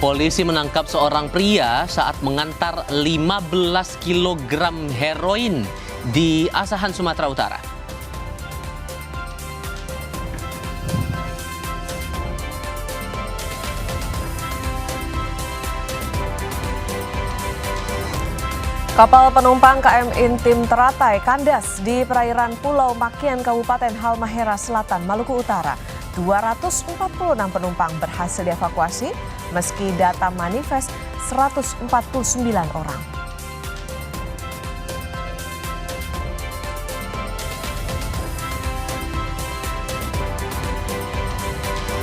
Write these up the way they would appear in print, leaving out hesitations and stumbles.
Polisi menangkap seorang pria saat mengantar 15 kg heroin di Asahan, Sumatera Utara. Kapal penumpang KM Intim Teratai kandas di perairan Pulau Makian, Kabupaten Halmahera Selatan, Maluku Utara. 246 penumpang berhasil dievakuasi, meski data manifest 149 orang.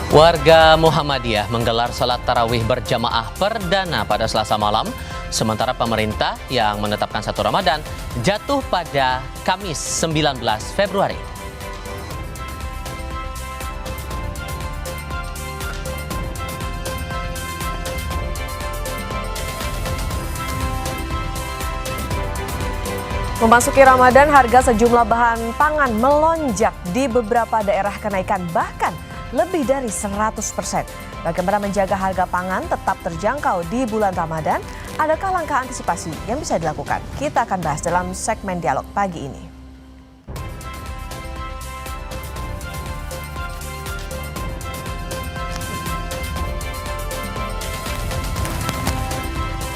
Warga Muhammadiyah menggelar salat tarawih berjamaah perdana pada Selasa malam, sementara pemerintah yang menetapkan 1 Ramadan jatuh pada Kamis 19 Februari. Memasuki Ramadan, harga sejumlah bahan pangan melonjak di beberapa daerah, kenaikan bahkan lebih dari 100%. Bagaimana menjaga harga pangan tetap terjangkau di bulan Ramadan? Adakah langkah antisipasi yang bisa dilakukan? Kita akan bahas dalam segmen dialog pagi ini.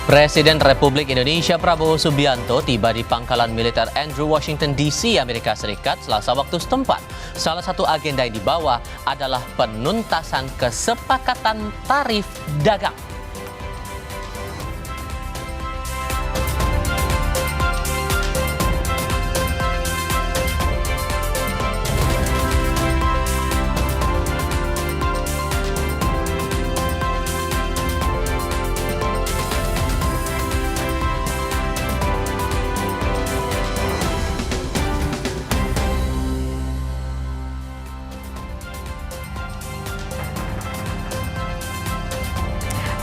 Presiden Republik Indonesia Prabowo Subianto tiba di pangkalan militer Andrew, Washington DC, Amerika Serikat Selasa waktu setempat. Salah satu agenda yang dibawa adalah penuntasan kesepakatan tarif dagang.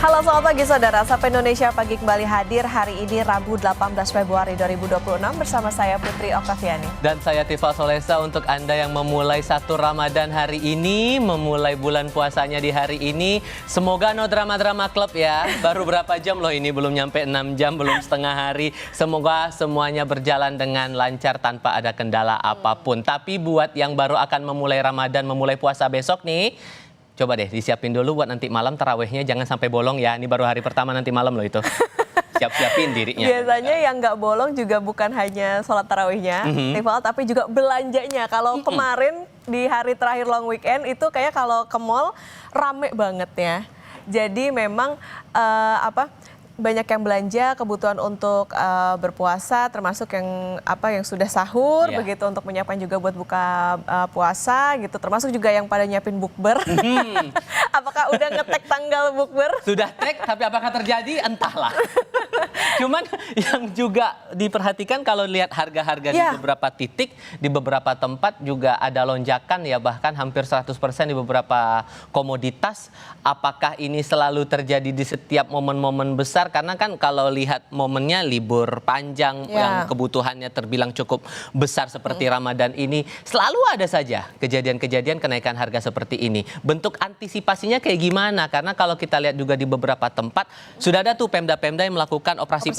Halo selamat pagi saudara, Sapa Indonesia Pagi kembali hadir hari ini Rabu 18 Februari 2026 bersama saya Putri Oktaviani. Dan saya Tifal Solesa untuk Anda yang memulai 1 Ramadan hari ini, memulai bulan puasanya di hari ini. Semoga no drama-drama klub ya, baru berapa jam loh ini, belum nyampe 6 jam, belum setengah hari. Semoga semuanya berjalan dengan lancar tanpa ada kendala apapun. Tapi buat yang baru akan memulai Ramadan, memulai puasa besok nih, coba deh disiapin dulu buat nanti malam tarawihnya, jangan sampai bolong ya. Ini baru hari pertama, nanti malam loh itu. Siap-siapin dirinya. Biasanya yang nggak bolong juga bukan hanya sholat tarawihnya, tapi juga belanjanya. Kalau kemarin di hari terakhir long weekend itu kayak kalau ke mall rame banget ya. Jadi memang banyak yang belanja kebutuhan untuk berpuasa, termasuk yang sudah sahur, begitu untuk menyiapkan juga buat buka puasa gitu, termasuk juga yang pada nyiapin bukber. Apakah udah ngetek tanggal bukber? Sudah tag, tapi apakah terjadi? Entahlah. Cuman yang juga diperhatikan kalau lihat harga-harga di beberapa titik, di beberapa tempat juga ada lonjakan ya, bahkan hampir 100% di beberapa komoditas. Apakah ini selalu terjadi di setiap momen-momen besar? Karena kan kalau lihat momennya libur panjang yang kebutuhannya terbilang cukup besar seperti Ramadan ini, selalu ada saja kejadian-kejadian kenaikan harga seperti ini. Bentuk antisipasinya kayak gimana? Karena kalau kita lihat juga di beberapa tempat sudah ada tuh Pemda-Pemda yang melakukan operasi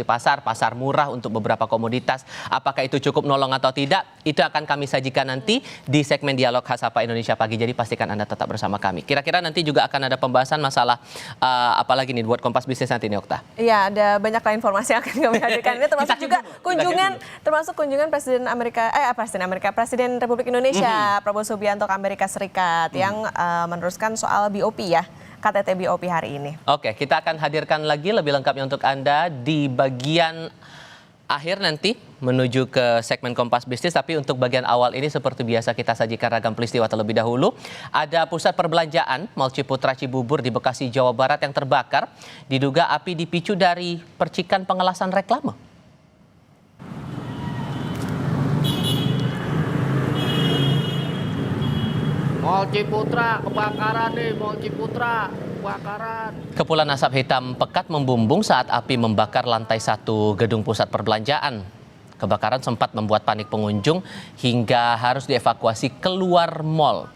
pasar, pasar murah untuk beberapa komoditas. Apakah itu cukup nolong atau tidak? Itu akan kami sajikan nanti di segmen dialog khas Sapa Indonesia Pagi. Jadi pastikan Anda tetap bersama kami. Kira-kira nanti juga akan ada pembahasan masalah apalagi nih buat Kompas Bisnis nanti nih, Okta. Iya, ada banyak lain informasi yang akan kami hadirkan. Ini termasuk juga kunjungan Presiden Republik Indonesia Prabowo Subianto ke Amerika Serikat yang meneruskan soal BOP ya. KTT BOP hari ini. Oke, kita akan hadirkan lagi lebih lengkapnya untuk Anda di bagian akhir nanti menuju ke segmen Kompas Bisnis. Tapi untuk bagian awal ini seperti biasa kita sajikan ragam peristiwa terlebih dahulu. Ada pusat perbelanjaan Mall Ciputra Cibubur di Bekasi, Jawa Barat yang terbakar. Diduga api dipicu dari percikan pengelasan reklame. Mall Ciputra kebakaran nih, Mall Ciputra kebakaran. Kepulan asap hitam pekat membumbung saat api membakar lantai 1 gedung pusat perbelanjaan. Kebakaran sempat membuat panik pengunjung hingga harus dievakuasi keluar mal.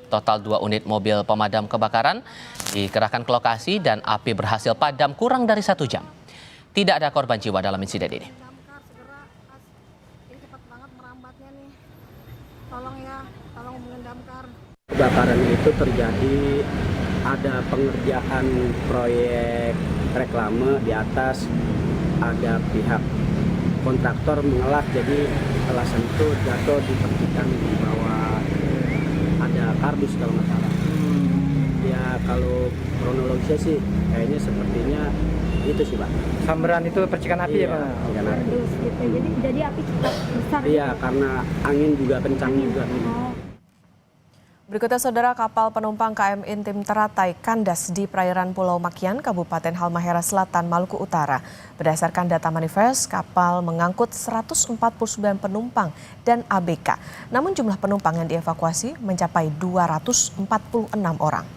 Total 2 unit mobil pemadam kebakaran dikerahkan ke lokasi dan api berhasil padam kurang dari 1 jam. Tidak ada korban jiwa dalam insiden ini. Damkar segera, ini cepat banget merambatnya nih. Tolong ya, tolong hubungin damkar. Kebakaran itu terjadi ada pengerjaan proyek reklame di atas, ada pihak kontraktor mengelak, jadi alasan itu jatuh di percikan di bawah, ada kardus kalau nggak salah. Ya kalau kronologisnya sih kayaknya sepertinya itu sih Pak. Sambaran itu percikan api ya Pak? Percikan api. Terus gitu, jadi api cepat besar. Iya karena angin juga kencang juga. Oh. Berikutnya saudara, kapal penumpang KM Intim Teratai kandas di perairan Pulau Makian, Kabupaten Halmahera Selatan, Maluku Utara. Berdasarkan data manifest, kapal mengangkut 149 penumpang dan ABK. Namun jumlah penumpang yang dievakuasi mencapai 246 orang.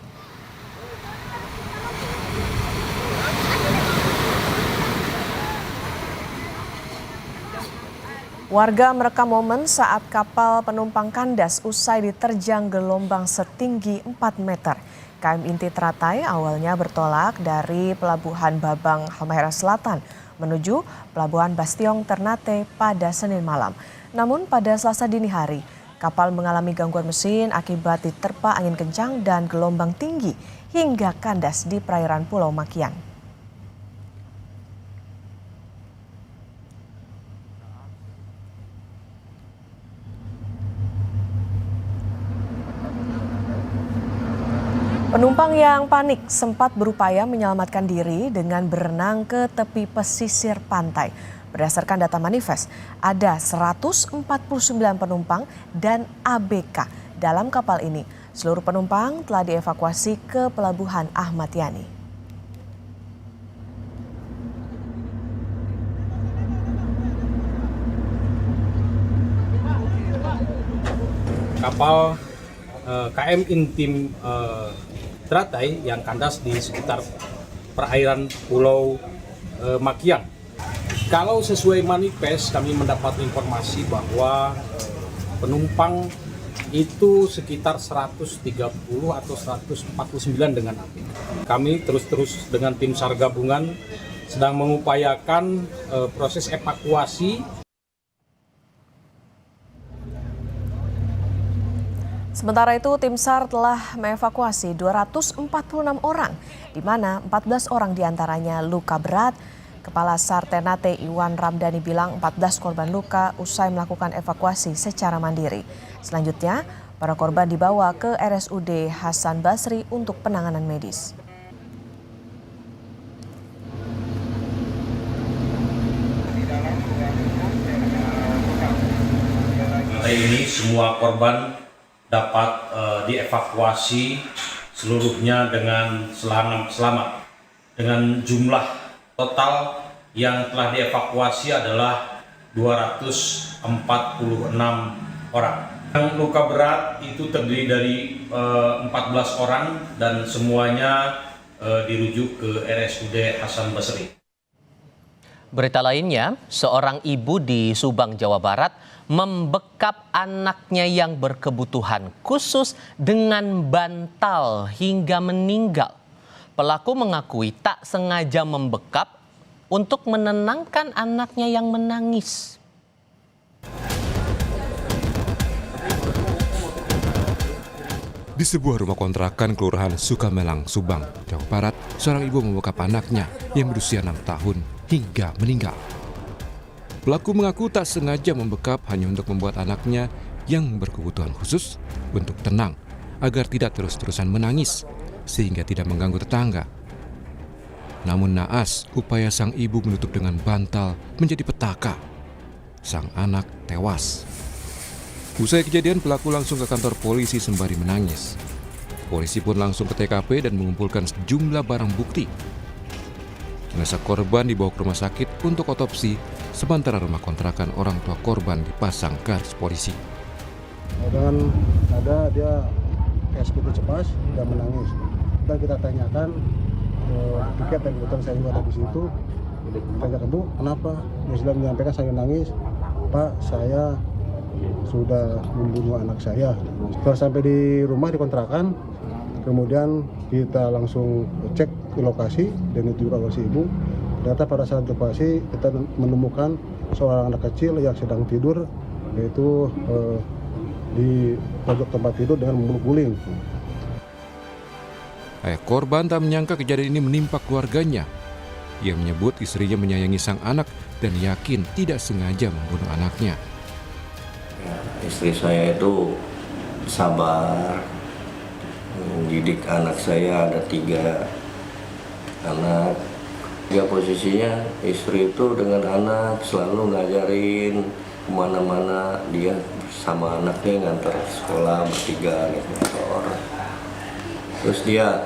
Warga merekam momen saat kapal penumpang kandas usai diterjang gelombang setinggi 4 meter. KM Inti Teratai awalnya bertolak dari Pelabuhan Babang Halmahera Selatan menuju Pelabuhan Bastiong Ternate pada Senin malam. Namun pada Selasa dini hari, kapal mengalami gangguan mesin akibat diterpa angin kencang dan gelombang tinggi hingga kandas di perairan Pulau Makian. Penumpang yang panik sempat berupaya menyelamatkan diri dengan berenang ke tepi pesisir pantai. Berdasarkan data manifest, ada 149 penumpang dan ABK dalam kapal ini. Seluruh penumpang telah dievakuasi ke Pelabuhan Ahmad Yani. Kapal KM Intim Teratai yang kandas di sekitar perairan Pulau Makian. Kalau sesuai manifest, kami mendapat informasi bahwa penumpang itu sekitar 130 atau 149 dengan api. Kami terus dengan tim SAR gabungan sedang mengupayakan proses evakuasi. Sementara itu, tim SAR telah mengevakuasi 246 orang, di mana 14 orang diantaranya luka berat. Kepala SAR Ternate Iwan Ramdhani bilang 14 korban luka usai melakukan evakuasi secara mandiri. Selanjutnya, para korban dibawa ke RSUD Hasan Basri untuk penanganan medis. Hari ini semua korban dapat dievakuasi seluruhnya dengan selamat. Dengan jumlah total yang telah dievakuasi adalah 246 orang. Yang luka berat itu terdiri dari 14 orang dan semuanya dirujuk ke RSUD Hasan Basri. Berita lainnya, seorang ibu di Subang, Jawa Barat membekap anaknya yang berkebutuhan khusus dengan bantal hingga meninggal. Pelaku mengakui tak sengaja membekap untuk menenangkan anaknya yang menangis. Di sebuah rumah kontrakan Kelurahan Sukamelang, Subang, Jawa Barat, seorang ibu membekap anaknya yang berusia 6 tahun hingga meninggal. Pelaku mengaku tak sengaja membekap hanya untuk membuat anaknya yang berkebutuhan khusus untuk tenang agar tidak terus-terusan menangis sehingga tidak mengganggu tetangga. Namun naas, upaya sang ibu menutup dengan bantal menjadi petaka. Sang anak tewas. Usai kejadian, pelaku langsung ke kantor polisi sembari menangis. Polisi pun langsung ke TKP dan mengumpulkan sejumlah barang bukti. Jenazah korban dibawa ke rumah sakit untuk otopsi, sementara rumah kontrakan orang tua korban dipasang garis polisi. Dan ada dia kayak seperti cemas dan menangis. Dan kita tanyakan tiket yang kebetulan saya juga ada di situ. Tanya ke Bu, kenapa? Dia sudah menyampaikan saya nangis. Pak, saya sudah membunuh anak saya. Setelah sampai di rumah di kontrakan, kemudian kita langsung cek ke lokasi dan itu juga lokasi ibu. Ternyata pada saat lokasi kita menemukan seorang anak kecil yang sedang tidur, yaitu di pojok tempat tidur dengan memuluk guling. Ayah korban tak menyangka kejadian ini menimpa keluarganya. Ia menyebut istrinya menyayangi sang anak dan yakin tidak sengaja membunuh anaknya. Istri saya itu sabar, mendidik anak saya, ada 3 anak. Ya posisinya istri itu dengan anak selalu ngajarin kemana-mana, dia sama anaknya ngantar sekolah bertiga naik motor. Terus dia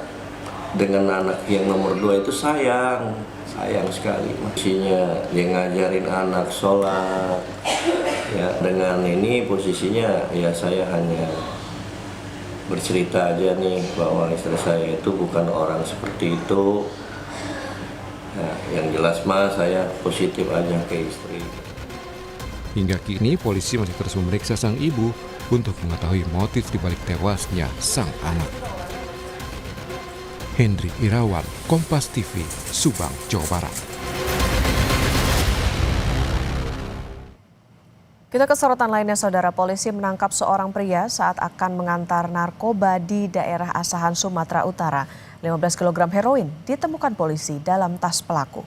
dengan anak yang nomor 2 itu sayang sekali. Posisinya dia ngajarin anak sholat. Ya dengan ini posisinya ya saya hanya bercerita aja nih bahwa istri saya itu bukan orang seperti itu. Ya, yang jelas mah saya positif aja ke istri. Hingga kini polisi masih terus memeriksa sang ibu untuk mengetahui motif dibalik tewasnya sang anak. Hendrik Irawan, Kompas TV, Subang, Jawa Barat. Kita ke sorotan lainnya, saudara. Polisi menangkap seorang pria saat akan mengantar narkoba di daerah Asahan, Sumatera Utara. 15 kg heroin ditemukan polisi dalam tas pelaku.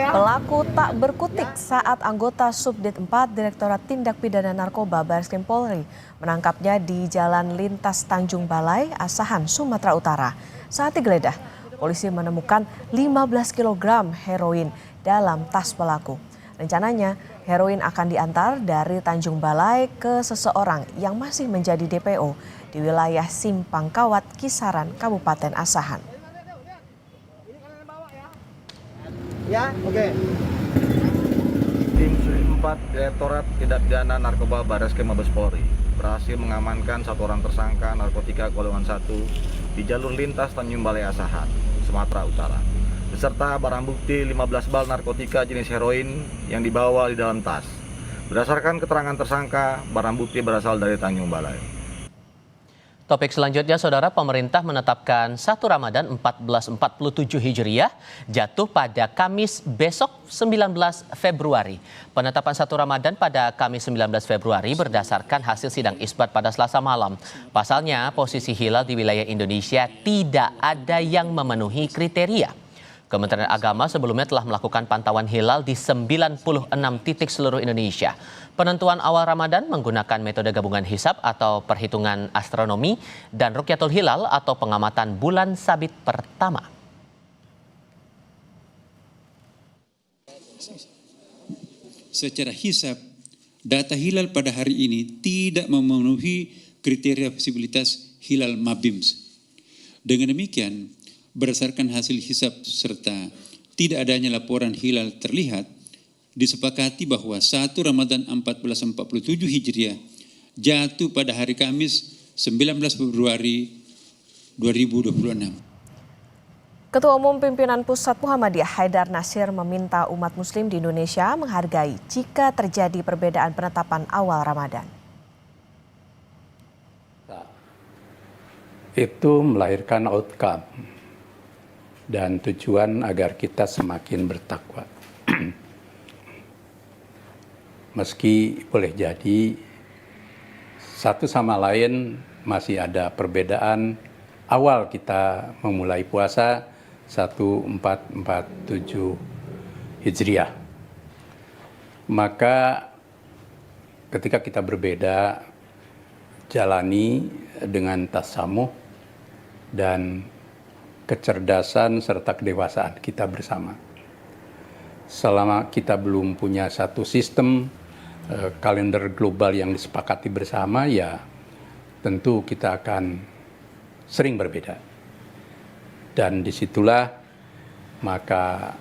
Pelaku tak berkutik saat anggota Subdit 4 Direktorat Tindak Pidana Narkoba Bareskrim Polri menangkapnya di Jalan Lintas Tanjung Balai, Asahan, Sumatera Utara. Saat digeledah, polisi menemukan 15 kg heroin dalam tas pelaku. Rencananya, heroin akan diantar dari Tanjung Balai ke seseorang yang masih menjadi DPO di wilayah Simpang Kawat, Kisaran, Kabupaten Asahan. Ya, oke. Tim 4 Direktorat Tindak Pidana Narkoba Bareskrim Mabes Polri berhasil mengamankan 1 orang tersangka narkotika golongan 1 di jalur lintas Tanjung Balai Asahan, Sumatera Utara, beserta barang bukti 15 bal narkotika jenis heroin yang dibawa di dalam tas. Berdasarkan keterangan tersangka, barang bukti berasal dari Tanjung Balai. Topik selanjutnya, saudara, pemerintah menetapkan 1 Ramadan 1447 Hijriah jatuh pada Kamis besok 19 Februari. Penetapan 1 Ramadan pada Kamis 19 Februari berdasarkan hasil sidang isbat pada Selasa malam. Pasalnya, posisi hilal di wilayah Indonesia tidak ada yang memenuhi kriteria. Kementerian Agama sebelumnya telah melakukan pantauan hilal di 96 titik seluruh Indonesia. Penentuan awal Ramadan menggunakan metode gabungan hisab atau perhitungan astronomi dan Rukyatul Hilal atau pengamatan bulan sabit pertama. Secara hisab, data hilal pada hari ini tidak memenuhi kriteria visibilitas hilal Mabims. Dengan demikian, berdasarkan hasil hisab serta tidak adanya laporan hilal terlihat, disepakati bahwa 1 Ramadan 1447 Hijriah jatuh pada hari Kamis 19 Februari 2026. Ketua Umum Pimpinan Pusat Muhammadiyah Haidar Nasir meminta umat muslim di Indonesia menghargai jika terjadi perbedaan penetapan awal Ramadan. Itu melahirkan outcome dan tujuan agar kita semakin bertakwa. Meski boleh jadi satu sama lain masih ada perbedaan awal kita memulai puasa 1447 Hijriah. Maka ketika kita berbeda, jalani dengan tasamuh dan kecerdasan serta kedewasaan kita bersama. Selama kita belum punya satu sistem kalender global yang disepakati bersama, ya tentu kita akan sering berbeda. Dan disitulah maka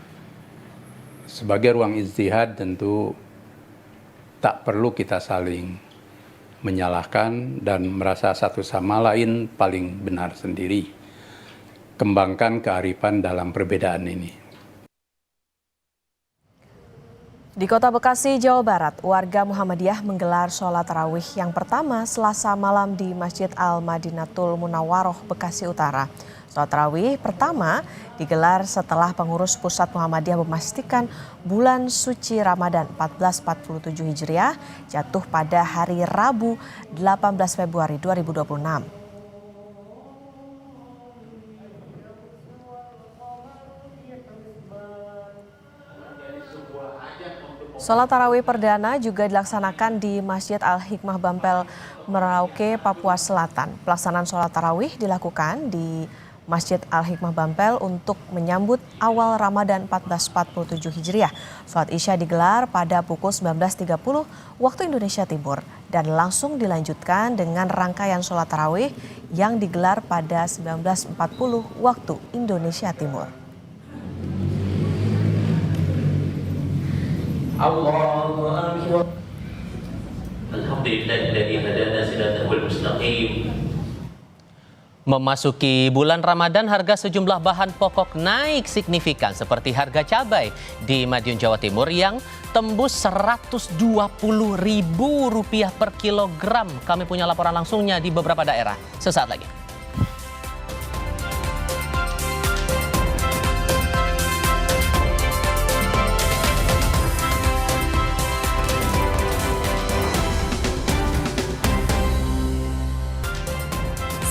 sebagai ruang ijtihad tentu tak perlu kita saling menyalahkan dan merasa satu sama lain paling benar sendiri. Kembangkan kearifan dalam perbedaan ini. Di Kota Bekasi, Jawa Barat, warga Muhammadiyah menggelar sholat tarawih yang pertama Selasa malam di Masjid Al-Madinatul Munawwaroh, Bekasi Utara. Sholat tarawih pertama digelar setelah pengurus pusat Muhammadiyah memastikan bulan suci Ramadan 1447 Hijriah jatuh pada hari Rabu 18 Februari 2026. Sholat tarawih perdana juga dilaksanakan di Masjid Al-Hikmah Bampel, Merauke, Papua Selatan. Pelaksanaan sholat tarawih dilakukan di Masjid Al-Hikmah Bampel untuk menyambut awal Ramadan 1447 Hijriah. Sholat Isya digelar pada pukul 19.30 waktu Indonesia Timur dan langsung dilanjutkan dengan rangkaian sholat tarawih yang digelar pada 19.40 waktu Indonesia Timur. Allahu Akbar. Alhamdulillahilladzi hadana siratal mustaqim. Memasuki bulan Ramadan, harga sejumlah bahan pokok naik signifikan seperti harga cabai di Madiun, Jawa Timur yang tembus Rp120.000 per kilogram. Kami punya laporan langsungnya di beberapa daerah. Sesaat lagi.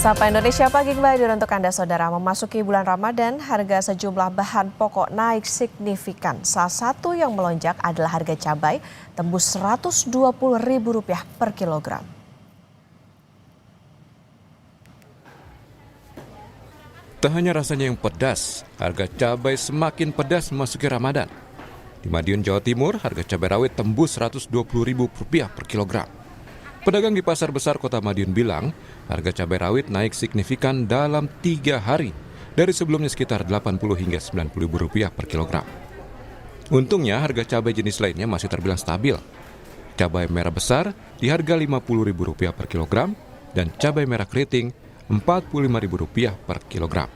Sapa Indonesia Pagi kembali untuk Anda Saudara. Memasuki bulan Ramadan, harga sejumlah bahan pokok naik signifikan. Salah satu yang melonjak adalah harga cabai tembus Rp120.000 per kilogram. Tak hanya rasanya yang pedas, harga cabai semakin pedas memasuki Ramadan. Di Madiun, Jawa Timur, harga cabai rawit tembus Rp120.000 per kilogram. Pedagang di Pasar Besar Kota Madiun bilang, harga cabai rawit naik signifikan dalam 3 hari, dari sebelumnya sekitar Rp80 hingga Rp90.000 per kilogram. Untungnya, harga cabai jenis lainnya masih terbilang stabil. Cabai merah besar di harga Rp50.000 per kilogram, dan cabai merah keriting Rp45.000 per kilogram.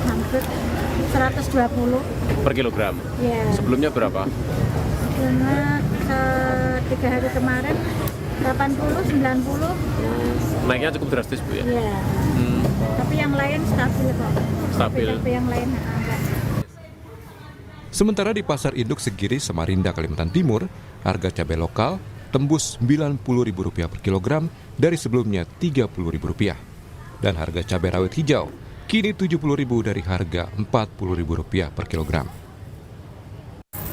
Hampir 120 per kilogram. ya. Sebelumnya berapa? Karena 3 hari kemarin 80, 90. Naiknya cukup drastis, Bu ya? Ya. Tapi yang lain stabil kok. Stabil. Tapi yang lain enggak. Sementara di Pasar Induk Segiri, Samarinda, Kalimantan Timur, harga cabai lokal tembus Rp90.000 per kilogram dari sebelumnya Rp30.000. Dan harga cabai rawit hijau kini Rp70.000 dari harga Rp40.000 per kilogram.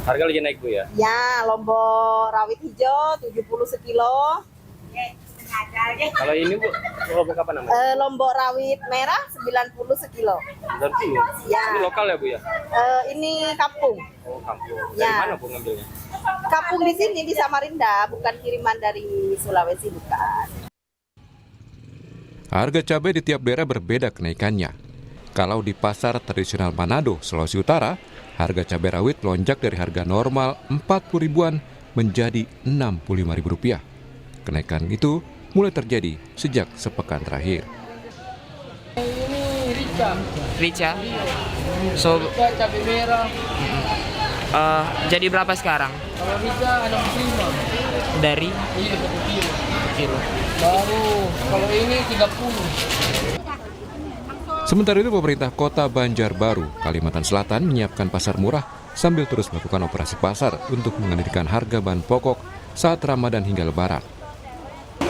Harga lagi naik, Bu ya? Ya, lombok rawit hijau 70 sekilo. Kalau ini, Bu, lombok apa namanya? Lombok rawit merah 90 sekilo. Berarti ya. Ini lokal ya, Bu ya? Ini kampung. Oh, kampung. Dari Ya. mana, Bu, ngambilnya? Kampung di sini di Samarinda, bukan kiriman dari Sulawesi, bukan. Harga cabai di tiap daerah berbeda kenaikannya. Kalau di pasar tradisional Manado, Sulawesi Utara, harga cabai rawit lonjak dari harga normal Rp40.000-an menjadi Rp65.000. Kenaikan itu mulai terjadi sejak sepekan terakhir. Ini rica. So, Cabai merah. jadi berapa sekarang? Kalau rica ada 5. Dari? Iya, 1 kilo. Baru kalau ini 30. Sementara itu, pemerintah Kota Banjarbaru, Kalimantan Selatan menyiapkan pasar murah sambil terus melakukan operasi pasar untuk mengendalikan harga bahan pokok saat Ramadan hingga Lebaran.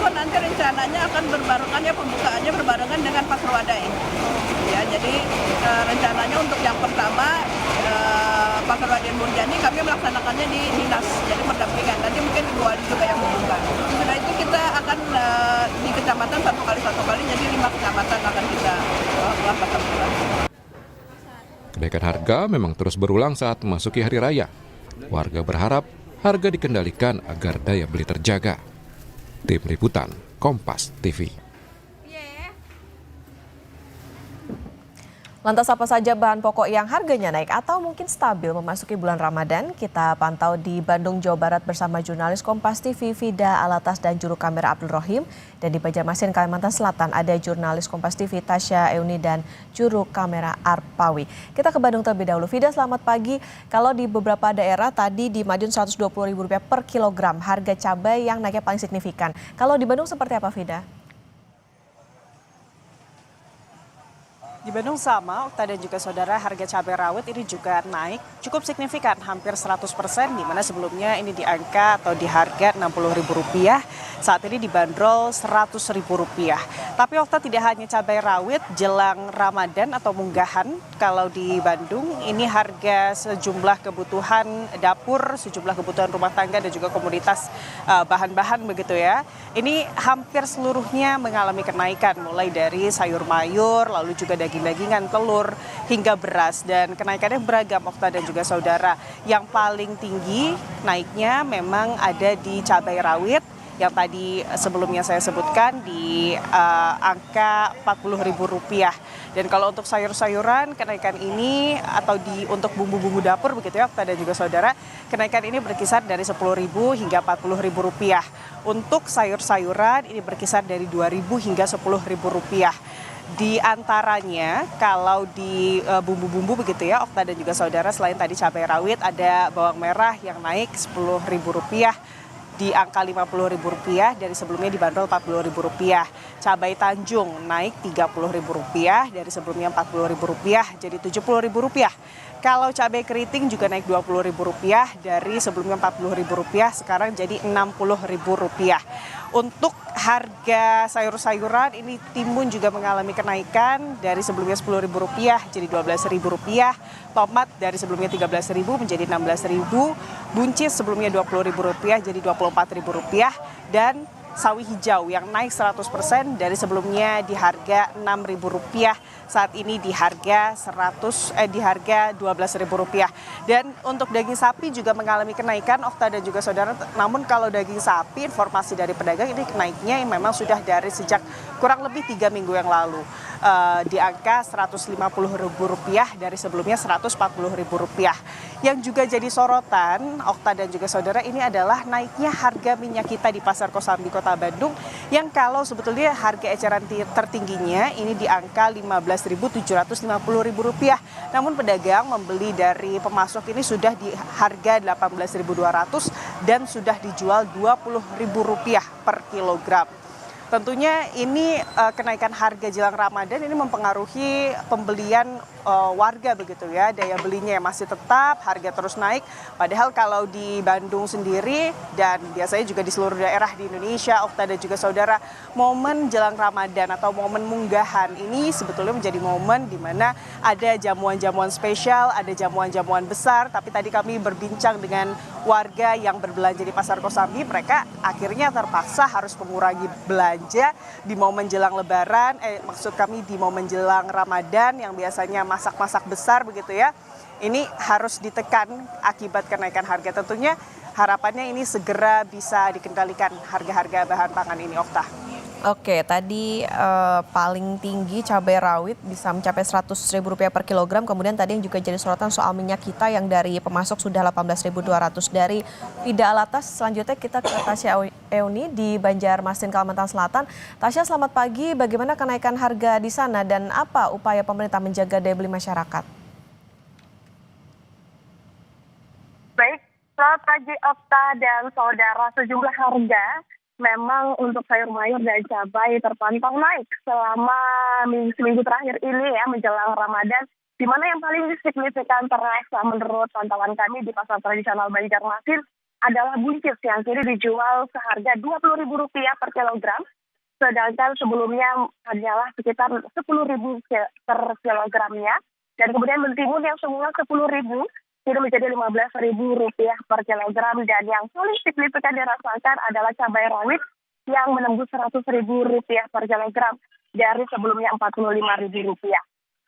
Nanti rencananya akan berbarengan ya, pembukaannya berbarengan dengan Pasar Wadai. Ya, jadi rencananya untuk yang pertama Pasar Wadai Murjani kami melaksanakannya di dinas, jadi pendampingan. Nanti mungkin Wali juga yang membuka. Setelah itu kita akan di kecamatan 1 kali, jadi 5 kecamatan akan kita lakukan pasar murah. Kenaikan harga memang terus berulang saat memasuki hari raya. Warga berharap harga dikendalikan agar daya beli terjaga. Tim Liputan, Kompas TV. Lantas apa saja bahan pokok yang harganya naik atau mungkin stabil memasuki bulan Ramadan? Kita pantau di Bandung, Jawa Barat bersama jurnalis Kompas TV Vida Alatas dan juru kamera Abdul Rohim. Dan di Banjarmasin, Kalimantan Selatan ada jurnalis Kompas TV Tasya Euni dan juru kamera Arpawi. Kita ke Bandung terlebih dahulu. Vida, selamat pagi. Kalau di beberapa daerah tadi di Madiun Rp120.000 per kilogram harga cabai yang naiknya paling signifikan. Kalau di Bandung seperti apa, Vida? Di Bandung sama, Okta dan juga saudara, harga cabai rawit ini juga naik cukup signifikan, hampir 100%, di mana sebelumnya ini di angka atau di harga Rp60.000, saat ini dibanderol Rp100.000. Tapi Okta, tidak hanya cabai rawit jelang Ramadan atau munggahan, kalau di Bandung ini harga sejumlah kebutuhan dapur, sejumlah kebutuhan rumah tangga dan juga komoditas bahan-bahan begitu ya. Ini hampir seluruhnya mengalami kenaikan, mulai dari sayur mayur, lalu juga daging-dagingan, telur, hingga beras. Dan kenaikannya beragam, Okta dan juga saudara. Yang paling tinggi naiknya memang ada di cabai rawit, yang tadi sebelumnya saya sebutkan di angka Rp40.000. Dan kalau untuk sayur-sayuran, kenaikan ini atau untuk bumbu-bumbu dapur begitu ya, Okta dan juga saudara, kenaikan ini berkisar dari Rp10.000 hingga Rp40.000. Untuk sayur-sayuran ini berkisar dari Rp2.000 hingga Rp10.000. Di antaranya kalau di bumbu-bumbu begitu ya, Okta dan juga saudara, selain tadi cabai rawit, ada bawang merah yang naik Rp10.000 di angka Rp50.000, dari sebelumnya dibanderol Rp40.000. Cabai Tanjung naik Rp30.000, dari sebelumnya Rp40.000 jadi Rp70.000. Kalau cabai keriting juga naik Rp20.000, dari sebelumnya Rp40.000 sekarang jadi Rp60.000. Untuk harga sayur-sayuran ini timun juga mengalami kenaikan, dari sebelumnya Rp10.000 jadi Rp12.000. Tomat dari sebelumnya Rp13.000 menjadi Rp16.000. Buncis sebelumnya Rp20.000 jadi Rp24.000. Dan sawi hijau yang naik 100% dari sebelumnya di harga Rp6.000, saat ini di harga Rp12.000. Dan untuk daging sapi juga mengalami kenaikan, Okta dan juga saudara. Namun kalau daging sapi, informasi dari pedagang ini naiknya memang sudah dari sejak kurang lebih 3 minggu yang lalu. Di angka Rp150.000 dari sebelumnya Rp140.000. Yang juga jadi sorotan, Okta dan juga saudara, ini adalah naiknya harga minyak kita di Pasar Kosambi Kota Bandung, yang kalau sebetulnya harga eceran tertingginya ini di angka Rp15.750.000. Namun pedagang membeli dari pemasok ini sudah di harga Rp18.200 dan sudah dijual Rp20.000 per kilogram. Tentunya ini kenaikan harga jelang Ramadan ini mempengaruhi pembelian warga begitu ya. Daya belinya masih tetap, harga terus naik. Padahal kalau di Bandung sendiri dan biasanya juga di seluruh daerah di Indonesia, Okta dan juga saudara, momen jelang Ramadan atau momen munggahan ini sebetulnya menjadi momen di mana ada jamuan-jamuan spesial, ada jamuan-jamuan besar. Tapi tadi kami berbincang dengan warga yang berbelanja di Pasar Kosambi, mereka akhirnya terpaksa harus mengurangi belanja di momen jelang Lebaran, maksud kami di momen jelang Ramadan yang biasanya masak-masak besar begitu ya. Ini harus ditekan akibat kenaikan harga. Tentunya harapannya ini segera bisa dikendalikan harga-harga bahan pangan ini, Okta. Oke, tadi paling tinggi cabai rawit bisa mencapai Rp100.000 per kilogram. Kemudian tadi yang juga jadi sorotan soal minyak kita yang dari pemasok sudah Rp18.200. Dari Vida Alatas, selanjutnya kita ke Tasya Euni di Banjarmasin, Kalimantan Selatan. Tasya, selamat pagi. Bagaimana kenaikan harga di sana dan apa upaya pemerintah menjaga daya beli masyarakat? Baik, selamat pagi Okta dan saudara. Sejumlah harga memang untuk sayur mayur dan cabai terpantau naik selama seminggu terakhir ini ya, menjelang Ramadan, di mana yang paling signifikan terasa menurut pantauan kami di pasar tradisional Banjarmasin adalah buncis yang kini dijual seharga Rp20.000 per kilogram, sedangkan sebelumnya hanyalah sekitar Rp10.000 per kilogramnya. Dan kemudian mentimun yang semula Rp10.000 ini menjadi Rp15.000 per kilogram, dan yang paling signifikan dirasakan adalah cabai rawit yang menembus Rp100.000 per kilogram dari sebelumnya Rp45.000.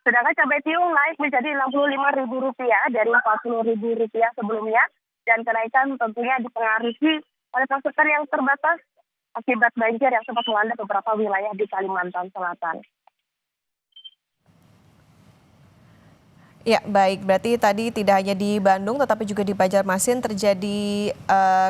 Sedangkan cabai tiung naik menjadi Rp65.000 dari Rp40.000 sebelumnya, dan kenaikan tentunya dipengaruhi oleh pasokan yang terbatas akibat banjir yang sempat melanda beberapa wilayah di Kalimantan Selatan. Ya, baik. Berarti tadi tidak hanya di Bandung, tetapi juga di Banjarmasin terjadi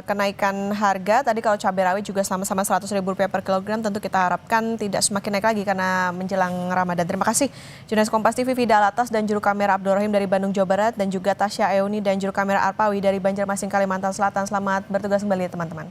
kenaikan harga. Tadi kalau cabai rawit juga sama-sama Rp100.000 per kilogram. Tentu kita harapkan tidak semakin naik lagi karena menjelang Ramadan. Terima kasih jurnalis Kompas TV Vida Alatas dan juru kamera Abdul Rahim dari Bandung, Jawa Barat. Dan juga Tasya Euni dan juru kamera Arpawi dari Banjarmasin, Kalimantan Selatan. Selamat bertugas kembali teman-teman.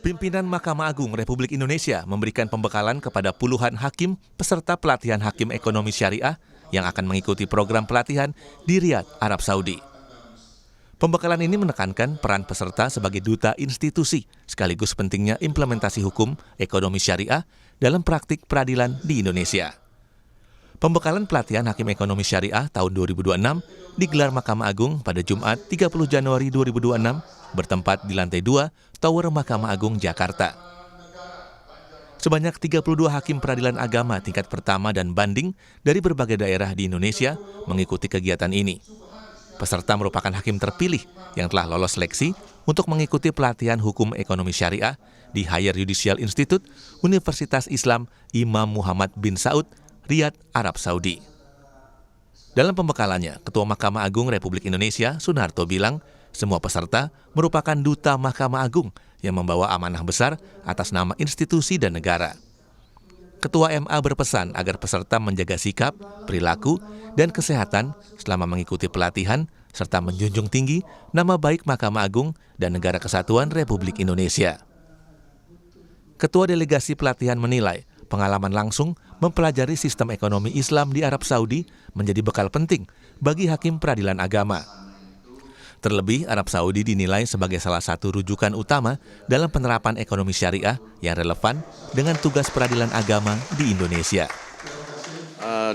Pimpinan Mahkamah Agung Republik Indonesia memberikan pembekalan kepada puluhan hakim peserta pelatihan hakim ekonomi syariah yang akan mengikuti program pelatihan di Riyadh, Arab Saudi. Pembekalan ini menekankan peran peserta sebagai duta institusi, sekaligus pentingnya implementasi hukum ekonomi syariah dalam praktik peradilan di Indonesia. Pembekalan pelatihan hakim ekonomi syariah tahun 2026 digelar Mahkamah Agung pada Jumat 30 Januari 2026 bertempat di lantai 2 Tower Mahkamah Agung Jakarta. Sebanyak 32 hakim peradilan agama tingkat pertama dan banding dari berbagai daerah di Indonesia mengikuti kegiatan ini. Peserta merupakan hakim terpilih yang telah lolos seleksi untuk mengikuti pelatihan hukum ekonomi syariah di Higher Judicial Institute Universitas Islam Imam Muhammad bin Saud, Riyadh, Arab Saudi. Dalam pembekalannya, Ketua Mahkamah Agung Republik Indonesia, Sunarto, bilang semua peserta merupakan duta Mahkamah Agung yang membawa amanah besar atas nama institusi dan negara. Ketua MA berpesan agar peserta menjaga sikap, perilaku, dan kesehatan selama mengikuti pelatihan, serta menjunjung tinggi nama baik Mahkamah Agung dan Negara Kesatuan Republik Indonesia. Ketua Delegasi Pelatihan menilai pengalaman langsung mempelajari sistem ekonomi Islam di Arab Saudi menjadi bekal penting bagi hakim peradilan agama. Terlebih, Arab Saudi dinilai sebagai salah satu rujukan utama dalam penerapan ekonomi syariah yang relevan dengan tugas peradilan agama di Indonesia.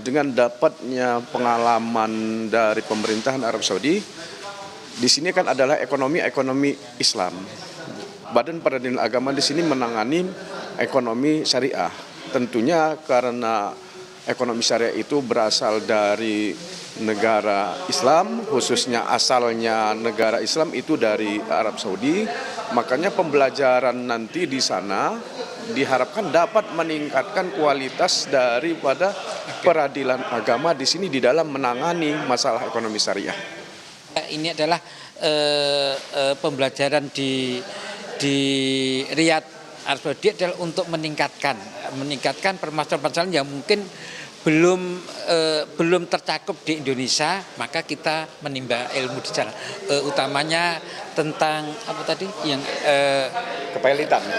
Dengan dapatnya pengalaman dari pemerintahan Arab Saudi, di sini kan adalah ekonomi Islam. Badan Peradilan Agama di sini menangani ekonomi syariah. Tentunya karena ekonomi syariah itu berasal dari negara Islam, khususnya asalnya negara Islam itu dari Arab Saudi, makanya pembelajaran nanti di sana diharapkan dapat meningkatkan kualitas daripada peradilan agama di sini di dalam menangani masalah ekonomi syariah. Ini adalah pembelajaran di Riyadh, Arab Saudi adalah untuk meningkatkan permasalahan-permasalahan yang mungkin belum tercakup di Indonesia, maka kita menimba ilmu di sana. Utamanya tentang apa tadi yang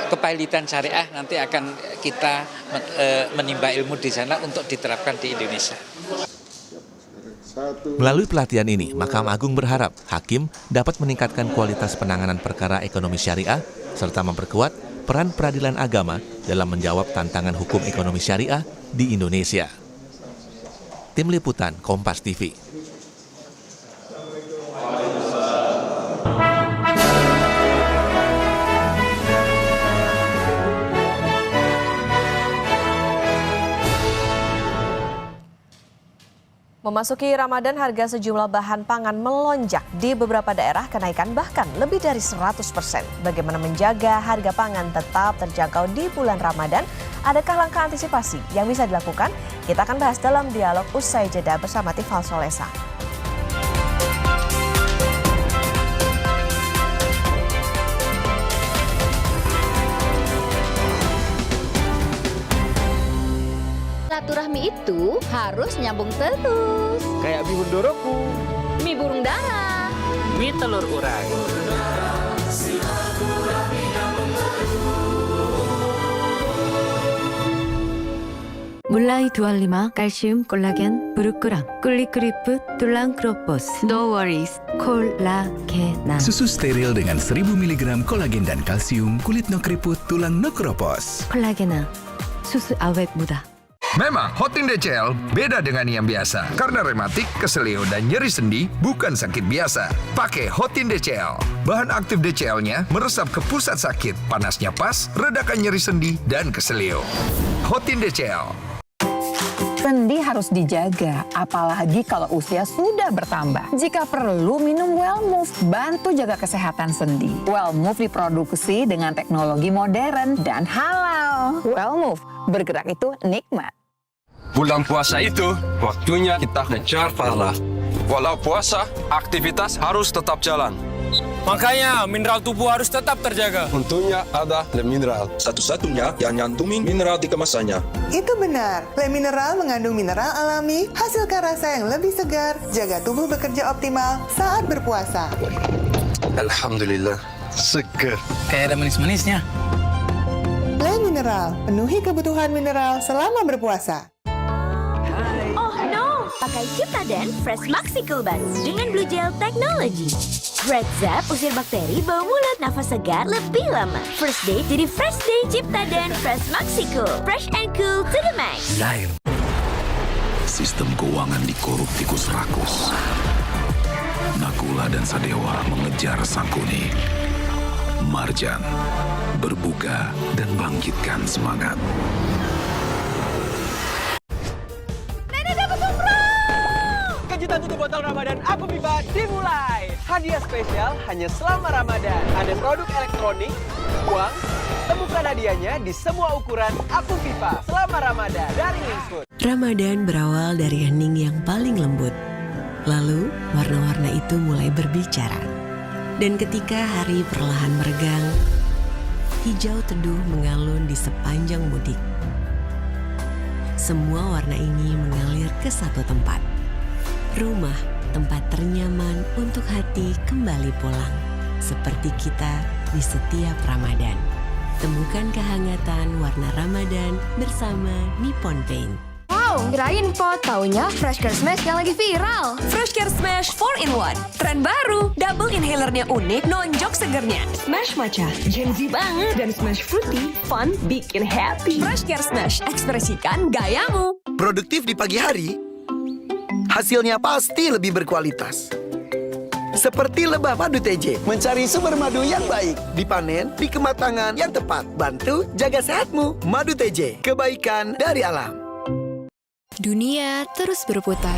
kepailitan syariah, nanti akan kita menimba ilmu di sana untuk diterapkan di Indonesia. Melalui pelatihan ini, Mahkamah Agung berharap hakim dapat meningkatkan kualitas penanganan perkara ekonomi syariah serta memperkuat peran peradilan agama dalam menjawab tantangan hukum ekonomi syariah di Indonesia. Tim Liputan Kompas TV. Memasuki Ramadan, harga sejumlah bahan pangan melonjak di beberapa daerah, kenaikan bahkan lebih dari 100%. Bagaimana menjaga harga pangan tetap terjangkau di bulan Ramadan? Adakah langkah antisipasi yang bisa dilakukan? Kita akan bahas dalam dialog usai jeda bersama Tifal Solesa. Silaturahmi itu harus nyambung terus. Kayak bihun doroku, mie burung dara, mie telur urang. 물라이 두알리마 칼슘 콜라겐 브루크랑 꿀리크리프 툴랑 크로포스 No worries 콜라게나 Susu steril dengan 1000 mg kolagen dan kalsium, kulit no keriput, tulang no keropos. 콜라게나 susu awet muda. Memang Hotin DCL beda dengan yang biasa. Karena rematik, keselio, dan nyeri sendi bukan sakit biasa. Pakai Hotin DCL. Bahan aktif DCL-nya meresap ke pusat sakit. Panasnya pas, redakan nyeri sendi dan keselio. Hotin DCL. Sendi harus dijaga, apalagi kalau usia sudah bertambah. Jika perlu, minum Wellmove, bantu jaga kesehatan sendi. Wellmove diproduksi dengan teknologi modern dan halal. Wellmove, bergerak itu nikmat. Bulan puasa itu, waktunya kita ngejar pahala. Walau puasa, aktivitas harus tetap jalan. Makanya mineral tubuh harus tetap terjaga. Untungnya ada Le Mineral, satu-satunya yang nyantumin mineral di kemasannya. Itu benar, Le Mineral mengandung mineral alami, hasilkan rasa yang lebih segar, jaga tubuh bekerja optimal saat berpuasa. Alhamdulillah, seger. Kayak ada manis-manisnya. Le Mineral, penuhi kebutuhan mineral selama berpuasa. Oh no, pakai Ciptaden Fresh Maxi Cool Buds dengan Blue Gel Technology. Red Zap usir bakteri, bau mulut, nafas segar lebih lama. First day jadi fresh day. Ciptaden Fresh Maxi Cool, fresh and cool to the max. Lain. Sistem keuangan dikorup tikus rakus. Nakula dan Sadewa mengejar Sangkuni. Marjan berbuka dan bangkitkan semangat. Kejutan tutup botol Ramadan Aku Pipa dimulai. Hadiah spesial hanya selama Ramadan. Ada produk elektronik, uang, temukan hadiahnya di semua ukuran Aku Pipa selama Ramadan dari Wingfood. Ramadan berawal dari hening yang paling lembut. Lalu warna-warna itu mulai berbicara. Dan ketika hari perlahan meregang, hijau teduh mengalun di sepanjang mudik. Semua warna ini mengalir ke satu tempat. Rumah, tempat ternyaman untuk hati kembali pulang. Seperti kita di setiap Ramadan. Temukan kehangatan warna Ramadan bersama Nippon Paint. Wow, kirain pot, taunya Fresh Care Smash yang lagi viral. Fresh Care Smash 4-in-1. Tren baru, double inhalernya unik, nonjok segernya. Smash matcha, Gen Z banget. Dan Smash fruity, fun, bikin happy. Fresh Care Smash, ekspresikan gayamu. Produktif di pagi hari, hasilnya pasti lebih berkualitas. Seperti lebah madu TJ, mencari sumber madu yang baik, dipanen di kematangan yang tepat, bantu jaga sehatmu. Madu TJ, kebaikan dari alam. Dunia terus berputar.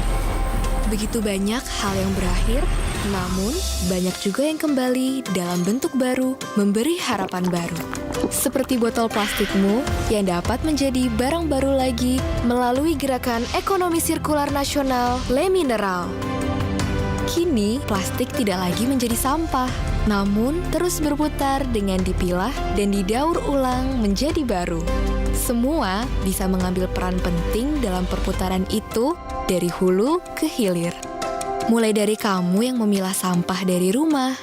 Begitu banyak hal yang berakhir, namun banyak juga yang kembali dalam bentuk baru, memberi harapan baru. Seperti botol plastikmu yang dapat menjadi barang baru lagi melalui gerakan ekonomi sirkular nasional Le Mineral. Kini, plastik tidak lagi menjadi sampah, namun terus berputar dengan dipilah dan didaur ulang menjadi baru. Semua bisa mengambil peran penting dalam perputaran itu dari hulu ke hilir. Mulai dari kamu yang memilah sampah dari rumah,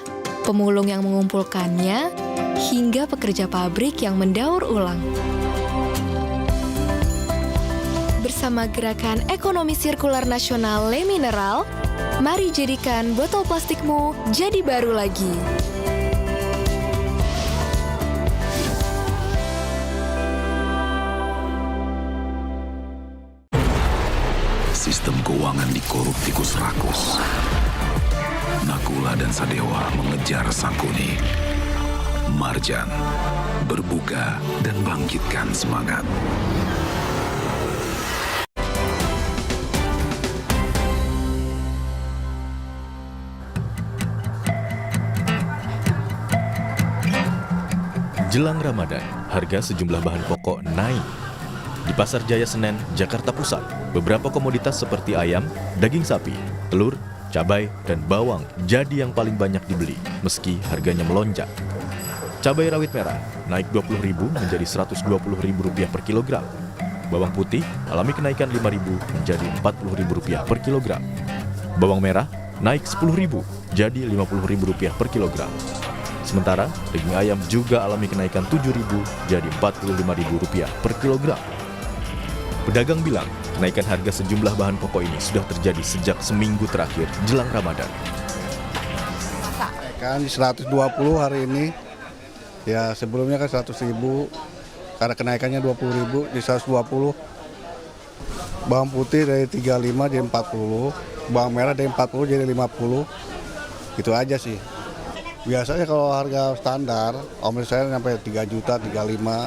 pemulung yang mengumpulkannya, hingga pekerja pabrik yang mendaur ulang. Bersama gerakan ekonomi sirkular nasional Le Mineral, mari jadikan botol plastikmu jadi baru lagi. Sistem keuangan dikorup tikus rakus. Nakula dan Sadewa mengejar Sangkuni. Marjan berbuka dan bangkitkan semangat. Jelang Ramadan, harga sejumlah bahan pokok naik. Di Pasar Jaya Senen, Jakarta Pusat, beberapa komoditas seperti ayam, daging sapi, telur, cabai, dan bawang jadi yang paling banyak dibeli, meski harganya melonjak. Cabai rawit merah naik Rp20.000 menjadi Rp120.000 per kilogram. Bawang putih alami kenaikan Rp5.000 menjadi Rp40.000 per kilogram. Bawang merah naik Rp10.000 jadi Rp50.000 per kilogram. Sementara daging ayam juga alami kenaikan Rp7.000 jadi Rp45.000 per kilogram. Pedagang bilang kenaikan harga sejumlah bahan pokok ini sudah terjadi sejak seminggu terakhir jelang Ramadan. Kan 120 hari ini, ya sebelumnya kan 100.000, karena kenaikannya 20.000 di 120. Bawang putih dari 35 jadi 40, bawang merah dari 40 jadi 50, itu aja sih. Biasanya kalau harga standar, omset saya sampai 3 juta, 35,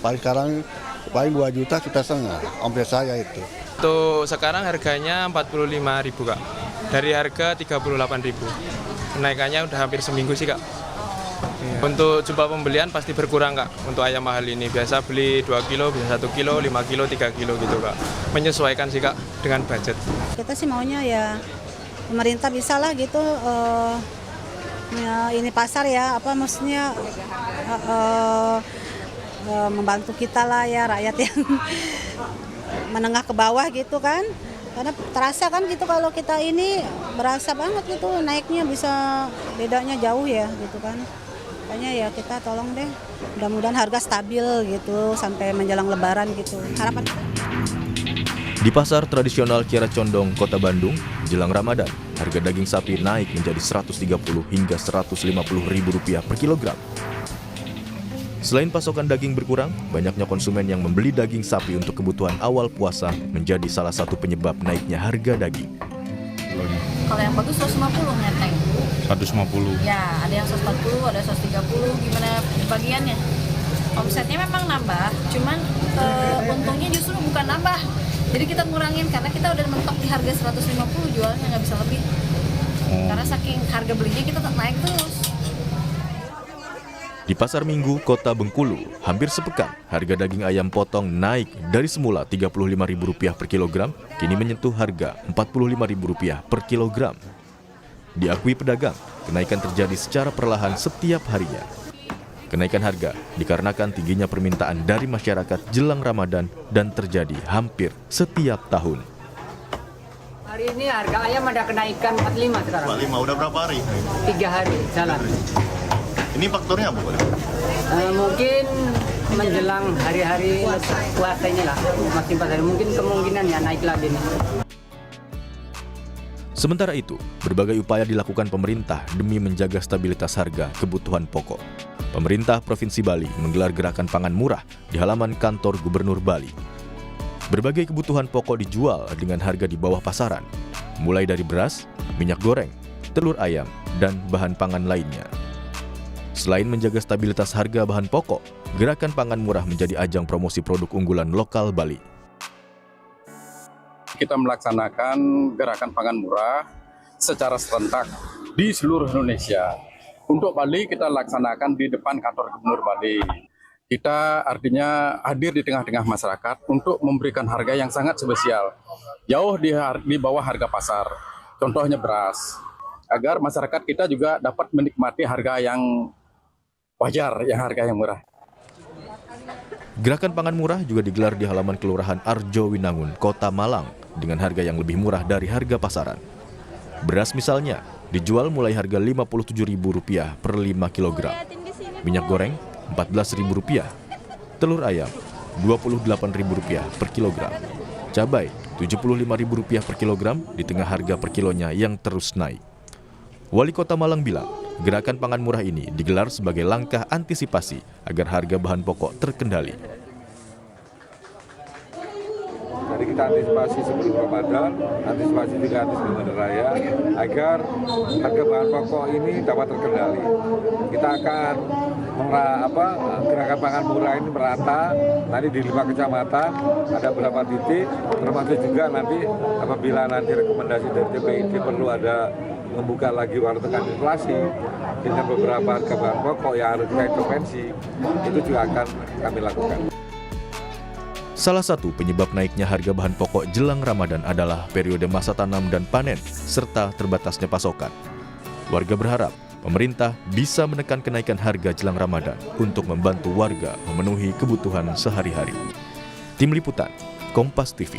paling sekarang paling 2 juta kita setengah, omset saya itu. Untuk sekarang harganya 45.000 Kak. Dari harga 38.000. Kenaikannya udah hampir seminggu sih Kak. Untuk jumlah pembelian pasti berkurang Kak. Untuk ayam mahal ini biasa beli 2 kilo, bisa 1 kilo, 5 kilo, 3 kilo gitu Kak. Menyesuaikan sih Kak dengan budget. Kita sih maunya ya pemerintah bisa lah gitu ya, ini pasar ya apa maksudnya membantu kita lah ya rakyat yang menengah ke bawah gitu kan. Karena terasa kan gitu kalau kita ini berasa banget gitu naiknya bisa bedanya jauh ya gitu kan. Makanya ya kita tolong deh mudah-mudahan harga stabil gitu sampai menjelang lebaran gitu. Harapan kita. Di pasar tradisional Kiara Condong, Kota Bandung, jelang Ramadan, harga daging sapi naik menjadi Rp130 hingga Rp150.000 per kilogram. Selain pasokan daging berkurang, banyaknya konsumen yang membeli daging sapi untuk kebutuhan awal puasa menjadi salah satu penyebab naiknya harga daging. Kalau yang bagus 150 ngeteng. 150. Ya, ada yang 140, ada 130, gimana bagiannya? Omsetnya memang nambah, cuman untungnya justru bukan nambah. Jadi kita ngurangin karena kita udah mentok di harga 150, jualnya nggak bisa lebih. Karena saking harga belinya kita tetap naik terus. Di Pasar Minggu, Kota Bengkulu, hampir sepekan, harga daging ayam potong naik dari semula Rp35.000 per kilogram, kini menyentuh harga Rp45.000 per kilogram. Diakui pedagang, kenaikan terjadi secara perlahan setiap harinya. Kenaikan harga dikarenakan tingginya permintaan dari masyarakat jelang Ramadan dan terjadi hampir setiap tahun. Hari ini harga ayam ada kenaikan 45 sekarang. 45, udah berapa hari? 3 hari jalan. Ini faktornya apa? Mungkin menjelang hari-hari puasa ini lah, masih 4 hari. Mungkin kemungkinan ya naik lagi nih. Sementara itu, berbagai upaya dilakukan pemerintah demi menjaga stabilitas harga kebutuhan pokok. Pemerintah Provinsi Bali menggelar gerakan pangan murah di halaman kantor Gubernur Bali. Berbagai kebutuhan pokok dijual dengan harga di bawah pasaran, mulai dari beras, minyak goreng, telur ayam, dan bahan pangan lainnya. Selain menjaga stabilitas harga bahan pokok, gerakan pangan murah menjadi ajang promosi produk unggulan lokal Bali. Kita melaksanakan gerakan pangan murah secara serentak di seluruh Indonesia. Untuk Bali kita laksanakan di depan kantor Gubernur Bali. Kita artinya hadir di tengah-tengah masyarakat untuk memberikan harga yang sangat spesial, jauh di bawah harga pasar. Contohnya beras, agar masyarakat kita juga dapat menikmati harga yang wajar, yang harga yang murah. Gerakan pangan murah juga digelar di halaman Kelurahan Arjo Winangun, Kota Malang, dengan harga yang lebih murah dari harga pasaran. Beras misalnya dijual mulai harga Rp57.000 per 5 kg, minyak goreng Rp14.000, telur ayam Rp28.000 per kilogram, cabai Rp75.000 per kilogram di tengah harga per kilonya yang terus naik. Wali Kota Malang bilang, gerakan pangan murah ini digelar sebagai langkah antisipasi agar harga bahan pokok terkendali. Jadi kita antisipasi sebelum Ramadan, antisipasi juga antisipasi raya, agar harga bahan pokok ini dapat terkendali. Kita akan gerakan pangan murah ini merata, nanti di 5 kecamatan, ada beberapa titik, termasuk juga nanti apabila nanti rekomendasi dari TPID perlu ada membuka lagi warung tekan inflasi dengan beberapa harga bahan pokok yang harus kita intervensi, itu juga akan kami lakukan. Salah satu penyebab naiknya harga bahan pokok jelang Ramadan adalah periode masa tanam dan panen, serta terbatasnya pasokan. Warga berharap pemerintah bisa menekan kenaikan harga jelang Ramadan untuk membantu warga memenuhi kebutuhan sehari-hari. Tim Liputan, Kompas TV.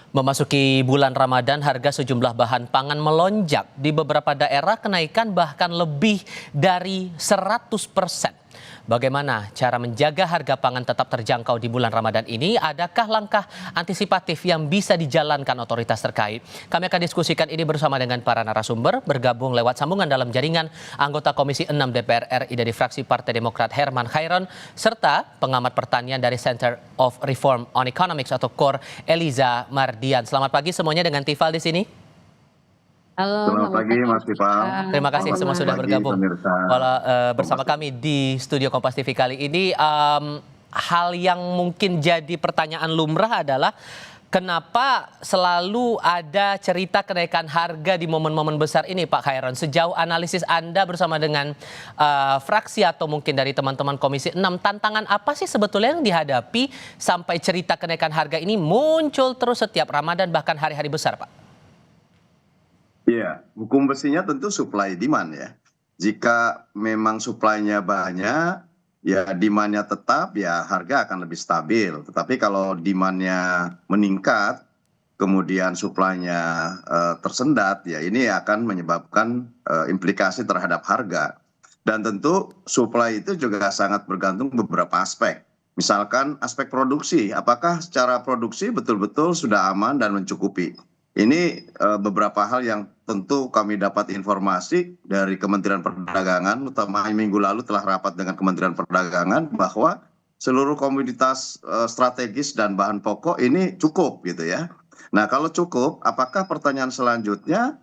Memasuki bulan Ramadan, harga sejumlah bahan pangan melonjak. Di beberapa daerah kenaikan bahkan lebih dari 100%. Bagaimana cara menjaga harga pangan tetap terjangkau di bulan Ramadan ini? Adakah langkah antisipatif yang bisa dijalankan otoritas terkait? Kami akan diskusikan ini bersama dengan para narasumber, bergabung lewat sambungan dalam jaringan anggota Komisi 6 DPR RI dari fraksi Partai Demokrat Herman Khairon, serta pengamat pertanian dari Center of Reform on Economics atau KOR, Eliza Mardian. Selamat pagi semuanya dengan Tifal di sini. Halo, Selamat pagi Mas Pipa. Terima kasih semua sudah bergabung bersama kami di studio Kompas TV kali ini. Hal yang mungkin jadi pertanyaan lumrah adalah kenapa selalu ada cerita kenaikan harga di momen-momen besar ini, Pak Khairon? Sejauh analisis Anda bersama dengan fraksi atau mungkin dari teman-teman Komisi 6, tantangan apa sih sebetulnya yang dihadapi sampai cerita kenaikan harga ini muncul terus setiap Ramadan bahkan hari-hari besar, Pak? Iya, hukum besinya tentu supply demand ya. Jika memang supply-nya banyak, ya demand-nya tetap, ya harga akan lebih stabil. Tetapi kalau demand-nya meningkat, kemudian supply-nya tersendat, ya ini akan menyebabkan implikasi terhadap harga. Dan tentu supply itu juga sangat bergantung beberapa aspek. Misalkan aspek produksi, apakah secara produksi betul-betul sudah aman dan mencukupi. Ini beberapa hal yang tentu kami dapat informasi dari Kementerian Perdagangan, terutama minggu lalu telah rapat dengan Kementerian Perdagangan bahwa seluruh komoditas strategis dan bahan pokok ini cukup gitu ya. Nah kalau cukup, apakah pertanyaan selanjutnya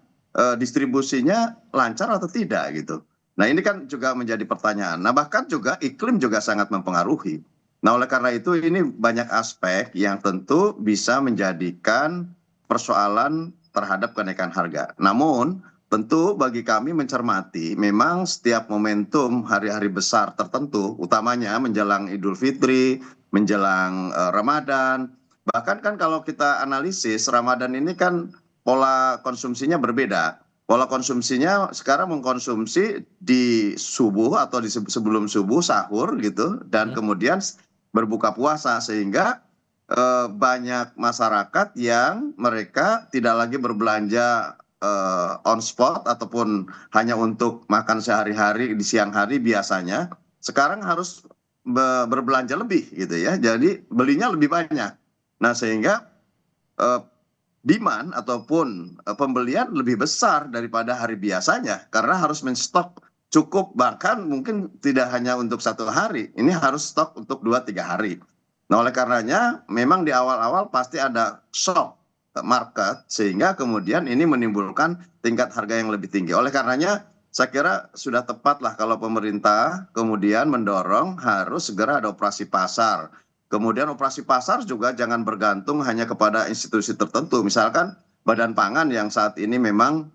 distribusinya lancar atau tidak gitu. Nah ini kan juga menjadi pertanyaan. Nah bahkan juga iklim juga sangat mempengaruhi. Nah oleh karena itu ini banyak aspek yang tentu bisa menjadikan persoalan terhadap kenaikan harga. Namun tentu bagi kami mencermati memang setiap momentum hari-hari besar tertentu, utamanya menjelang Idul Fitri, menjelang Ramadan, bahkan kan kalau kita analisis Ramadan ini kan pola konsumsinya berbeda. Pola konsumsinya sekarang mengkonsumsi di subuh atau di sebelum subuh sahur gitu, dan kemudian berbuka puasa, sehingga banyak masyarakat yang mereka tidak lagi berbelanja on spot ataupun hanya untuk makan sehari-hari di siang hari biasanya, sekarang harus berbelanja lebih gitu ya, jadi belinya lebih banyak. Nah sehingga demand ataupun pembelian lebih besar daripada hari biasanya karena harus menstok cukup, bahkan mungkin tidak hanya untuk 1 hari, ini harus stok untuk 2-3 hari. Nah oleh karenanya memang di awal-awal pasti ada shock market sehingga kemudian ini menimbulkan tingkat harga yang lebih tinggi. Oleh karenanya saya kira sudah tepat lah kalau pemerintah kemudian mendorong harus segera ada operasi pasar. Kemudian operasi pasar juga jangan bergantung hanya kepada institusi tertentu. Misalkan Badan Pangan yang saat ini memang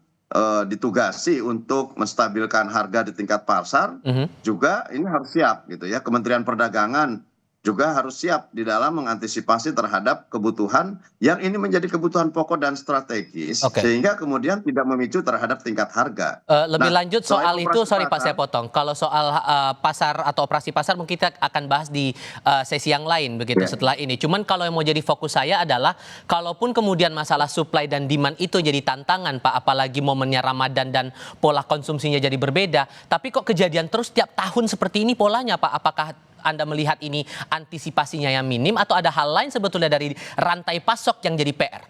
ditugasi untuk menstabilkan harga di tingkat pasar, juga ini harus siap gitu ya. Kementerian Perdagangan juga harus siap di dalam mengantisipasi terhadap kebutuhan yang ini menjadi kebutuhan pokok dan strategis, sehingga kemudian tidak memicu terhadap tingkat harga. Lebih lanjut soal itu, sorry Pak saya potong. Kalau soal pasar atau operasi pasar mungkin kita akan bahas di sesi yang lain begitu setelah ini. Cuman kalau yang mau jadi fokus saya adalah kalaupun kemudian masalah supply dan demand itu jadi tantangan Pak, apalagi momennya Ramadan dan pola konsumsinya jadi berbeda, tapi kok kejadian terus tiap tahun seperti ini polanya Pak? Apakah Anda melihat ini antisipasinya yang minim atau ada hal lain sebetulnya dari rantai pasok yang jadi PR?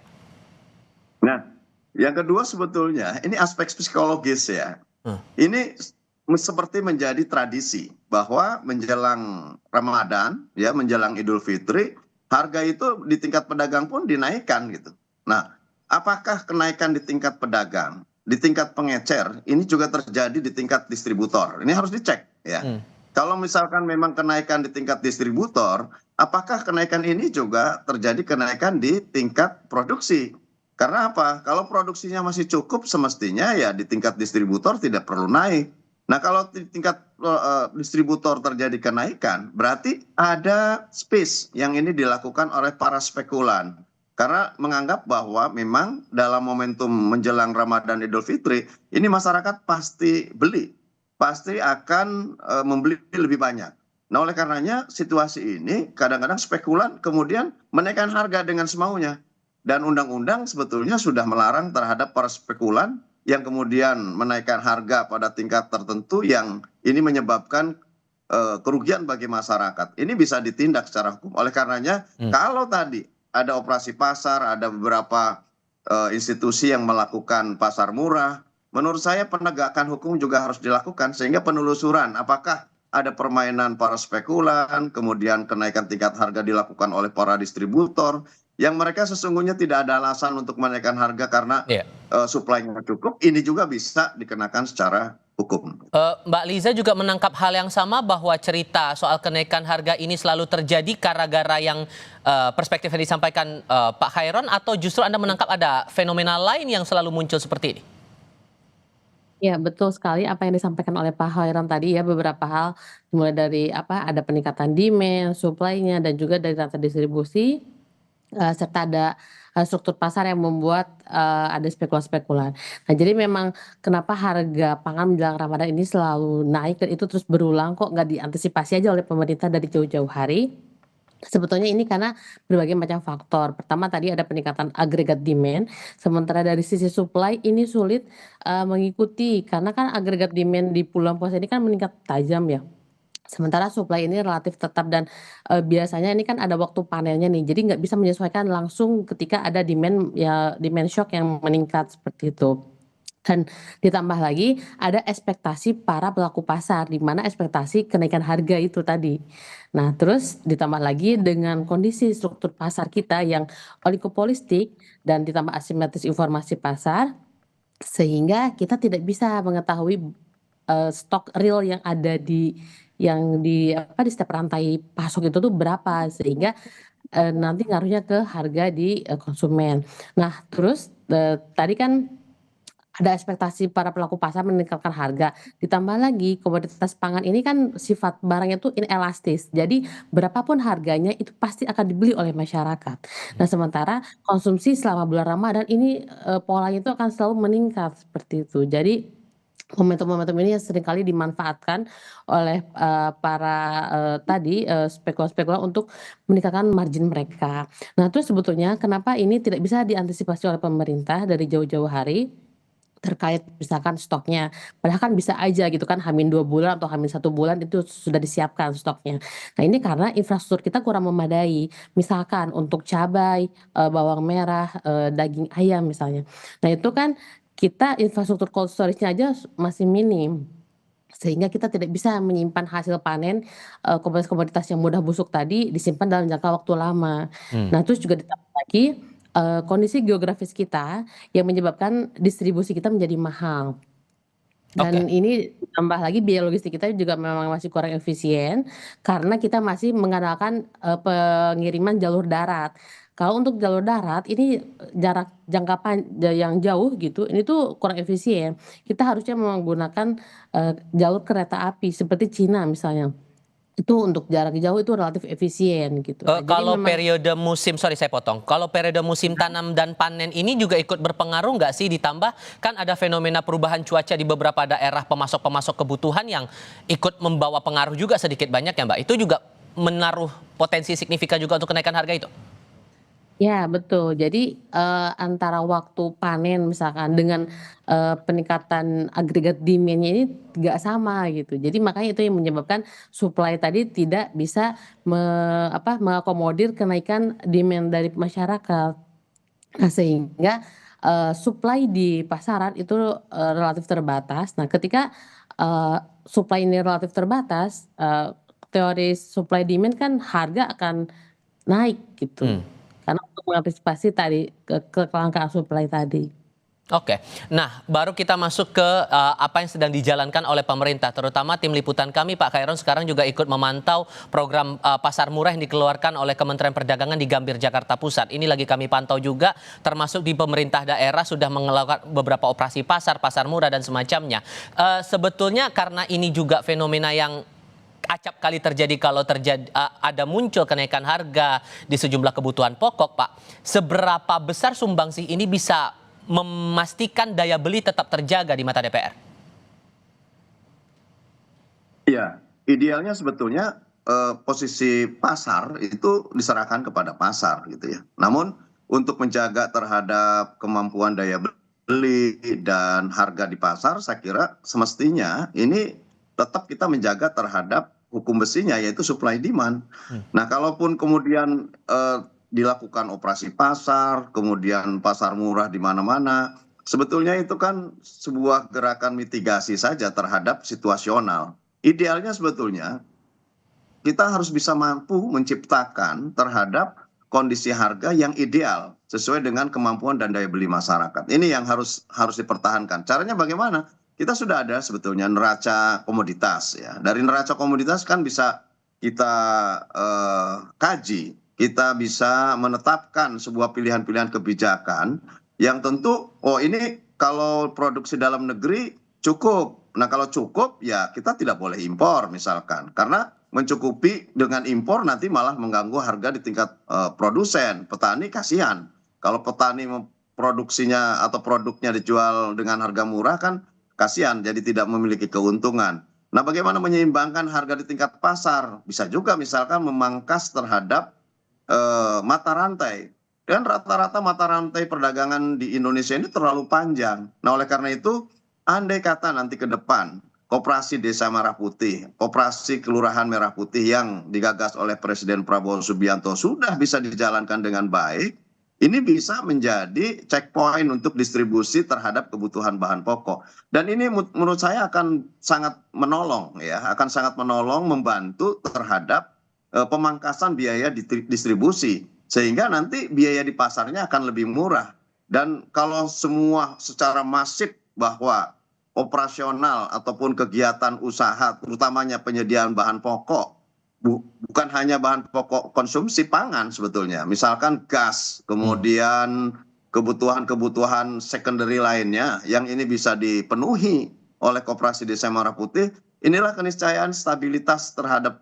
Nah, yang kedua sebetulnya ini aspek psikologis ya. Ini seperti menjadi tradisi bahwa menjelang Ramadan, ya menjelang Idul Fitri, harga itu di tingkat pedagang pun dinaikkan gitu. Nah, apakah kenaikan di tingkat pedagang, di tingkat pengecer, ini juga terjadi di tingkat distributor? Ini harus dicek ya. Kalau misalkan memang kenaikan di tingkat distributor, apakah kenaikan ini juga terjadi kenaikan di tingkat produksi? Karena apa? Kalau produksinya masih cukup semestinya ya di tingkat distributor tidak perlu naik. Nah kalau di tingkat distributor terjadi kenaikan, berarti ada space yang ini dilakukan oleh para spekulan. Karena menganggap bahwa memang dalam momentum menjelang Ramadan Idul Fitri, ini masyarakat pasti beli. Pasti akan membeli lebih banyak. Nah oleh karenanya situasi ini kadang-kadang spekulan kemudian menaikkan harga dengan semaunya. Dan undang-undang sebetulnya sudah melarang terhadap para spekulan yang kemudian menaikkan harga pada tingkat tertentu yang ini menyebabkan kerugian bagi masyarakat. Ini bisa ditindak secara hukum. Oleh karenanya kalau tadi ada operasi pasar, ada beberapa institusi yang melakukan pasar murah, menurut saya penegakan hukum juga harus dilakukan sehingga penelusuran apakah ada permainan para spekulan, kemudian kenaikan tingkat harga dilakukan oleh para distributor yang mereka sesungguhnya tidak ada alasan untuk menaikkan harga karena supply-nya cukup, ini juga bisa dikenakan secara hukum. Mbak Liza juga menangkap hal yang sama bahwa cerita soal kenaikan harga ini selalu terjadi gara-gara yang perspektif yang disampaikan Pak Khairon, atau justru Anda menangkap ada fenomena lain yang selalu muncul seperti ini? Ya, betul sekali apa yang disampaikan oleh Pak Khairon tadi ya, beberapa hal mulai dari ada peningkatan demand, supply-nya, dan juga dari rantai distribusi, serta ada struktur pasar yang membuat ada spekulan-spekulan. Nah, jadi memang kenapa harga pangan menjelang Ramadan ini selalu naik dan itu terus berulang, kok nggak diantisipasi aja oleh pemerintah dari jauh-jauh hari? Sebetulnya ini karena berbagai macam faktor. Pertama tadi ada peningkatan agregat demand, sementara dari sisi supply ini sulit mengikuti karena kan agregat demand di bulan puasa ini kan meningkat tajam ya. Sementara supply ini relatif tetap dan biasanya ini kan ada waktu panennya nih, jadi nggak bisa menyesuaikan langsung ketika ada demand shock yang meningkat seperti itu. Dan ditambah lagi ada ekspektasi para pelaku pasar, di mana ekspektasi kenaikan harga itu tadi. Nah, terus ditambah lagi dengan kondisi struktur pasar kita yang oligopolistik dan ditambah asimetris informasi pasar, sehingga kita tidak bisa mengetahui stok real yang ada di setiap rantai pasok itu tuh berapa, sehingga nanti ngaruhnya ke harga di konsumen. Nah, terus tadi kan ada ekspektasi para pelaku pasar meningkatkan harga, ditambah lagi komoditas pangan ini kan sifat barangnya tuh inelastis, jadi berapapun harganya itu pasti akan dibeli oleh masyarakat. Nah, sementara konsumsi selama bulan Ramadan ini polanya itu akan selalu meningkat seperti itu. Jadi momentum-momentum ini yang seringkali dimanfaatkan oleh para spekulan-spekulan untuk meningkatkan margin mereka. Nah, terus sebetulnya kenapa ini tidak bisa diantisipasi oleh pemerintah dari jauh-jauh hari terkait misalkan stoknya, padahal kan bisa aja gitu kan H-2 bulan atau H-1 bulan itu sudah disiapkan stoknya. Nah, ini karena infrastruktur kita kurang memadai, misalkan untuk cabai, bawang merah, daging ayam misalnya. Nah, itu kan kita infrastruktur cold storage-nya aja masih minim, sehingga kita tidak bisa menyimpan hasil panen komoditas-komoditas yang mudah busuk tadi disimpan dalam jangka waktu lama. Nah, terus juga ditambah lagi kondisi geografis kita yang menyebabkan distribusi kita menjadi mahal. Dan ini tambah lagi biaya logistik kita juga memang masih kurang efisien karena kita masih mengandalkan pengiriman jalur darat. Kalau untuk jalur darat ini jangka yang jauh gitu, ini tuh kurang efisien. Kita harusnya menggunakan jalur kereta api seperti Cina misalnya. Itu untuk jarak jauh itu relatif efisien gitu. Kalau periode musim, sorry saya potong, kalau periode musim tanam dan panen ini juga ikut berpengaruh nggak sih, ditambah kan ada fenomena perubahan cuaca di beberapa daerah pemasok-pemasok kebutuhan yang ikut membawa pengaruh juga sedikit banyak ya Mbak, itu juga menaruh potensi signifikan juga untuk kenaikan harga itu? Ya, betul. Jadi antara waktu panen misalkan dengan peningkatan agregat demand-nya ini nggak sama gitu. Jadi makanya itu yang menyebabkan supply tadi tidak bisa mengakomodir kenaikan demand dari masyarakat. Nah, sehingga supply di pasaran itu relatif terbatas. Nah, ketika supply ini relatif terbatas, teori supply demand kan harga akan naik gitu. Karena untuk mengantisipasi tadi kelangkaan supply tadi. Oke, nah baru kita masuk ke apa yang sedang dijalankan oleh pemerintah, terutama tim liputan kami Pak Khairon sekarang juga ikut memantau program pasar murah yang dikeluarkan oleh Kementerian Perdagangan di Gambir, Jakarta Pusat. Ini lagi kami pantau juga, termasuk di pemerintah daerah sudah melakukan beberapa operasi pasar murah dan semacamnya. Sebetulnya karena ini juga fenomena yang acap kali terjadi kalau ada muncul kenaikan harga di sejumlah kebutuhan pokok, Pak. Seberapa besar sumbangsih ini bisa memastikan daya beli tetap terjaga di mata DPR? Iya, idealnya sebetulnya posisi pasar itu diserahkan kepada pasar gitu ya. Namun untuk menjaga terhadap kemampuan daya beli dan harga di pasar, saya kira semestinya ini tetap kita menjaga terhadap hukum besinya, yaitu supply demand. Nah, kalaupun kemudian dilakukan operasi pasar, kemudian pasar murah di mana-mana, sebetulnya itu kan sebuah gerakan mitigasi saja terhadap situasional. Idealnya sebetulnya kita harus bisa mampu menciptakan terhadap kondisi harga yang ideal sesuai dengan kemampuan dan daya beli masyarakat. Ini yang harus dipertahankan. Caranya bagaimana? Kita sudah ada sebetulnya neraca komoditas ya. Dari neraca komoditas kan bisa kita kaji, kita bisa menetapkan sebuah pilihan-pilihan kebijakan yang tentu ini kalau produksi dalam negeri cukup. Nah kalau cukup ya kita tidak boleh impor misalkan, karena mencukupi dengan impor nanti malah mengganggu harga di tingkat produsen. Petani kasihan kalau petani produksinya atau produknya dijual dengan harga murah kan kasihan, jadi tidak memiliki keuntungan. Nah bagaimana menyeimbangkan harga di tingkat pasar? Bisa juga misalkan memangkas terhadap mata rantai. Dan rata-rata mata rantai perdagangan di Indonesia ini terlalu panjang. Nah oleh karena itu andai kata nanti ke depan Koperasi Desa Merah Putih, Koperasi Kelurahan Merah Putih yang digagas oleh Presiden Prabowo Subianto sudah bisa dijalankan dengan baik, ini bisa menjadi checkpoint untuk distribusi terhadap kebutuhan bahan pokok. Dan ini menurut saya akan sangat menolong ya, akan sangat menolong membantu terhadap pemangkasan biaya distribusi. Sehingga nanti biaya di pasarnya akan lebih murah. Dan kalau semua secara masif bahwa operasional ataupun kegiatan usaha, terutamanya penyediaan bahan pokok, bukan hanya bahan pokok konsumsi pangan sebetulnya, misalkan gas, kemudian kebutuhan-kebutuhan secondary lainnya yang ini bisa dipenuhi oleh Koperasi Desa Merah Putih, inilah keniscayaan stabilitas terhadap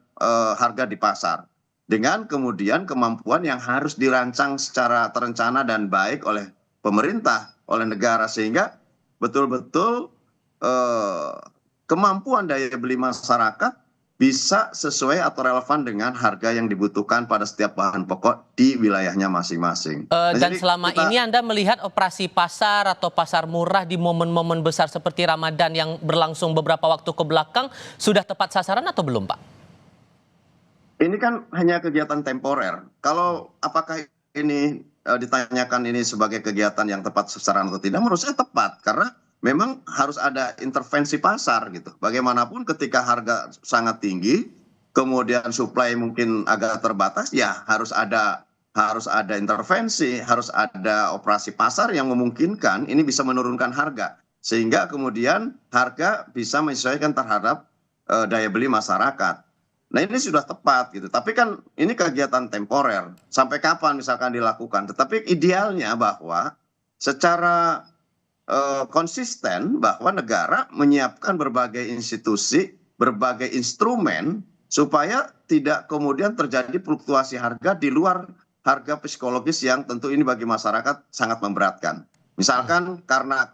harga di pasar. Dengan kemudian kemampuan yang harus dirancang secara terencana dan baik oleh pemerintah, oleh negara, sehingga betul-betul kemampuan daya beli masyarakat bisa sesuai atau relevan dengan harga yang dibutuhkan pada setiap bahan pokok di wilayahnya masing-masing. Dan selama ini Anda melihat operasi pasar atau pasar murah di momen-momen besar seperti Ramadan yang berlangsung beberapa waktu ke belakang sudah tepat sasaran atau belum, Pak? Ini kan hanya kegiatan temporer. Kalau apakah ini ditanyakan ini sebagai kegiatan yang tepat sasaran atau tidak, menurut saya tepat. Karena memang harus ada intervensi pasar gitu. Bagaimanapun ketika harga sangat tinggi, kemudian supply mungkin agak terbatas, ya harus ada intervensi, harus ada operasi pasar yang memungkinkan ini bisa menurunkan harga. Sehingga kemudian harga bisa menyesuaikan terhadap daya beli masyarakat. Nah ini sudah tepat gitu, tapi kan ini kegiatan temporer, sampai kapan misalkan dilakukan. Tetapi idealnya bahwa secara konsisten bahwa negara menyiapkan berbagai institusi, berbagai instrumen supaya tidak kemudian terjadi fluktuasi harga di luar harga psikologis yang tentu ini bagi masyarakat sangat memberatkan. Misalkan karena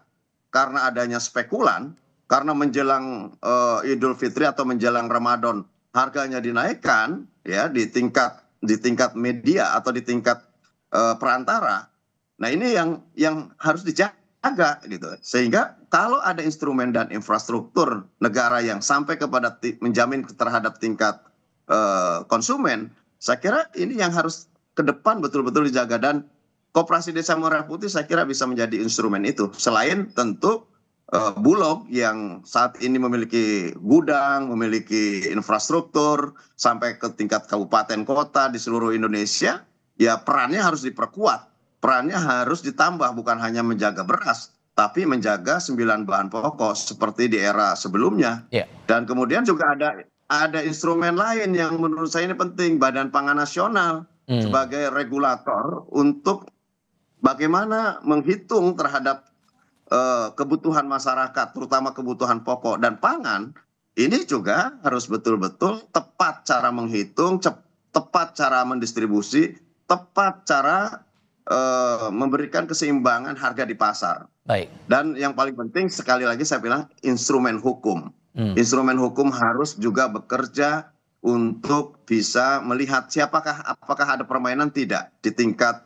adanya spekulan, karena menjelang Idul Fitri atau menjelang Ramadan harganya dinaikkan ya di tingkat media atau di tingkat perantara. Nah ini yang harus dijaga gitu. Sehingga kalau ada instrumen dan infrastruktur negara yang sampai kepada menjamin terhadap tingkat konsumen, saya kira ini yang harus ke depan betul-betul dijaga. Dan Koperasi Desa Merah Putih saya kira bisa menjadi instrumen itu. Selain tentu Bulog yang saat ini memiliki gudang, memiliki infrastruktur sampai ke tingkat kabupaten kota di seluruh Indonesia, ya perannya harus diperkuat, perannya harus ditambah, bukan hanya menjaga beras, tapi menjaga 9 bahan pokok seperti di era sebelumnya. Dan kemudian juga ada instrumen lain yang menurut saya ini penting, Badan Pangan Nasional sebagai regulator untuk bagaimana menghitung terhadap kebutuhan masyarakat, terutama kebutuhan pokok dan pangan. Ini juga harus betul-betul tepat cara menghitung, tepat cara mendistribusi, tepat cara memberikan keseimbangan harga di pasar. Baik. Dan yang paling penting sekali lagi saya bilang instrumen hukum. Instrumen hukum harus juga bekerja untuk bisa melihat apakah ada permainan tidak di tingkat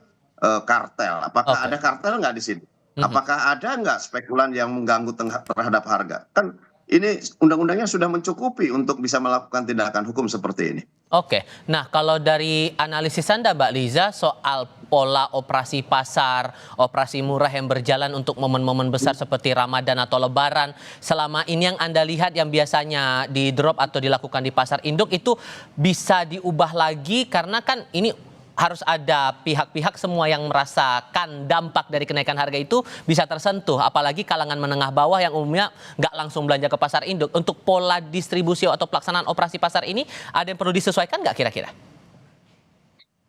kartel. Apakah ada kartel nggak di sini? Apakah ada nggak spekulan yang mengganggu terhadap harga? Kan ini undang-undangnya sudah mencukupi untuk bisa melakukan tindakan hukum seperti ini. Oke, nah kalau dari analisis Anda Mbak Liza soal pola operasi pasar, operasi murah yang berjalan untuk momen-momen besar seperti Ramadan atau Lebaran, selama ini yang Anda lihat yang biasanya di drop atau dilakukan di pasar induk itu bisa diubah lagi karena kan ini harus ada pihak-pihak semua yang merasakan dampak dari kenaikan harga itu bisa tersentuh, apalagi kalangan menengah bawah yang umumnya nggak langsung belanja ke pasar induk. Untuk pola distribusi atau pelaksanaan operasi pasar ini ada yang perlu disesuaikan nggak kira-kira?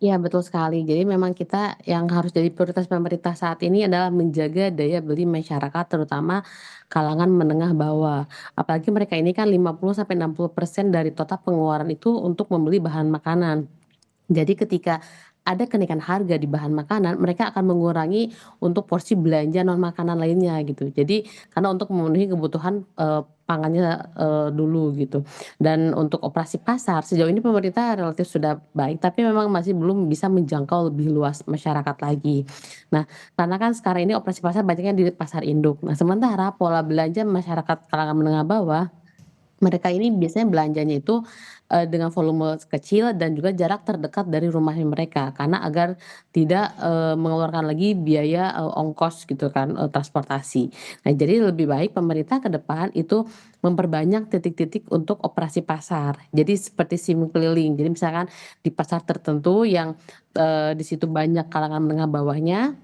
Iya betul sekali. Jadi memang kita yang harus jadi prioritas pemerintah saat ini adalah menjaga daya beli masyarakat terutama kalangan menengah bawah. Apalagi mereka ini kan 50-60% dari total pengeluaran itu untuk membeli bahan makanan. Jadi ketika ada kenaikan harga di bahan makanan, mereka akan mengurangi untuk porsi belanja non makanan lainnya gitu. Jadi karena untuk memenuhi kebutuhan pangannya dulu gitu. Dan untuk operasi pasar sejauh ini pemerintah relatif sudah baik, tapi memang masih belum bisa menjangkau lebih luas masyarakat lagi. Nah, karena kan sekarang ini operasi pasar banyaknya di pasar induk. Nah, sementara pola belanja masyarakat kalangan menengah bawah mereka ini biasanya belanjanya itu dengan volume kecil dan juga jarak terdekat dari rumahnya mereka karena agar tidak mengeluarkan lagi biaya ongkos gitu kan transportasi. Nah, jadi lebih baik pemerintah ke depan itu memperbanyak titik-titik untuk operasi pasar. Jadi seperti SIM keliling. Jadi misalkan di pasar tertentu yang di situ banyak kalangan menengah bawahnya,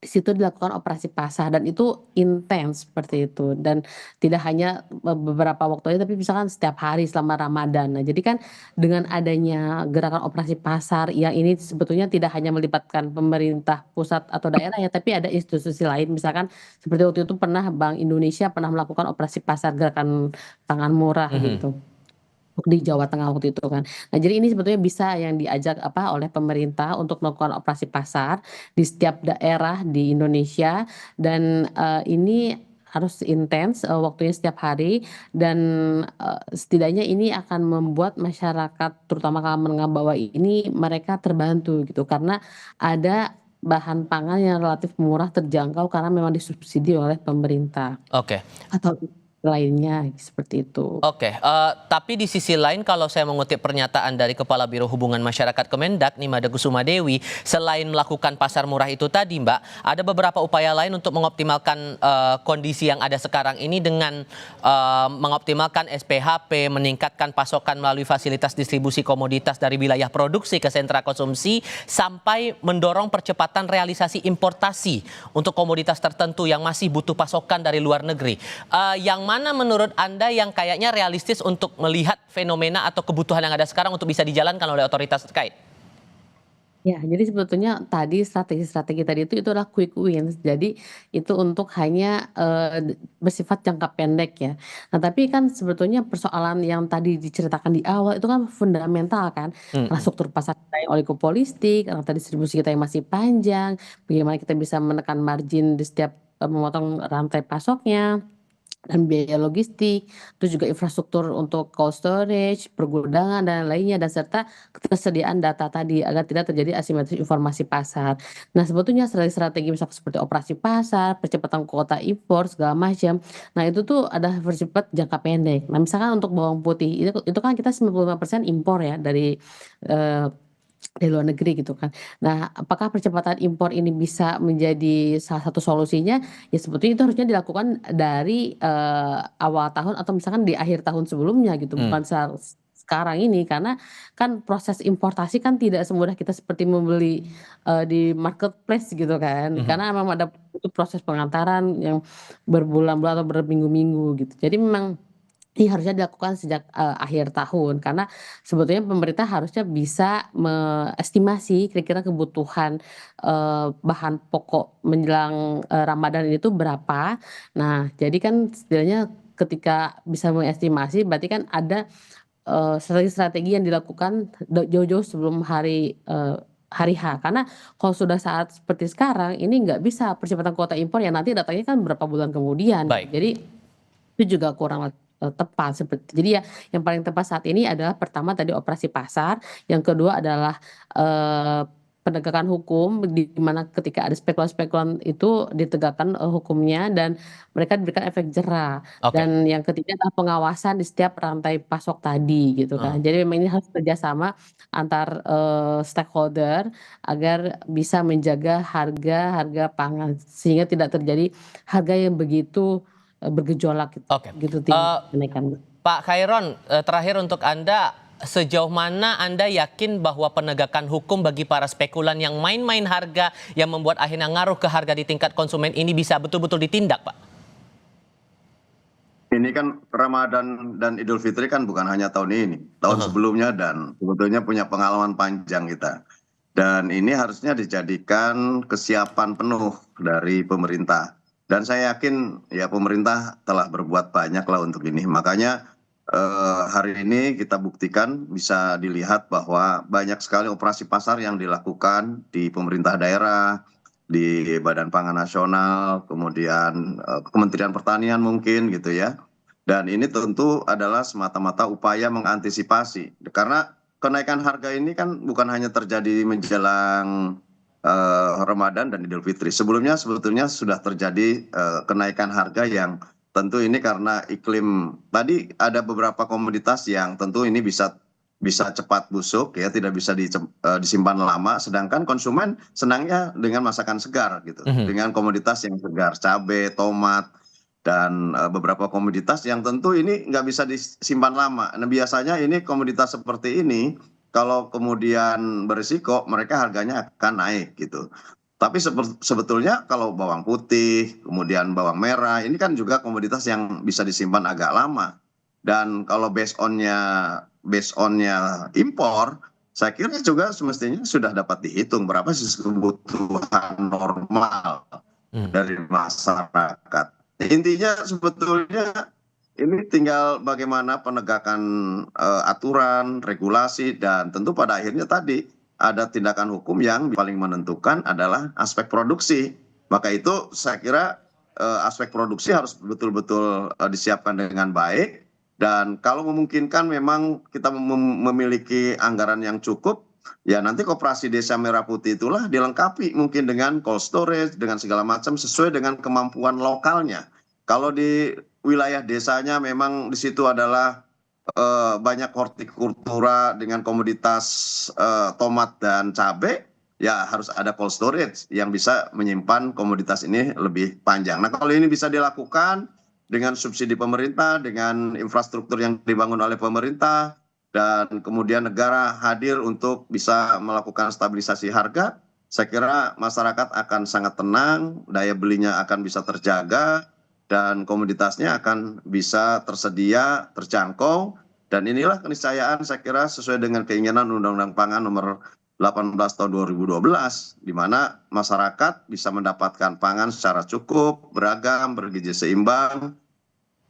di situ dilakukan operasi pasar dan itu intens seperti itu dan tidak hanya beberapa waktu aja tapi misalkan setiap hari selama Ramadan. Nah, jadi kan dengan adanya gerakan operasi pasar yang ini sebetulnya tidak hanya melibatkan pemerintah pusat atau daerah ya, tapi ada institusi lain misalkan seperti waktu itu pernah Bank Indonesia pernah melakukan operasi pasar gerakan pangan murah gitu di Jawa Tengah waktu itu kan. Nah, jadi ini sebetulnya bisa yang diajak oleh pemerintah untuk melakukan operasi pasar di setiap daerah di Indonesia dan ini harus intens waktunya setiap hari dan setidaknya ini akan membuat masyarakat terutama kalangan menengah bawah ini mereka terbantu gitu karena ada bahan pangan yang relatif murah terjangkau karena memang disubsidi oleh pemerintah. Oke. Atau lainnya seperti itu. Oke, tapi di sisi lain kalau saya mengutip pernyataan dari Kepala Biro Hubungan Masyarakat Kemendak, Nimade Kusuma Dewi, selain melakukan pasar murah itu tadi Mbak, ada beberapa upaya lain untuk mengoptimalkan kondisi yang ada sekarang ini dengan mengoptimalkan SPHP, meningkatkan pasokan melalui fasilitas distribusi komoditas dari wilayah produksi ke sentra konsumsi, sampai mendorong percepatan realisasi importasi untuk komoditas tertentu yang masih butuh pasokan dari luar negeri. Yang mana menurut Anda yang kayaknya realistis untuk melihat fenomena atau kebutuhan yang ada sekarang untuk bisa dijalankan oleh otoritas terkait? Ya, jadi sebetulnya tadi strategi-strategi tadi itu adalah quick wins. Jadi itu untuk hanya bersifat jangka pendek ya. Nah, tapi kan sebetulnya persoalan yang tadi diceritakan di awal itu kan fundamental kan. Karena struktur pasar kita yang oligopolistik, karena distribusi kita yang masih panjang, bagaimana kita bisa menekan margin di setiap memotong rantai pasoknya dan biaya logistik, terus juga infrastruktur untuk cold storage, pergudangan dan lainnya, dan serta ketersediaan data tadi agar tidak terjadi asimetris informasi pasar. Nah, sebetulnya strategi misalnya seperti operasi pasar, percepatan kuota impor segala macam. Nah, itu tuh ada bersifat jangka pendek. Nah, misalkan untuk bawang putih itu kan kita 95% impor ya dari luar negeri gitu kan. Nah, apakah percepatan impor ini bisa menjadi salah satu solusinya? Ya sebetulnya itu harusnya dilakukan dari awal tahun atau misalkan di akhir tahun sebelumnya gitu, bukan sekarang ini karena kan proses importasi kan tidak semudah kita seperti membeli di marketplace gitu kan. Karena memang ada itu proses pengantaran yang berbulan-bulan atau berminggu-minggu gitu. Jadi memang ini harusnya dilakukan sejak akhir tahun karena sebetulnya pemerintah harusnya bisa mengestimasi kira-kira kebutuhan bahan pokok menjelang Ramadan itu berapa. Nah, jadi kan setidaknya ketika bisa mengestimasi berarti kan ada strategi-strategi yang dilakukan jauh-jauh sebelum hari H. Karena kalau sudah saat seperti sekarang ini nggak bisa percepatan kuota impor yang nanti datangnya kan berapa bulan kemudian. Baik. Jadi itu juga kurang tepat seperti. Jadi ya yang paling tepat saat ini adalah pertama tadi operasi pasar, yang kedua adalah penegakan hukum di mana ketika ada spekulan-spekulan itu ditegakkan hukumnya dan mereka diberikan efek jera. Dan yang ketiga adalah pengawasan di setiap rantai pasok tadi gitu kan. Jadi memang ini harus kerjasama antar stakeholder agar bisa menjaga harga pangan sehingga tidak terjadi harga yang begitu bergejolak gitu tinggi kenaikan. Pak Khairon, terakhir untuk Anda, sejauh mana Anda yakin bahwa penegakan hukum bagi para spekulan yang main-main harga yang membuat akhirnya ngaruh ke harga di tingkat konsumen ini bisa betul-betul ditindak, Pak? Ini kan Ramadan dan Idul Fitri kan bukan hanya tahun ini, tahun sebelumnya, dan sebetulnya punya pengalaman panjang kita. Dan ini harusnya dijadikan kesiapan penuh dari pemerintah. Dan saya yakin ya pemerintah telah berbuat banyak lah untuk ini. Makanya hari ini kita buktikan, bisa dilihat bahwa banyak sekali operasi pasar yang dilakukan di pemerintah daerah, di Badan Pangan Nasional, kemudian Kementerian Pertanian mungkin gitu ya. Dan ini tentu adalah semata-mata upaya mengantisipasi. Karena kenaikan harga ini kan bukan hanya terjadi menjelang Ramadan dan Idul Fitri. Sebelumnya sebetulnya sudah terjadi kenaikan harga yang tentu ini karena iklim. Tadi ada beberapa komoditas yang tentu ini bisa cepat busuk ya, tidak bisa disimpan lama, sedangkan konsumen senangnya dengan masakan segar gitu, dengan komoditas yang segar, cabai, tomat, dan beberapa komoditas yang tentu ini nggak bisa disimpan lama. Nah biasanya ini komoditas seperti ini kalau kemudian berisiko mereka harganya akan naik gitu. Tapi sebetulnya kalau bawang putih, kemudian bawang merah, ini kan juga komoditas yang bisa disimpan agak lama. Dan kalau based on-nya impor, saya kira juga semestinya sudah dapat dihitung berapa sih kebutuhan normal dari masyarakat. Intinya sebetulnya ini tinggal bagaimana penegakan aturan, regulasi, dan tentu pada akhirnya tadi ada tindakan hukum yang paling menentukan adalah aspek produksi. Maka itu saya kira aspek produksi harus betul-betul disiapkan dengan baik. Dan kalau memungkinkan memang kita memiliki anggaran yang cukup, ya nanti Koperasi Desa Merah Putih itulah dilengkapi mungkin dengan cold storage, dengan segala macam sesuai dengan kemampuan lokalnya. Kalau di wilayah desanya memang di situ adalah banyak hortikultura dengan komoditas tomat dan cabai, ya harus ada cold storage yang bisa menyimpan komoditas ini lebih panjang. Nah kalau ini bisa dilakukan dengan subsidi pemerintah, dengan infrastruktur yang dibangun oleh pemerintah, dan kemudian negara hadir untuk bisa melakukan stabilisasi harga, saya kira masyarakat akan sangat tenang, daya belinya akan bisa terjaga, dan komoditasnya akan bisa tersedia, terjangkau. Dan inilah keniscayaan saya kira sesuai dengan keinginan Undang-Undang Pangan nomor 18 tahun 2012, di mana masyarakat bisa mendapatkan pangan secara cukup, beragam, bergizi seimbang,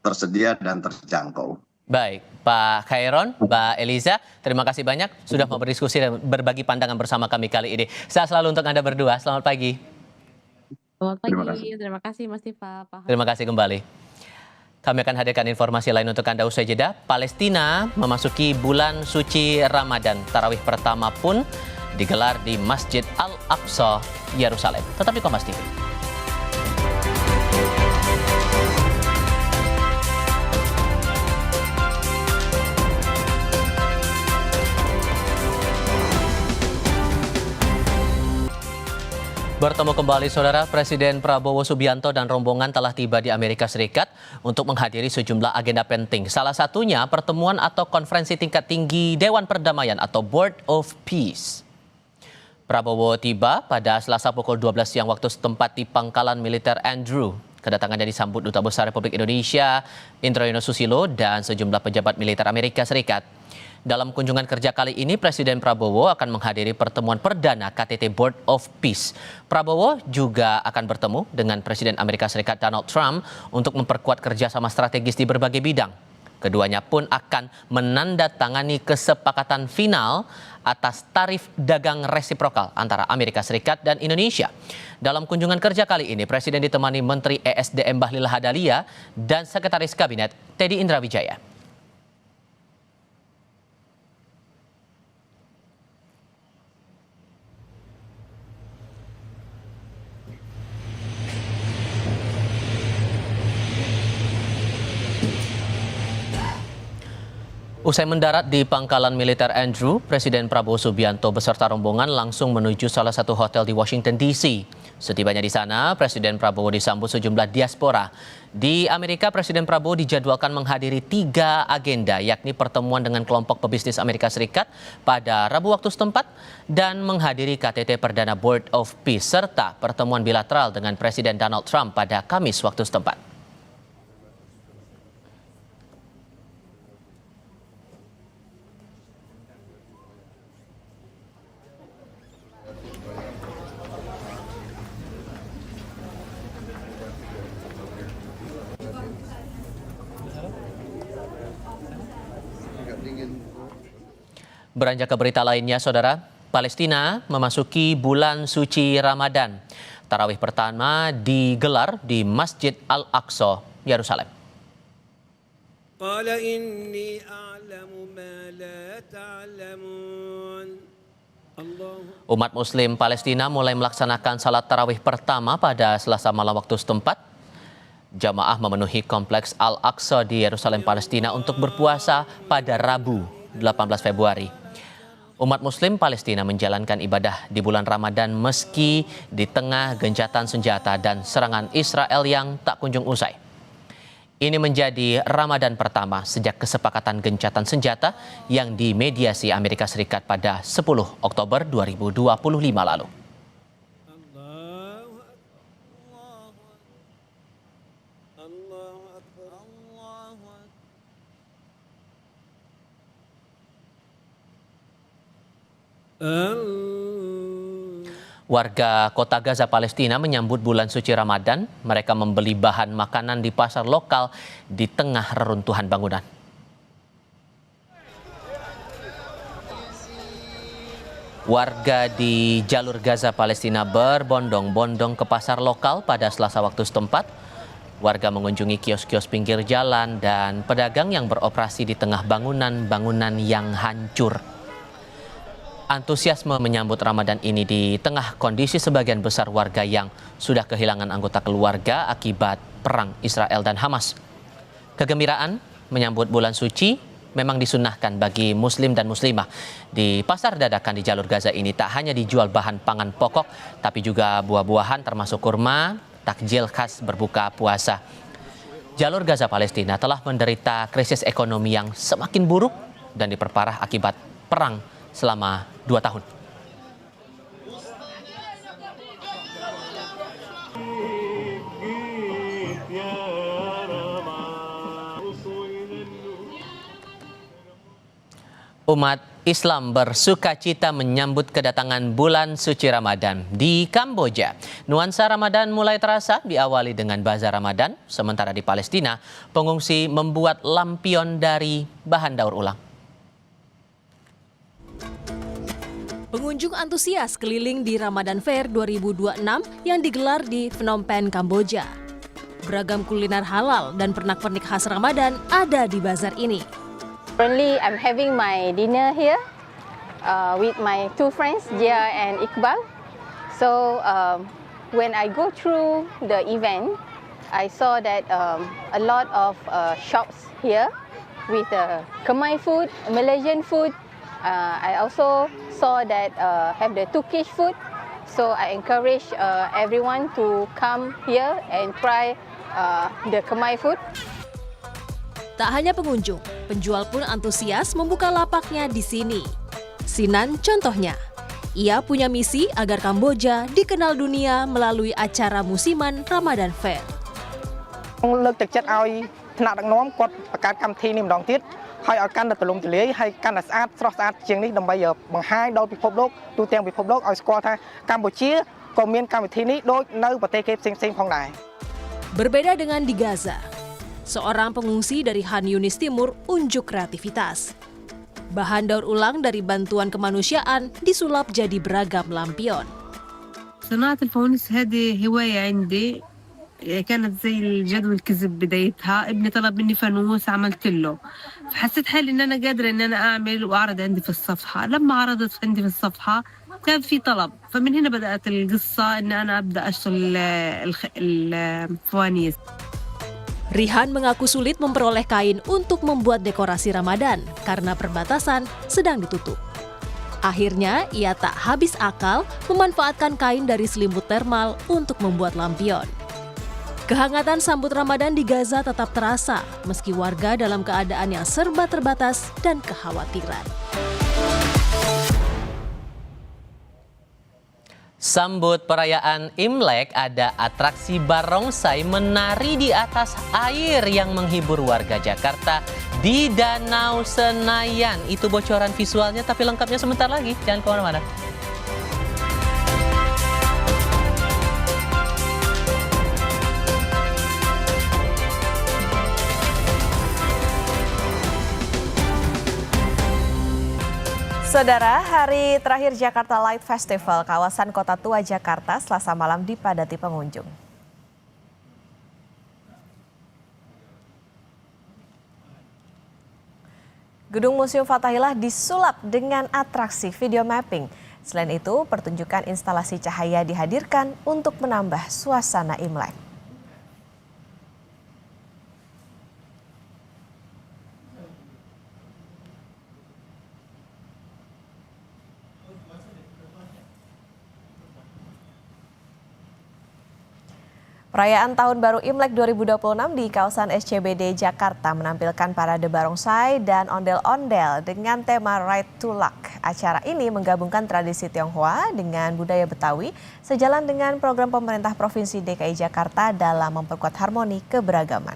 tersedia dan terjangkau. Baik, Pak Khairon, Mbak Eliza, terima kasih banyak sudah mau berdiskusi dan berbagi pandangan bersama kami kali ini. Sehat selalu untuk Anda berdua, selamat pagi. Selamat pagi, terima kasih Mas Tifa. Terima kasih kembali. Kami akan hadirkan informasi lain untuk Anda usai jeda. Palestina memasuki bulan suci Ramadan. Tarawih pertama pun digelar di Masjid Al-Aqsa, Yerusalem. Tetap di Kompas TV. Bertemu kembali Saudara, Presiden Prabowo Subianto dan rombongan telah tiba di Amerika Serikat untuk menghadiri sejumlah agenda penting. Salah satunya pertemuan atau konferensi tingkat tinggi Dewan Perdamaian atau Board of Peace. Prabowo tiba pada Selasa pukul 12 siang waktu setempat di Pangkalan Militer Andrew. Kedatangannya disambut Duta Besar Republik Indonesia, Indroyono Susilo, dan sejumlah pejabat militer Amerika Serikat. Dalam kunjungan kerja kali ini, Presiden Prabowo akan menghadiri pertemuan perdana KTT Board of Peace. Prabowo juga akan bertemu dengan Presiden Amerika Serikat Donald Trump untuk memperkuat kerjasama strategis di berbagai bidang. Keduanya pun akan menandatangani kesepakatan final atas tarif dagang resiprokal antara Amerika Serikat dan Indonesia. Dalam kunjungan kerja kali ini, Presiden ditemani Menteri ESDM Bahlil Lahadalia dan Sekretaris Kabinet Teddy Indrawijaya. Usai mendarat di Pangkalan Militer Andrew, Presiden Prabowo Subianto beserta rombongan langsung menuju salah satu hotel di Washington DC. Setibanya di sana, Presiden Prabowo disambut sejumlah diaspora. Di Amerika, Presiden Prabowo dijadwalkan menghadiri 3 agenda, yakni pertemuan dengan kelompok pebisnis Amerika Serikat pada Rabu waktu setempat dan menghadiri KTT Perdana Board of Peace serta pertemuan bilateral dengan Presiden Donald Trump pada Kamis waktu setempat. Beranjak ke berita lainnya, Saudara, Palestina memasuki bulan suci Ramadan. Tarawih pertama digelar di Masjid Al-Aqsa, Yerusalem. Umat Muslim Palestina mulai melaksanakan salat tarawih pertama pada Selasa malam waktu setempat. Jamaah memenuhi kompleks Al-Aqsa di Yerusalem, Palestina untuk berpuasa pada Rabu 18 Februari. Umat Muslim Palestina menjalankan ibadah di bulan Ramadan meski di tengah gencatan senjata dan serangan Israel yang tak kunjung usai. Ini menjadi Ramadan pertama sejak kesepakatan gencatan senjata yang dimediasi Amerika Serikat pada 10 Oktober 2025 lalu. Warga kota Gaza, Palestina menyambut bulan suci Ramadan. Mereka membeli bahan makanan di pasar lokal di tengah reruntuhan bangunan. Warga di jalur Gaza, Palestina berbondong-bondong ke pasar lokal pada Selasa waktu setempat. Warga mengunjungi kios-kios pinggir jalan dan pedagang yang beroperasi di tengah bangunan-bangunan yang hancur. Antusiasme menyambut Ramadan ini di tengah kondisi sebagian besar warga yang sudah kehilangan anggota keluarga akibat perang Israel dan Hamas. Kegembiraan menyambut bulan suci memang disunahkan bagi muslim dan muslimah. Di pasar dadakan di jalur Gaza ini tak hanya dijual bahan pangan pokok, tapi juga buah-buahan termasuk kurma, takjil khas berbuka puasa. Jalur Gaza Palestina telah menderita krisis ekonomi yang semakin buruk dan diperparah akibat perang selama 2 tahun. Umat Islam bersukacita menyambut kedatangan bulan suci Ramadan di Kamboja. Nuansa Ramadan mulai terasa diawali dengan bazar Ramadan, sementara di Palestina pengungsi membuat lampion dari bahan daur ulang. Pengunjung antusias keliling di Ramadan Fair 2026 yang digelar di Phnom Penh, Kamboja. Beragam kuliner halal dan pernak-pernik khas Ramadan ada di bazar ini. Currently, I'm having my dinner here with my 2 friends, Jia and Iqbal. So when I go through the event, I saw that a lot of shops here with Khmer food, Malaysian food. I also saw that have the Turkish food, so I encourage everyone to come here and try the Khmer food. Tak hanya pengunjung, penjual pun antusias membuka lapaknya di sini. Sinan contohnya, ia punya misi agar Kamboja dikenal dunia melalui acara musiman Ramadan Fair. លើកទឹកចិត្តឲ្យថ្នាក់ដឹកនាំគាត់បង្កើតកម្មវិធីនេះម្ដងទៀត ហើយឲ្យកាន់តែទូលំទូលាយហើយកាន់តែស្អាតស្រស់ស្អាតជាងនេះដើម្បីបង្ហាញដល់ពិភពលោកទូទាំងពិភពលោកឲ្យស្គាល់ថាកម្ពុជាក៏មានកម្មវិធីនេះដូចនៅប្រទេសគេផ្សេងៗផងដែរ Berbeda dengan di Gaza, seorang pengungsi dari Han Yunis Timur unjuk kreativitas. Bahan daur ulang dari bantuan kemanusiaan disulap jadi beragam lampion. صناعة الفوانيس هذه هواية عندي كانت زي الجد والكذب بدايتها ابني طلب مني فانوس عملت له فحسيت حالي ان انا قادرة ان انا اعمل واعرض عندي في الصفحة لما عرضت عندي في الصفحة كان في طلب فمن هنا بدأت القصة ان انا ابدأ اشتغل الفوانيس. Rihan mengaku sulit memperoleh kain untuk membuat dekorasi Ramadan karena perbatasan sedang ditutup. Akhirnya, ia tak habis akal memanfaatkan kain dari selimut termal untuk membuat lampion. Kehangatan sambut Ramadan di Gaza tetap terasa, meski warga dalam keadaan yang serba terbatas dan kekhawatiran. Sambut perayaan Imlek, ada atraksi barongsai menari di atas air yang menghibur warga Jakarta di Danau Senayan. Itu bocoran visualnya, tapi lengkapnya sebentar lagi. Jangan kemana-mana. Saudara, hari terakhir Jakarta Light Festival kawasan Kota Tua Jakarta Selasa malam dipadati pengunjung. Gedung Museum Fathahillah disulap dengan atraksi video mapping. Selain itu, pertunjukan instalasi cahaya dihadirkan untuk menambah suasana Imlek. Perayaan Tahun Baru Imlek 2026 di kawasan SCBD Jakarta menampilkan parade barongsai dan ondel-ondel dengan tema Right to Luck. Acara ini menggabungkan tradisi Tionghoa dengan budaya Betawi sejalan dengan program pemerintah Provinsi DKI Jakarta dalam memperkuat harmoni keberagaman.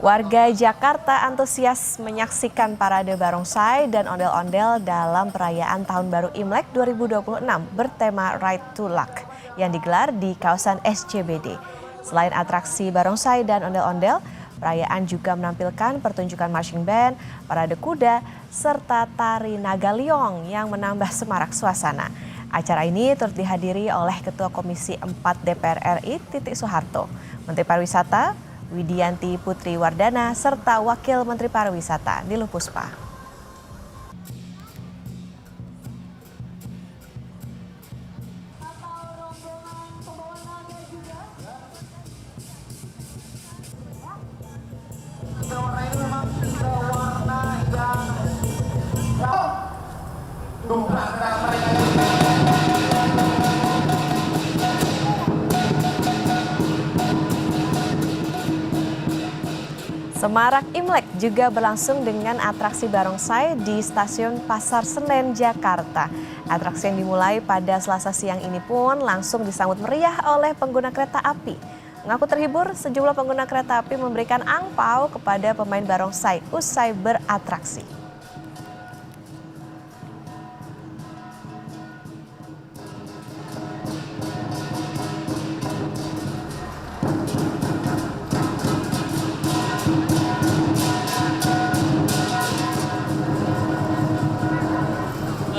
Warga Jakarta antusias menyaksikan parade barongsai dan ondel-ondel dalam perayaan Tahun Baru Imlek 2026 bertema Right to Luck yang digelar di kawasan SCBD. Selain atraksi barongsai dan ondel-ondel, perayaan juga menampilkan pertunjukan marching band, parade kuda, serta tari Nagaliong yang menambah semarak suasana. Acara ini turut dihadiri oleh Ketua Komisi 4 DPR RI Titik Soeharto, Menteri Pariwisata Widianti Putri Wardana, serta Wakil Menteri Pariwisata Niluh Puspa. Semarak Imlek juga berlangsung dengan atraksi barongsai di Stasiun Pasar Senen, Jakarta. Atraksi yang dimulai pada Selasa siang ini pun langsung disambut meriah oleh pengguna kereta api. Mengaku terhibur, sejumlah pengguna kereta api memberikan angpau kepada pemain barongsai usai beratraksi.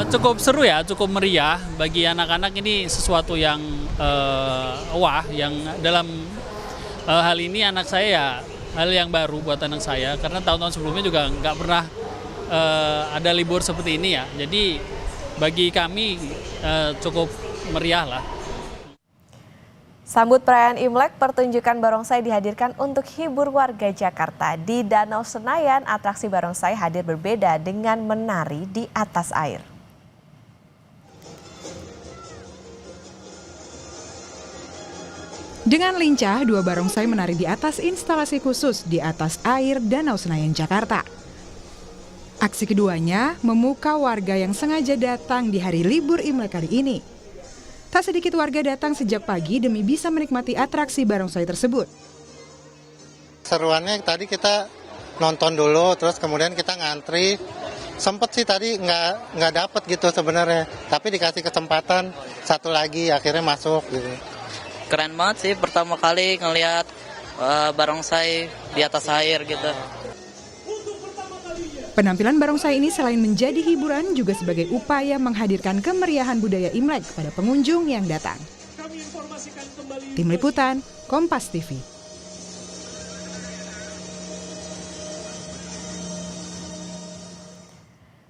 Cukup seru ya, cukup meriah. Bagi anak-anak ini sesuatu yang wah, yang dalam hal ini anak saya ya hal yang baru buat anak saya. Karena tahun-tahun sebelumnya juga nggak pernah ada libur seperti ini ya. Jadi bagi kami cukup meriah lah. Sambut perayaan Imlek, pertunjukan barongsai dihadirkan untuk hibur warga Jakarta. Di Danau Senayan, atraksi barongsai hadir berbeda dengan menari di atas air. Dengan lincah, dua barongsai menari di atas instalasi khusus di atas air Danau Senayan, Jakarta. Aksi keduanya memukau warga yang sengaja datang di hari libur Imlek kali ini. Tak sedikit warga datang sejak pagi demi bisa menikmati atraksi barongsai tersebut. Seruannya tadi kita nonton dulu, terus kemudian kita ngantri. Sempet sih tadi nggak dapet gitu sebenarnya, tapi dikasih kesempatan satu lagi akhirnya masuk gitu. Keren banget sih, pertama kali ngelihat barongsai di atas air gitu. Penampilan barongsai ini selain menjadi hiburan juga sebagai upaya menghadirkan kemeriahan budaya Imlek kepada pengunjung yang datang. Tim Liputan, Kompas TV.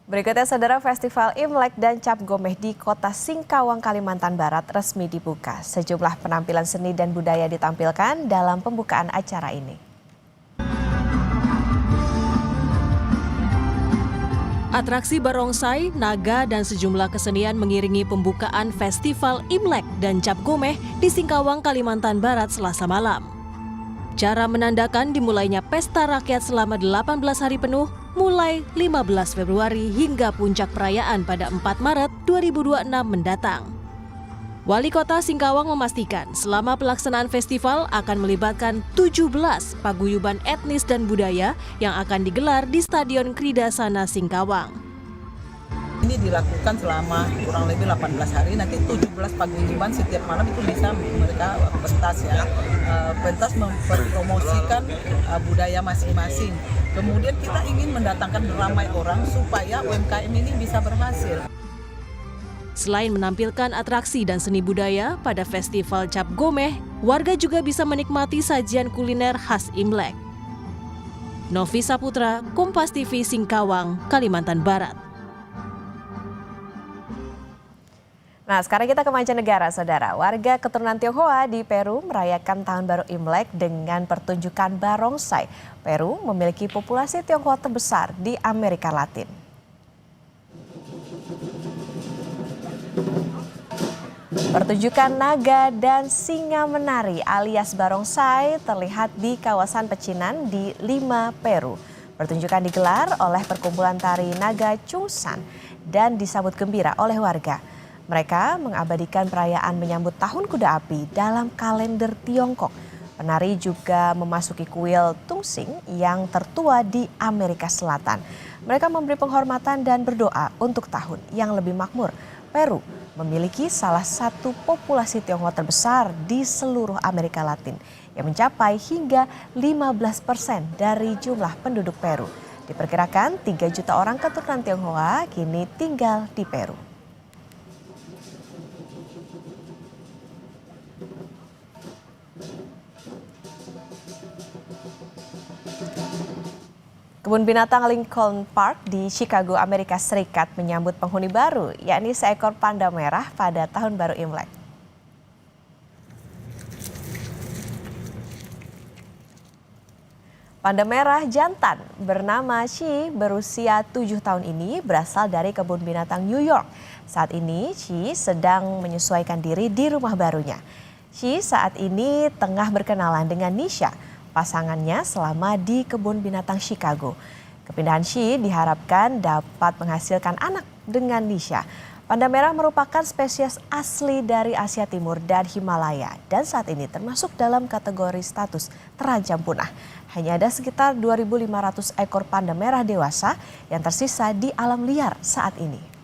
Berikutnya, Saudara, Festival Imlek dan Cap Gomeh di Kota Singkawang, Kalimantan Barat resmi dibuka. Sejumlah penampilan seni dan budaya ditampilkan dalam pembukaan acara ini. Atraksi barongsai, naga, dan sejumlah kesenian mengiringi pembukaan Festival Imlek dan Cap Gomeh di Singkawang, Kalimantan Barat Selasa malam. Cara menandakan dimulainya pesta rakyat selama 18 hari penuh, mulai 15 Februari hingga puncak perayaan pada 4 Maret 2026 mendatang. Wali Kota Singkawang memastikan selama pelaksanaan festival akan melibatkan 17 paguyuban etnis dan budaya yang akan digelar di Stadion Kridasana Singkawang. Ini dilakukan selama kurang lebih 18 hari, nanti 17 paguyuban setiap malam itu bisa mereka pentas ya. Pentas mempromosikan budaya masing-masing. Kemudian kita ingin mendatangkan ramai orang supaya UMKM ini bisa berhasil. Selain menampilkan atraksi dan seni budaya pada Festival Cap Gomeh, warga juga bisa menikmati sajian kuliner khas Imlek. Novi Saputra, Kompas TV, Singkawang, Kalimantan Barat. Nah, sekarang kita ke mancanegara, Saudara. Warga keturunan Tionghoa di Peru merayakan Tahun Baru Imlek dengan pertunjukan barongsai. Peru memiliki populasi Tionghoa terbesar di Amerika Latin. Pertunjukan naga dan singa menari alias barongsai terlihat di kawasan pecinan di Lima, Peru. Pertunjukan digelar oleh perkumpulan tari naga Chungsan dan disambut gembira oleh warga. Mereka mengabadikan perayaan menyambut Tahun Kuda Api dalam kalender Tiongkok. Penari juga memasuki kuil Tungsing yang tertua di Amerika Selatan. Mereka memberi penghormatan dan berdoa untuk tahun yang lebih makmur. Peru memiliki salah satu populasi Tionghoa terbesar di seluruh Amerika Latin yang mencapai hingga 15% dari jumlah penduduk Peru. Diperkirakan 3 juta orang keturunan Tionghoa kini tinggal di Peru. Kebun binatang Lincoln Park di Chicago, Amerika Serikat menyambut penghuni baru, yakni seekor panda merah pada Tahun Baru Imlek. Panda merah jantan bernama Chi berusia 7 tahun ini berasal dari kebun binatang New York. Saat ini Chi sedang menyesuaikan diri di rumah barunya. Chi saat ini tengah berkenalan dengan Nisha, pasangannya selama di kebun binatang Chicago. Kepindahan Chi diharapkan dapat menghasilkan anak dengan Nisha. Panda merah merupakan spesies asli dari Asia Timur dan Himalaya dan saat ini termasuk dalam kategori status terancam punah. Hanya ada sekitar 2.500 ekor panda merah dewasa yang tersisa di alam liar saat ini.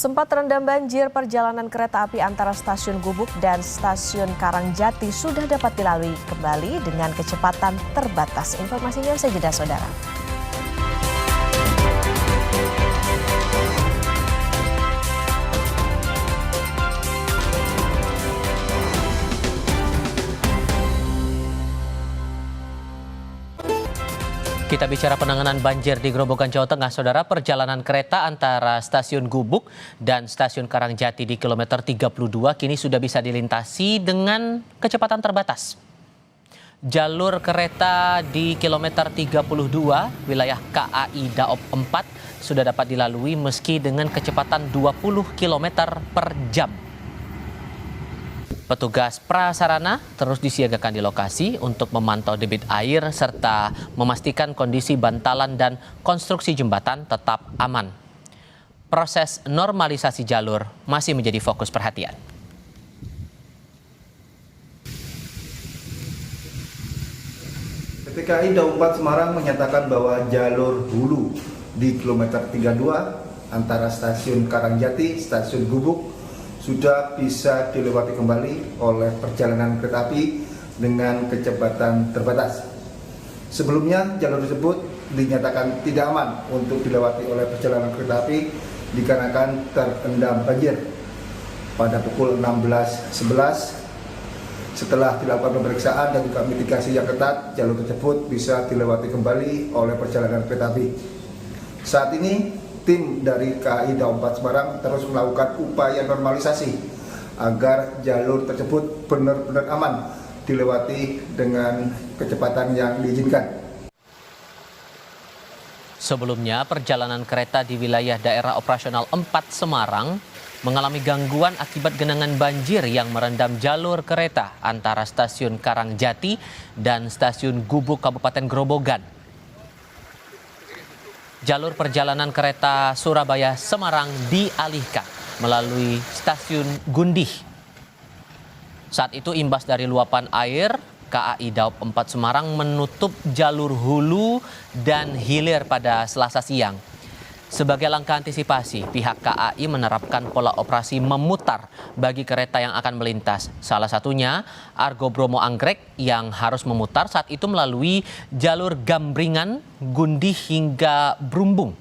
Sempat terendam banjir, perjalanan kereta api antara stasiun Gubuk dan stasiun Karangjati sudah dapat dilalui kembali dengan kecepatan terbatas. Informasinya usai jeda, Saudara. Kita bicara penanganan banjir di Grobogan, Jawa Tengah, Saudara. Perjalanan kereta antara stasiun Gubuk dan stasiun Karangjati di kilometer 32 kini sudah bisa dilintasi dengan kecepatan terbatas. Jalur kereta di kilometer 32 wilayah KAI Daop 4 sudah dapat dilalui meski dengan kecepatan 20 km per jam. Petugas prasarana terus disiagakan di lokasi untuk memantau debit air serta memastikan kondisi bantalan dan konstruksi jembatan tetap aman. Proses normalisasi jalur masih menjadi fokus perhatian. PT KAI Daop 4 Semarang menyatakan bahwa jalur hulu di kilometer 32 antara stasiun Karangjati, stasiun Gubuk sudah bisa dilewati kembali oleh perjalanan kereta api dengan kecepatan terbatas. Sebelumnya jalur tersebut dinyatakan tidak aman untuk dilewati oleh perjalanan kereta api dikarenakan terendam banjir. Pada pukul 16.11 setelah dilakukan pemeriksaan dan juga mitigasi yang ketat, jalur tersebut bisa dilewati kembali oleh perjalanan kereta api. Saat ini tim dari KAI Daob 4 Semarang terus melakukan upaya normalisasi agar jalur tersebut benar-benar aman dilewati dengan kecepatan yang diizinkan. Sebelumnya, perjalanan kereta di wilayah daerah operasional 4 Semarang mengalami gangguan akibat genangan banjir yang merendam jalur kereta antara stasiun Karangjati dan stasiun Gubuk Kabupaten Grobogan. Jalur perjalanan kereta Surabaya-Semarang dialihkan melalui stasiun Gundih. Saat itu imbas dari luapan air, KAI Daob 4 Semarang menutup jalur hulu dan hilir pada Selasa siang. Sebagai langkah antisipasi, pihak KAI menerapkan pola operasi memutar bagi kereta yang akan melintas. Salah satunya Argo Bromo Anggrek yang harus memutar saat itu melalui jalur Gambringan, Gundih hingga Brumbung.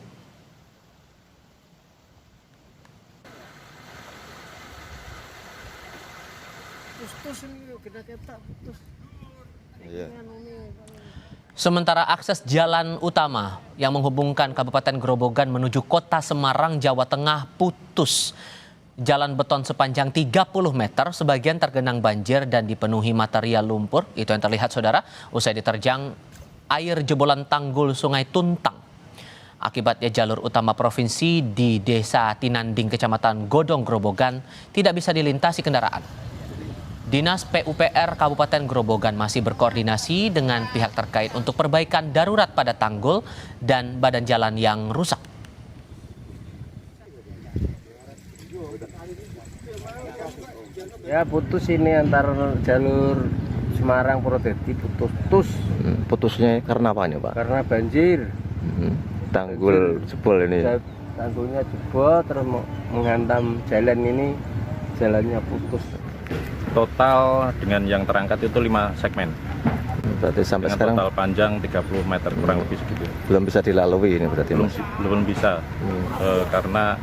Sementara akses jalan utama yang menghubungkan Kabupaten Grobogan menuju Kota Semarang, Jawa Tengah putus. Jalan beton sepanjang 30 meter sebagian tergenang banjir dan dipenuhi material lumpur. Itu yang terlihat saudara usai diterjang air jebolan tanggul Sungai Tuntang. Akibatnya jalur utama provinsi di Desa Tinanding, Kecamatan Godong, Grobogan tidak bisa dilintasi kendaraan. Dinas PUPR Kabupaten Grobogan masih berkoordinasi dengan pihak terkait untuk perbaikan darurat pada tanggul dan badan jalan yang rusak. Ya putus ini antar jalur Semarang Purwodadi putus. Putusnya karena apa nih Pak? Karena banjir. Tanggul jebol ini. Tanggulnya jebol terus menghantam jalan ini, jalannya putus. Total dengan yang terangkat itu 5 segmen. Berarti sampai dengan sekarang total panjang 30 meter kurang lebih segitu. Belum bisa dilalui ini berarti Mas? Belum bisa karena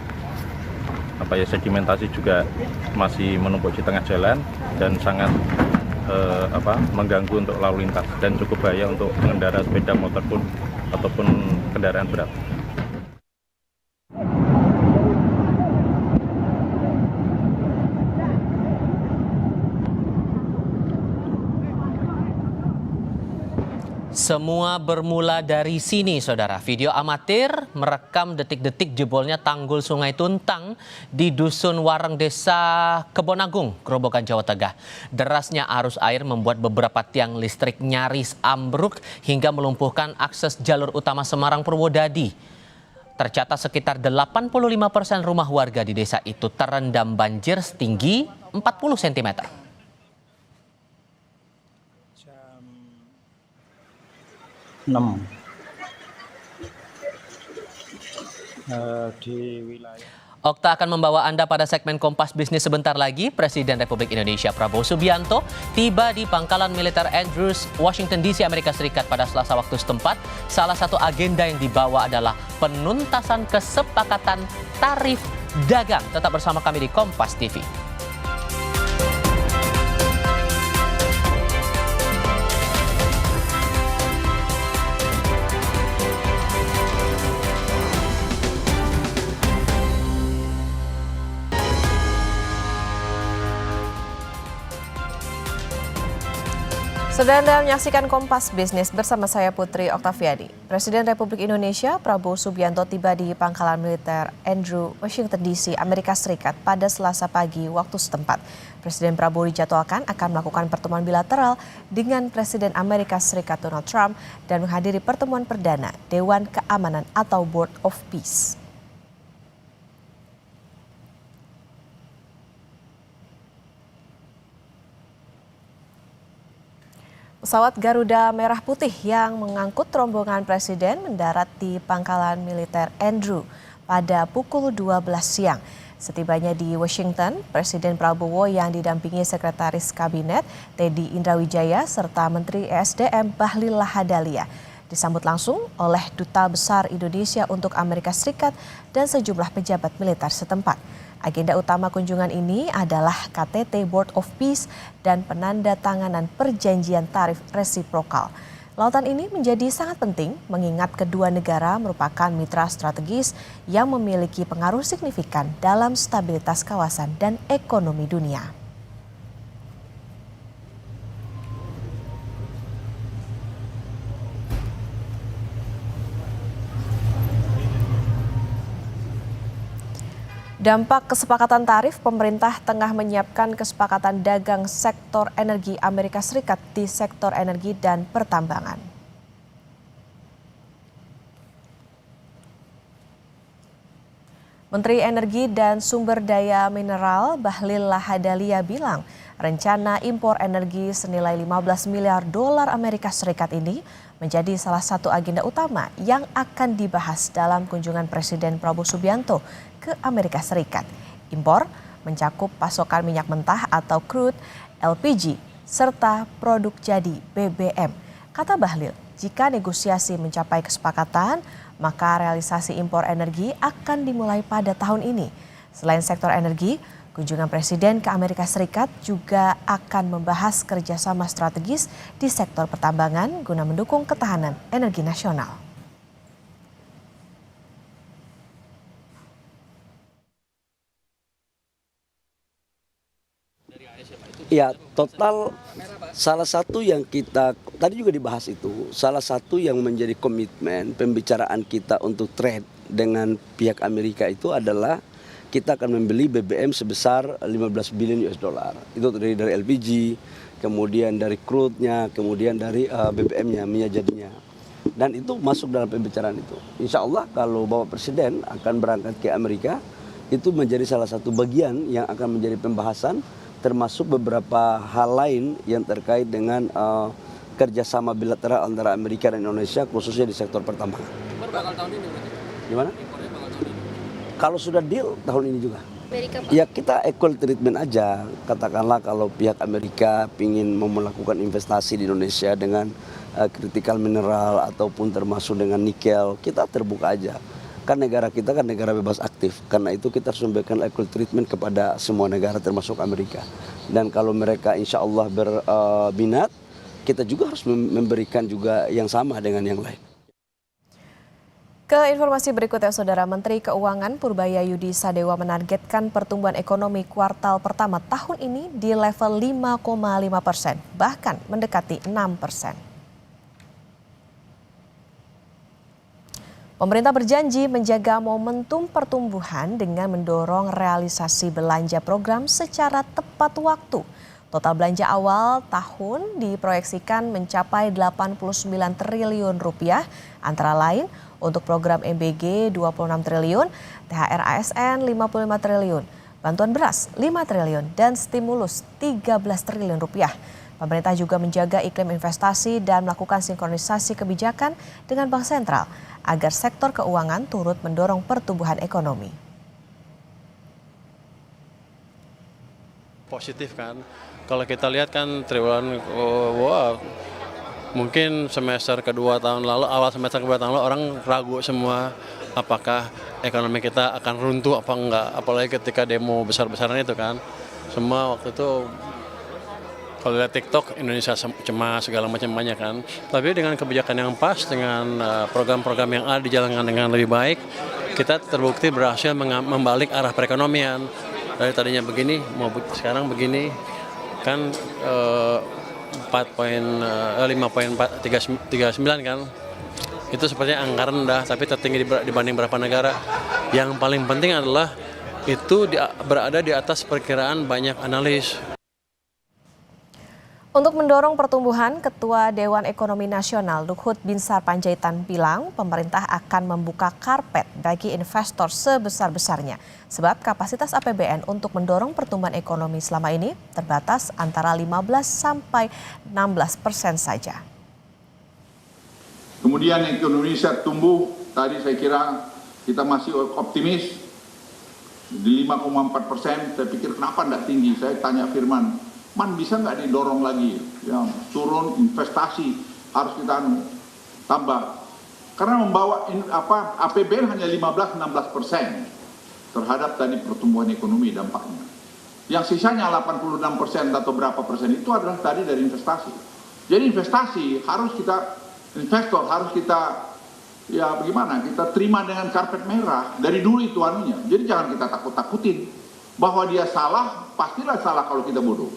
sedimentasi juga masih menumpuk di tengah jalan dan sangat mengganggu untuk lalu lintas dan cukup bahaya untuk pengendara sepeda motor pun ataupun kendaraan berat. Semua bermula dari sini, saudara. Video amatir merekam detik-detik jebolnya tanggul Sungai Tuntang di Dusun Wareng, Desa Kebonagung, Grobogan, Jawa Tengah. Derasnya arus air membuat beberapa tiang listrik nyaris ambruk hingga melumpuhkan akses jalur utama Semarang Purwodadi. Tercatat sekitar 85% rumah warga di desa itu terendam banjir setinggi 40 cm. Di wilayah. Okta akan membawa Anda pada segmen Kompas Bisnis sebentar lagi. Presiden Republik Indonesia Prabowo Subianto tiba di Pangkalan Militer Andrews, Washington DC, Amerika Serikat pada Selasa waktu setempat. Salah satu agenda yang dibawa adalah penuntasan kesepakatan tarif dagang. Tetap bersama kami di Kompas TV. Sedang Anda menyaksikan Kompas Bisnis bersama saya Putri Oktaviani. Presiden Republik Indonesia Prabowo Subianto tiba di Pangkalan Militer Andrews, Washington DC, Amerika Serikat pada Selasa pagi waktu setempat. Presiden Prabowo dijadwalkan akan melakukan pertemuan bilateral dengan Presiden Amerika Serikat Donald Trump dan menghadiri pertemuan perdana Dewan Keamanan atau Board of Peace. Pesawat Garuda Merah Putih yang mengangkut rombongan Presiden mendarat di Pangkalan Militer Andrews pada pukul 12 siang. Setibanya di Washington, Presiden Prabowo yang didampingi Sekretaris Kabinet Teddy Indrawijaya serta Menteri ESDM Bahlil Lahadalia disambut langsung oleh Duta Besar Indonesia untuk Amerika Serikat dan sejumlah pejabat militer setempat. Agenda utama kunjungan ini adalah KTT Board of Peace dan penandatanganan perjanjian tarif resiprokal. Lautan ini menjadi sangat penting mengingat kedua negara merupakan mitra strategis yang memiliki pengaruh signifikan dalam stabilitas kawasan dan ekonomi dunia. Dampak kesepakatan tarif, pemerintah tengah menyiapkan kesepakatan dagang sektor energi Amerika Serikat di sektor energi dan pertambangan. Menteri Energi dan Sumber Daya Mineral Bahlil Lahadalia bilang, rencana impor energi senilai 15 miliar dolar Amerika Serikat ini menjadi salah satu agenda utama yang akan dibahas dalam kunjungan Presiden Prabowo Subianto ke Amerika Serikat. Impor mencakup pasokan minyak mentah atau crude, LPG, serta produk jadi BBM. Kata Bahlil, jika negosiasi mencapai kesepakatan, maka realisasi impor energi akan dimulai pada tahun ini. Selain sektor energi, kunjungan Presiden ke Amerika Serikat juga akan membahas kerjasama strategis di sektor pertambangan guna mendukung ketahanan energi nasional. Ya, total salah satu yang kita, tadi juga dibahas itu, salah satu yang menjadi komitmen pembicaraan kita untuk trade dengan pihak Amerika itu adalah kita akan membeli BBM sebesar 15 billion US dollar. Itu dari LPG, kemudian dari crude-nya, kemudian dari BBM-nya, minyak jadinya. Dan itu masuk dalam pembicaraan itu. Insya Allah kalau Bapak Presiden akan berangkat ke Amerika, itu menjadi salah satu bagian yang akan menjadi pembahasan, termasuk beberapa hal lain yang terkait dengan kerjasama bilateral antara Amerika dan Indonesia, khususnya di sektor pertambangan. Bakal tahun ini berarti? Gimana? Kalau sudah deal tahun ini juga. Ya kita equal treatment aja. Katakanlah kalau pihak Amerika ingin melakukan investasi di Indonesia dengan critical mineral ataupun termasuk dengan nikel, kita terbuka aja. Kan negara kita kan negara bebas aktif. Karena itu kita harus memberikan equal treatment kepada semua negara termasuk Amerika. Dan kalau mereka insya Allah berminat, kita juga harus memberikan juga yang sama dengan yang lain. Ke informasi berikutnya, Saudara, Menteri Keuangan Purbayayudi Sadewa menargetkan pertumbuhan ekonomi kuartal pertama tahun ini di level 5,5%, bahkan mendekati 6%. Pemerintah berjanji menjaga momentum pertumbuhan dengan mendorong realisasi belanja program secara tepat waktu. Total belanja awal tahun diproyeksikan mencapai 89 triliun rupiah, antara lain untuk program MBG 26 triliun, THR ASN 55 triliun, bantuan beras 5 triliun, dan stimulus 13 triliun rupiah. Pemerintah juga menjaga iklim investasi dan melakukan sinkronisasi kebijakan dengan Bank Sentral agar sektor keuangan turut mendorong pertumbuhan ekonomi. Positif kan, kalau kita lihat kan triwulan mungkin semester kedua tahun lalu, awal semester kedua tahun lalu orang ragu semua apakah ekonomi kita akan runtuh apa enggak, apalagi ketika demo besar-besaran itu kan. Semua waktu itu kalau lihat TikTok Indonesia cemas segala macam banyak kan. Tapi dengan kebijakan yang pas, dengan program-program yang ada dijalankan dengan lebih baik, kita terbukti berhasil membalik arah perekonomian. Dari tadinya begini, mau sekarang begini kan 5,439 kan. Itu sepertinya angka rendah tapi tertinggi dibanding beberapa negara. Yang paling penting adalah itu berada di atas perkiraan banyak analis. Untuk mendorong pertumbuhan, Ketua Dewan Ekonomi Nasional Luhut Binsar Panjaitan bilang pemerintah akan membuka karpet bagi investor sebesar-besarnya. Sebab kapasitas APBN untuk mendorong pertumbuhan ekonomi selama ini terbatas antara 15-16% saja. Kemudian Indonesia tumbuh, tadi saya kira kita masih optimis. Di 5,4%, saya pikir kenapa tidak tinggi? Saya tanya Firman, Man bisa nggak didorong lagi? Ya, turun investasi harus kita tambah. Karena membawa APBN hanya 15-16% terhadap tadi pertumbuhan ekonomi dampaknya. Yang sisanya 86% atau berapa persen itu adalah tadi dari investasi. Jadi investasi harus kita, investor harus kita, ya bagaimana, kita terima dengan karpet merah. Dari dulu itu anunya. Jadi jangan kita takut-takutin bahwa dia salah, pastilah salah kalau kita bodoh.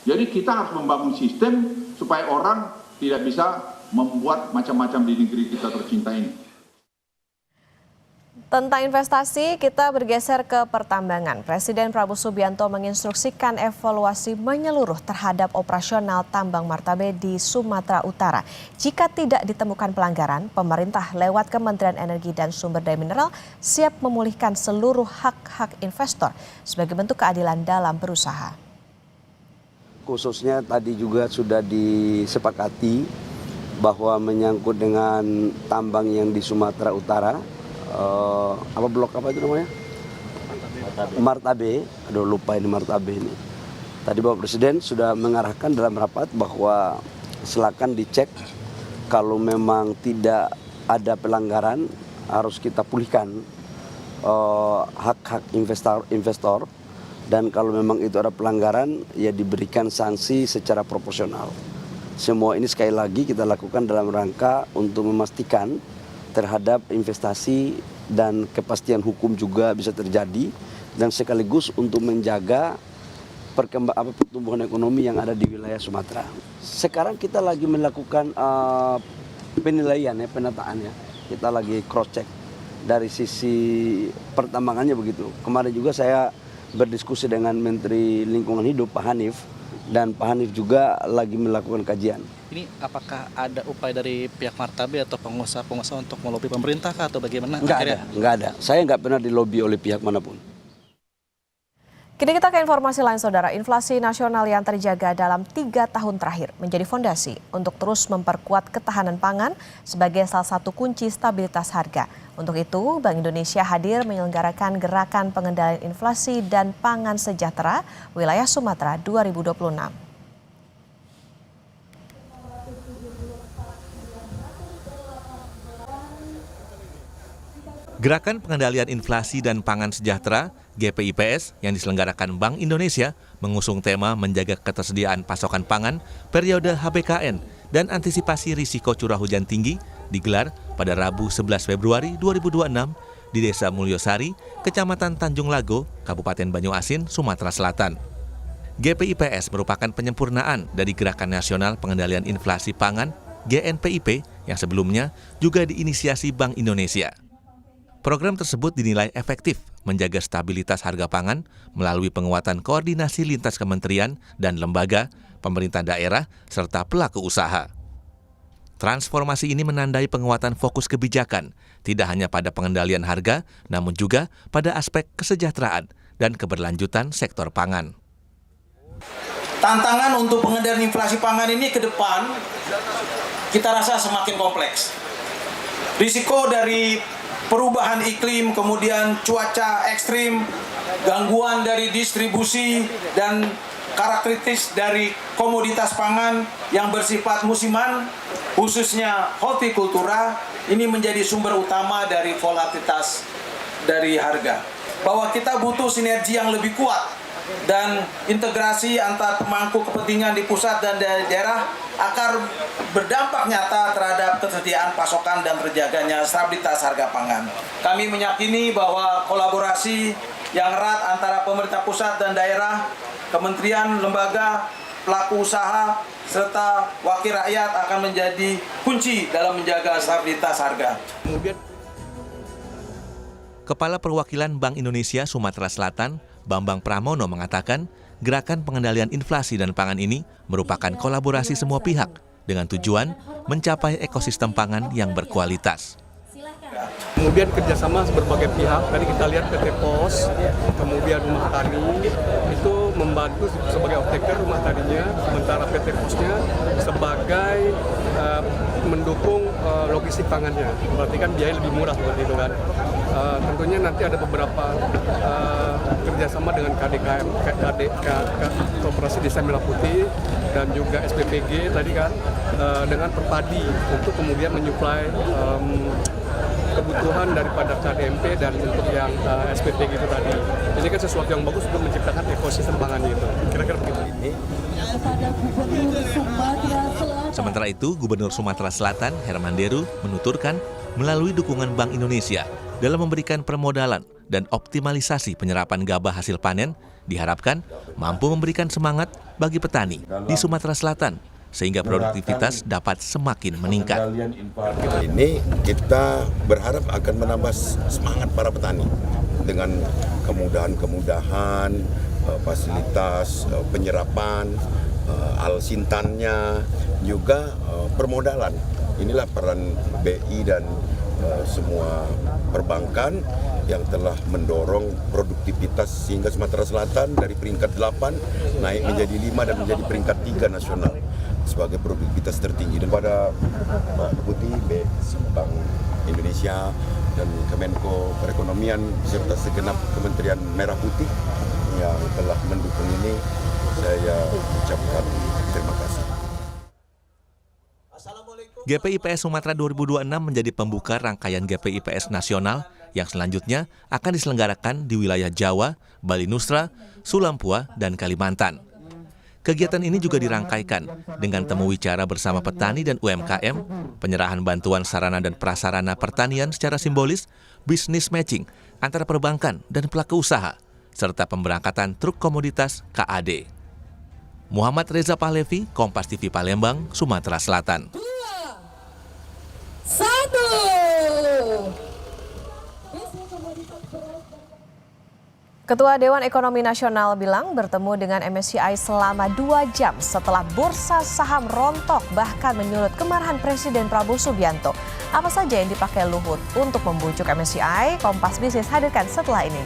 Jadi kita harus membangun sistem supaya orang tidak bisa membuat macam-macam di negeri kita tercinta ini. Tentang investasi, kita bergeser ke pertambangan. Presiden Prabowo Subianto menginstruksikan evaluasi menyeluruh terhadap operasional tambang martabe di Sumatera Utara. Jika tidak ditemukan pelanggaran, pemerintah lewat Kementerian Energi dan Sumber Daya Mineral siap memulihkan seluruh hak-hak investor sebagai bentuk keadilan dalam berusaha. Khususnya tadi juga sudah disepakati bahwa menyangkut dengan tambang yang di Sumatera Utara, blok apa itu namanya? Martabe. Aduh lupa ini Martabe ini. Tadi Bapak Presiden sudah mengarahkan dalam rapat bahwa silakan dicek kalau memang tidak ada pelanggaran harus kita pulihkan hak-hak investor dan kalau memang itu ada pelanggaran ya diberikan sanksi secara proporsional. Semua ini sekali lagi kita lakukan dalam rangka untuk memastikan terhadap investasi dan kepastian hukum juga bisa terjadi dan sekaligus untuk menjaga pertumbuhan ekonomi yang ada di wilayah Sumatera. Sekarang kita lagi melakukan penilaian ya, penataan ya. Kita lagi cross check dari sisi pertambangannya begitu. Kemarin juga saya berdiskusi dengan Menteri Lingkungan Hidup Pak Hanif dan Pak Hanif juga lagi melakukan kajian. Ini apakah ada upaya dari pihak Martabe atau pengusaha-pengusaha untuk melobi pemerintah kah atau bagaimana? Nggak ada. Saya nggak pernah dilobi oleh pihak manapun. Kini kita ke informasi lain, Saudara. Inflasi nasional yang terjaga dalam 3 tahun terakhir menjadi fondasi untuk terus memperkuat ketahanan pangan sebagai salah satu kunci stabilitas harga. Untuk itu, Bank Indonesia hadir menyelenggarakan Gerakan Pengendalian Inflasi dan Pangan Sejahtera Wilayah Sumatera 2026. Gerakan Pengendalian Inflasi dan Pangan Sejahtera (GPIPS) yang diselenggarakan Bank Indonesia mengusung tema menjaga ketersediaan pasokan pangan periode HBKN dan antisipasi risiko curah hujan tinggi digelar pada Rabu 11 Februari 2026 di Desa Mulyosari, Kecamatan Tanjung Lago, Kabupaten Banyuasin, Sumatera Selatan. GPIPS merupakan penyempurnaan dari Gerakan Nasional Pengendalian Inflasi Pangan (GNPIP) yang sebelumnya juga diinisiasi Bank Indonesia. Program tersebut dinilai efektif menjaga stabilitas harga pangan melalui penguatan koordinasi lintas kementerian dan lembaga, pemerintah daerah, serta pelaku usaha. Transformasi ini menandai penguatan fokus kebijakan, tidak hanya pada pengendalian harga, namun juga pada aspek kesejahteraan dan keberlanjutan sektor pangan. Tantangan untuk pengendalian inflasi pangan ini ke depan kita rasa semakin kompleks. Risiko dari perubahan iklim, kemudian cuaca ekstrim, gangguan dari distribusi, dan karakteristik dari komoditas pangan yang bersifat musiman, khususnya hortikultura, ini menjadi sumber utama dari volatilitas dari harga. Bahwa kita butuh sinergi yang lebih kuat dan integrasi antar pemangku kepentingan di pusat dan daerah akan berdampak nyata terhadap ketersediaan pasokan dan terjaganya stabilitas harga pangan. Kami meyakini bahwa kolaborasi yang erat antara pemerintah pusat dan daerah, kementerian, lembaga, pelaku usaha, serta wakil rakyat akan menjadi kunci dalam menjaga stabilitas harga. Kepala Perwakilan Bank Indonesia Sumatera Selatan, Bambang Pramono mengatakan, gerakan pengendalian inflasi dan pangan ini merupakan kolaborasi semua pihak dengan tujuan mencapai ekosistem pangan yang berkualitas. Kemudian kerjasama berbagai pihak, tadi kita lihat PT POS, kemudian Rumah Tani, itu membantu sebagai off-taker rumah taninya, sementara PT POS-nya sebagai mendukung logistik pangannya. Berarti kan biaya lebih murah seperti itu kan. Tentunya nanti ada beberapa kerjasama dengan KDKM, Koperasi Desa Merah Putih, dan juga SPPG tadi kan, dengan Perpadi untuk kemudian menyuplai kebutuhan daripada KDMP dan untuk yang SPPG itu tadi. Ini kan sesuatu yang bagus untuk menciptakan ekosistem pangan itu. Kira-kira begitu. Sementara itu, Gubernur Sumatera Selatan Herman Deru menuturkan melalui dukungan Bank Indonesia dalam memberikan permodalan dan optimalisasi penyerapan gabah hasil panen diharapkan mampu memberikan semangat bagi petani di Sumatera Selatan sehingga produktivitas dapat semakin meningkat. Ini kita berharap akan menambah semangat para petani dengan kemudahan-kemudahan, fasilitas penyerapan, alsintannya, juga permodalan. Inilah peran BI dan semua perbankan yang telah mendorong produktivitas sehingga Sumatera Selatan dari peringkat 8 naik menjadi 5 dan menjadi peringkat 3 nasional sebagai produktivitas tertinggi. Dan pada Pak Deputi Bank Indonesia dan Kemenko Perekonomian serta segenap Kementerian Merah Putih yang telah mendukung ini, saya ucapkan terima kasih. GPIPS Sumatera 2026 menjadi pembuka rangkaian GPIPS nasional yang selanjutnya akan diselenggarakan di wilayah Jawa, Bali Nusra, Sulampua, dan Kalimantan. Kegiatan ini juga dirangkaikan dengan temu wicara bersama petani dan UMKM, penyerahan bantuan sarana dan prasarana pertanian secara simbolis, business matching antara perbankan dan pelaku usaha, serta pemberangkatan truk komoditas KAD. Muhammad Reza Pahlevi, Kompas TV Palembang, Sumatera Selatan. 1. Ketua Dewan Ekonomi Nasional bilang bertemu dengan MSCI selama 2 jam setelah bursa saham rontok bahkan menyulut kemarahan Presiden Prabowo Subianto. Apa saja yang dipakai Luhut untuk membujuk MSCI? Kompas Bisnis hadirkan setelah ini.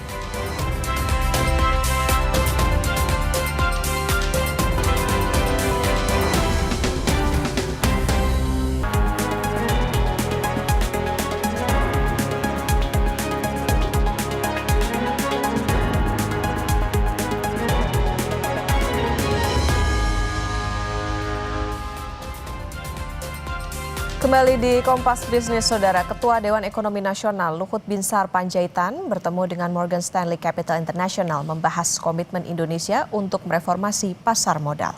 Kembali di Kompas Bisnis, Saudara. Ketua Dewan Ekonomi Nasional Luhut Binsar Panjaitan bertemu dengan Morgan Stanley Capital International membahas komitmen Indonesia untuk mereformasi pasar modal.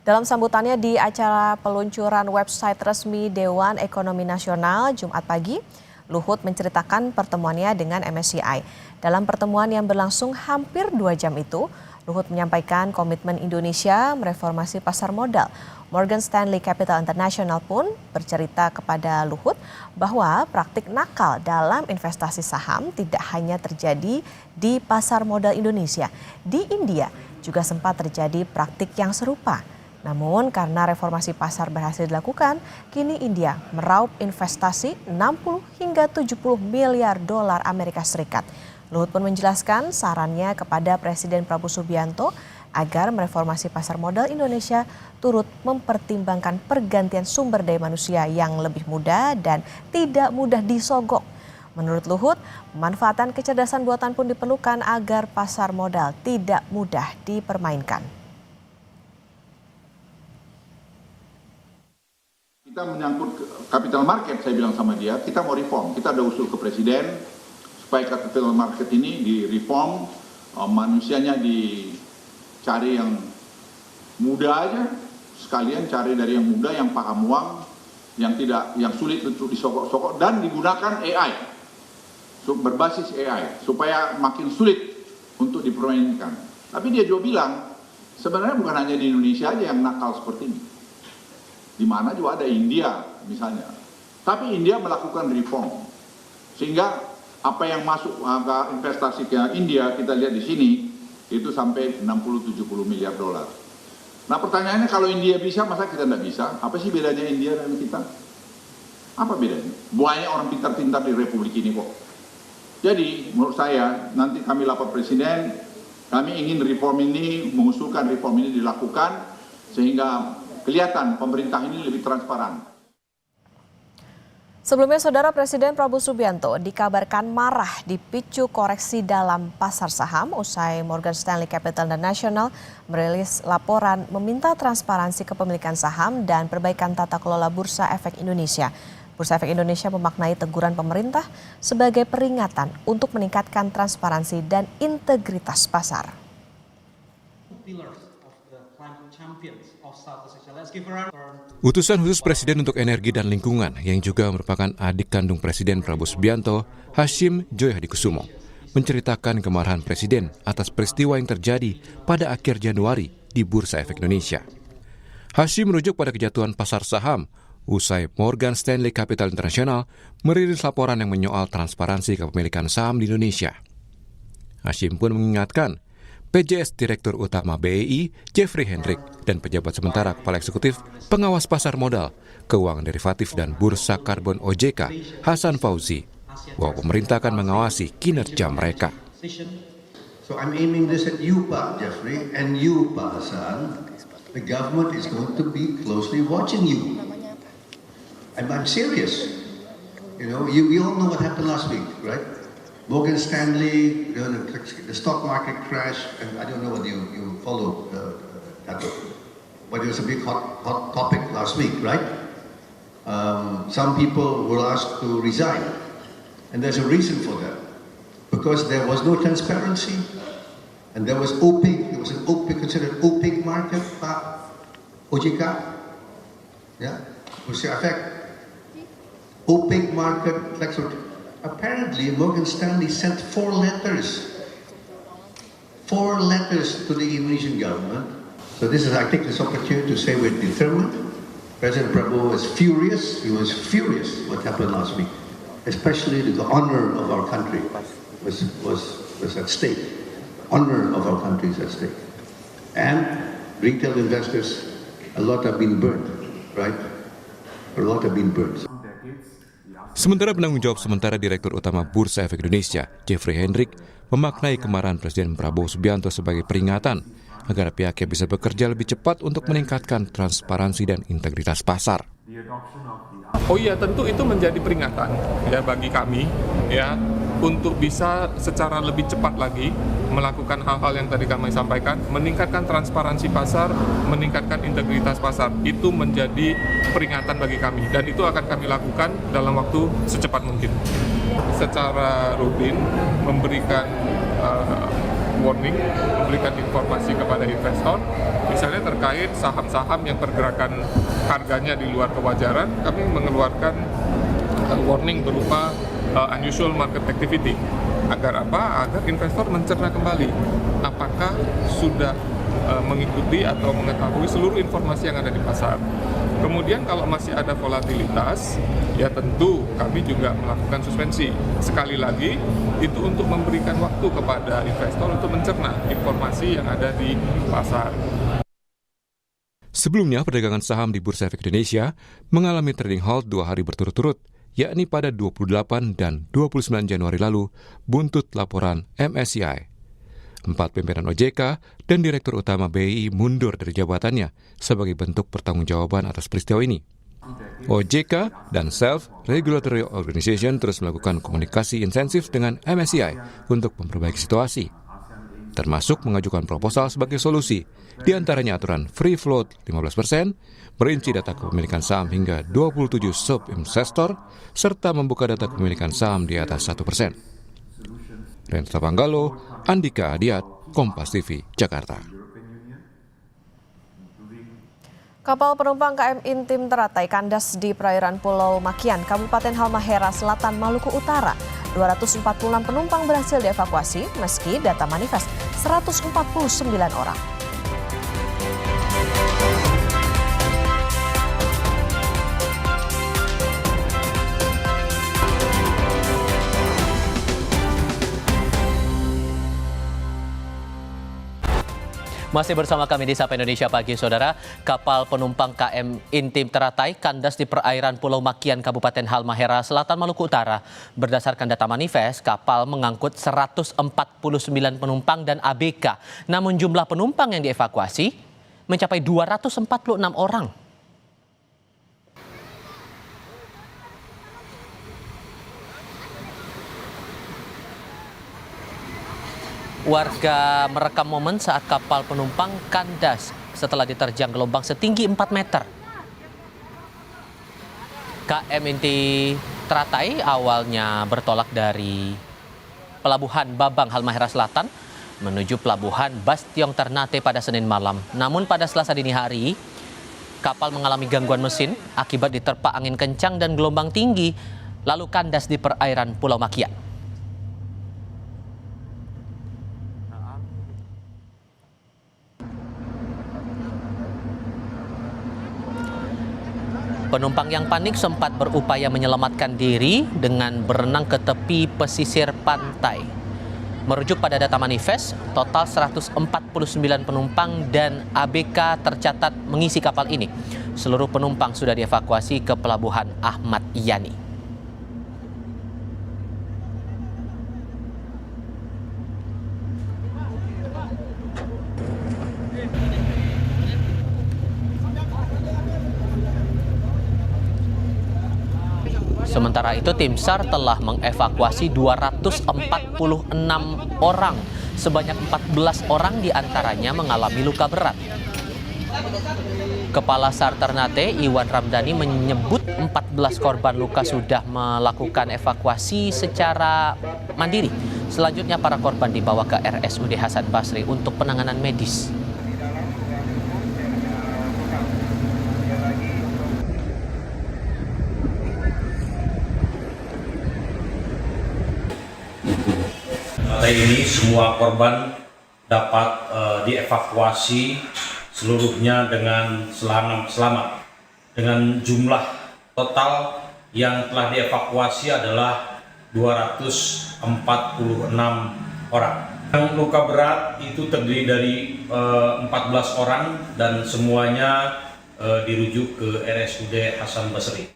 Dalam sambutannya di acara peluncuran website resmi Dewan Ekonomi Nasional Jumat pagi, Luhut menceritakan pertemuannya dengan MSCI. Dalam pertemuan yang berlangsung hampir 2 jam itu, Luhut menyampaikan komitmen Indonesia mereformasi pasar modal. Morgan Stanley Capital International pun bercerita kepada Luhut bahwa praktik nakal dalam investasi saham tidak hanya terjadi di pasar modal Indonesia. Di India juga sempat terjadi praktik yang serupa. Namun karena reformasi pasar berhasil dilakukan, kini India meraup investasi 60 hingga 70 miliar dolar Amerika Serikat. Luhut pun menjelaskan sarannya kepada Presiden Prabowo Subianto agar mereformasi pasar modal Indonesia turut mempertimbangkan pergantian sumber daya manusia yang lebih mudah dan tidak mudah disogok. Menurut Luhut, pemanfaatan kecerdasan buatan pun diperlukan agar pasar modal tidak mudah dipermainkan. Kita menyangkut capital market, saya bilang sama dia, kita mau reform, kita ada usul ke Presiden, supaya capital market ini di-reform, manusianya dicari yang muda aja, sekalian cari dari yang muda, yang paham uang, yang sulit untuk disogok-sogok, dan digunakan AI, berbasis AI, supaya makin sulit untuk dipermainkan. Tapi dia juga bilang, sebenarnya bukan hanya di Indonesia aja yang nakal seperti ini. Di mana juga ada India misalnya. Tapi India melakukan reform, sehingga apa yang masuk angka investasi ke India kita lihat di sini itu sampai 60-70 miliar dolar. Nah pertanyaannya kalau India bisa, masa kita tidak bisa? Apa sih bedanya India dan kita? Apa bedanya? Banyak orang pintar-pintar di Republik ini kok. Jadi menurut saya nanti kami lapor Presiden, kami ingin reform ini, mengusulkan reform ini dilakukan sehingga kelihatan pemerintah ini lebih transparan. Sebelumnya, Saudara, Presiden Prabowo Subianto dikabarkan marah dipicu koreksi dalam pasar saham usai Morgan Stanley Capital International merilis laporan meminta transparansi kepemilikan saham dan perbaikan tata kelola Bursa Efek Indonesia. Bursa Efek Indonesia memaknai teguran pemerintah sebagai peringatan untuk meningkatkan transparansi dan integritas pasar. Utusan khusus Presiden untuk Energi dan Lingkungan yang juga merupakan adik kandung Presiden Prabowo Subianto, Hashim Joy Hadikusumo, menceritakan kemarahan Presiden atas peristiwa yang terjadi pada akhir Januari di Bursa Efek Indonesia. Hashim merujuk pada kejatuhan pasar saham usai Morgan Stanley Capital International merilis laporan yang menyoal transparansi kepemilikan saham di Indonesia. Hashim pun mengingatkan PJS Direktur Utama BEI, Jeffrey Hendrik, dan pejabat sementara Kepala Eksekutif Pengawas Pasar Modal, Keuangan Derivatif dan Bursa Karbon OJK, Hasan Fauzi, bahwa pemerintah akan mengawasi kinerja mereka. So I'm aiming this at you, Pak Jeffrey, and you, Pak Hasan. The government is going to be closely watching you. I'm serious. You know, we all know what happened last week, right? Morgan Stanley, the stock market crash, and I don't know whether you followed that, but it was a big hot topic last week, right? Some people were asked to resign, and there's a reason for that, because there was no transparency, and there was opaque. It was an considered opaque market, Pak OJK, yeah, Bursa Efek, opaque market, like sort of. Apparently, Morgan Stanley sent 4 letters to the Indonesian government. So I take this opportunity to say we're determined. President Prabowo was furious. He was furious what happened last week, especially the honor of our country was at stake. Honor of our country is at stake. And retail investors, a lot have been burned, right? A lot have been burned. Sementara penanggung jawab sementara Direktur Utama Bursa Efek Indonesia, Jeffrey Hendrik, memaknai kemarahan Presiden Prabowo Subianto sebagai peringatan agar pihaknya bisa bekerja lebih cepat untuk meningkatkan transparansi dan integritas pasar. Oh iya, tentu itu menjadi peringatan ya bagi kami ya untuk bisa secara lebih cepat lagi melakukan hal-hal yang tadi kami sampaikan, meningkatkan transparansi pasar, meningkatkan integritas pasar. Itu menjadi peringatan bagi kami dan itu akan kami lakukan dalam waktu secepat mungkin. Secara rutin memberikan warning, memberikan informasi kepada investor, misalnya terkait saham-saham yang pergerakan harganya di luar kewajaran, kami mengeluarkan warning berupa unusual market activity. Agar apa? Agar investor mencerna kembali apakah sudah mengikuti atau mengetahui seluruh informasi yang ada di pasar. Kemudian kalau masih ada volatilitas, ya tentu kami juga melakukan suspensi. Sekali lagi, itu untuk memberikan waktu kepada investor untuk mencerna informasi yang ada di pasar. Sebelumnya, perdagangan saham di Bursa Efek Indonesia mengalami trading halt 2 hari berturut-turut, yakni pada 28 dan 29 Januari lalu, buntut laporan MSCI. 4 pimpinan OJK dan Direktur Utama BEI mundur dari jabatannya sebagai bentuk pertanggungjawaban atas peristiwa ini. OJK dan Self Regulatory Organization terus melakukan komunikasi intensif dengan MSCI untuk memperbaiki situasi, termasuk mengajukan proposal sebagai solusi, di antaranya aturan free float 15%, merinci data kepemilikan saham hingga 27 sub-investor, serta membuka data kepemilikan saham di atas 1%. Renata Panggalo, Andika Adiat, Kompas TV, Jakarta. Kapal penumpang KM Intim Teratai kandas di perairan Pulau Makian, Kabupaten Halmahera Selatan, Maluku Utara. 246 penumpang berhasil dievakuasi meski data manifest 149 orang. Masih bersama kami di Sapa Indonesia Pagi, Saudara. Kapal penumpang KM Intim Teratai kandas di perairan Pulau Makian, Kabupaten Halmahera Selatan, Maluku Utara. Berdasarkan data manifest, kapal mengangkut 149 penumpang dan ABK. Namun jumlah penumpang yang dievakuasi mencapai 246 orang. Warga merekam momen saat kapal penumpang kandas setelah diterjang gelombang setinggi 4 meter. KM Inti Teratai awalnya bertolak dari Pelabuhan Babang, Halmahera Selatan menuju Pelabuhan Bastiong Ternate pada Senin malam. Namun pada Selasa dini hari, kapal mengalami gangguan mesin akibat diterpa angin kencang dan gelombang tinggi, lalu kandas di perairan Pulau Makian. Penumpang yang panik sempat berupaya menyelamatkan diri dengan berenang ke tepi pesisir pantai. Merujuk pada data manifest, total 149 penumpang dan ABK tercatat mengisi kapal ini. Seluruh penumpang sudah dievakuasi ke Pelabuhan Ahmad Yani. Sementara itu, tim SAR telah mengevakuasi 246 orang. Sebanyak 14 orang diantaranya mengalami luka berat. Kepala SAR Ternate, Iwan Ramdhani, menyebut 14 korban luka sudah melakukan evakuasi secara mandiri. Selanjutnya, para korban dibawa ke RSUD Hasan Basri untuk penanganan medis. Ini semua korban dapat dievakuasi seluruhnya dengan selamat. Dengan jumlah total yang telah dievakuasi adalah 246 orang. Yang luka berat itu terdiri dari 14 orang dan semuanya dirujuk ke RSUD Hasan Basri.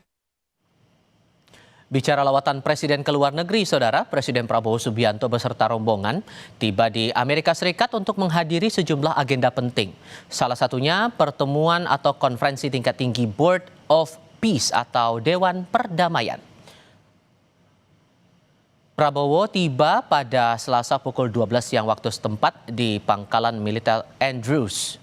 Bicara lawatan Presiden ke luar negeri, Saudara, Presiden Prabowo Subianto beserta rombongan tiba di Amerika Serikat untuk menghadiri sejumlah agenda penting. Salah satunya pertemuan atau konferensi tingkat tinggi Board of Peace atau Dewan Perdamaian. Prabowo tiba pada Selasa pukul 12 siang waktu setempat di Pangkalan Militer Andrews.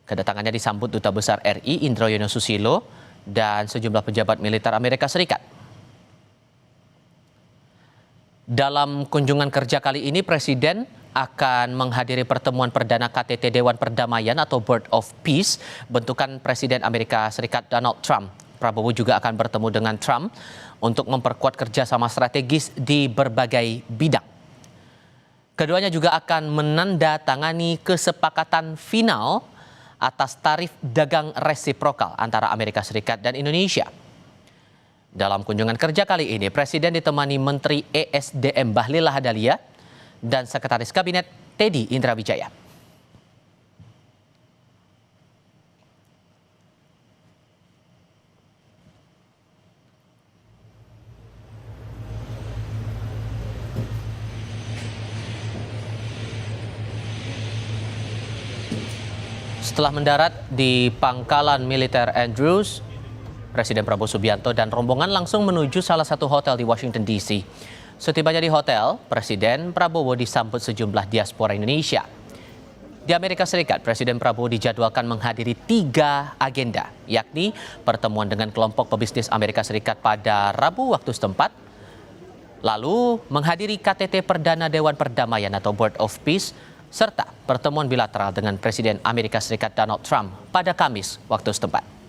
Kedatangannya disambut Duta Besar RI Indroyono Susilo dan sejumlah pejabat militer Amerika Serikat. Dalam kunjungan kerja kali ini, Presiden akan menghadiri pertemuan perdana KTT Dewan Perdamaian atau Board of Peace bentukan Presiden Amerika Serikat Donald Trump. Prabowo juga akan bertemu dengan Trump untuk memperkuat kerjasama strategis di berbagai bidang. Keduanya juga akan menandatangani kesepakatan final atas tarif dagang resiprokal antara Amerika Serikat dan Indonesia. Dalam kunjungan kerja kali ini, Presiden ditemani Menteri ESDM Bahlil Lahadalia dan Sekretaris Kabinet Teddy Indrawijaya. Setelah mendarat di Pangkalan Militer Andrews, Presiden Prabowo Subianto dan rombongan langsung menuju salah satu hotel di Washington DC. Setibanya di hotel, Presiden Prabowo disambut sejumlah diaspora Indonesia. Di Amerika Serikat, Presiden Prabowo dijadwalkan menghadiri 3 agenda, yakni pertemuan dengan kelompok pebisnis Amerika Serikat pada Rabu waktu setempat, lalu menghadiri KTT Perdana Dewan Perdamaian atau Board of Peace, serta pertemuan bilateral dengan Presiden Amerika Serikat Donald Trump pada Kamis waktu setempat.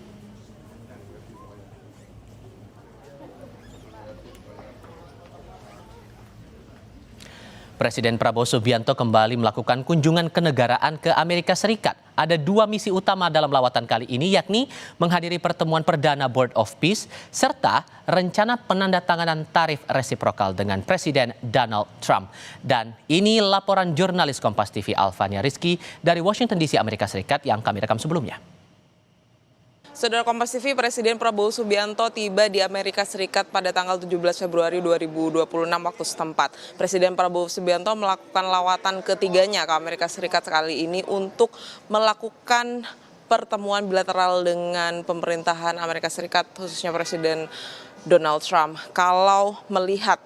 Presiden Prabowo Subianto kembali melakukan kunjungan kenegaraan ke Amerika Serikat. Ada 2 misi utama dalam lawatan kali ini, yakni menghadiri pertemuan perdana Board of Peace serta rencana penandatanganan tarif resiprokal dengan Presiden Donald Trump. Dan ini laporan jurnalis Kompas TV Alfania Rizky dari Washington DC, Amerika Serikat yang kami rekam sebelumnya. Saudara Kompas TV, Presiden Prabowo Subianto tiba di Amerika Serikat pada tanggal 17 Februari 2026 waktu setempat. Presiden Prabowo Subianto melakukan lawatan ketiganya ke Amerika Serikat kali ini untuk melakukan pertemuan bilateral dengan pemerintahan Amerika Serikat, khususnya Presiden Donald Trump. Kalau melihat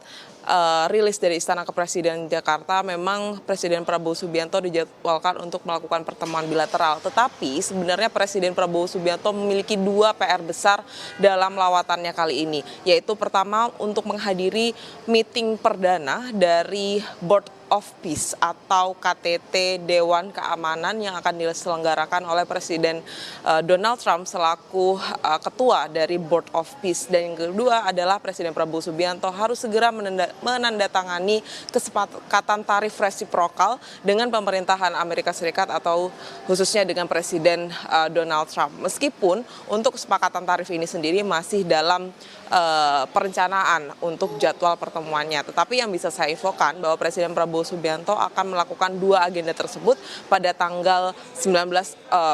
rilis dari Istana Kepresidenan Jakarta, memang Presiden Prabowo Subianto dijadwalkan untuk melakukan pertemuan bilateral. Tetapi sebenarnya Presiden Prabowo Subianto memiliki 2 PR besar dalam lawatannya kali ini. Yaitu pertama untuk menghadiri meeting perdana dari Board of Peace atau KTT Dewan Keamanan yang akan diselenggarakan oleh Presiden Donald Trump selaku ketua dari Board of Peace. Dan yang kedua adalah Presiden Prabowo Subianto harus segera menandatangani kesepakatan tarif resiprokal dengan pemerintahan Amerika Serikat atau khususnya dengan Presiden Donald Trump. Meskipun untuk kesepakatan tarif ini sendiri masih dalam perencanaan untuk jadwal pertemuannya. Tetapi yang bisa saya infokan bahwa Presiden Prabowo Subianto akan melakukan 2 agenda tersebut pada tanggal 19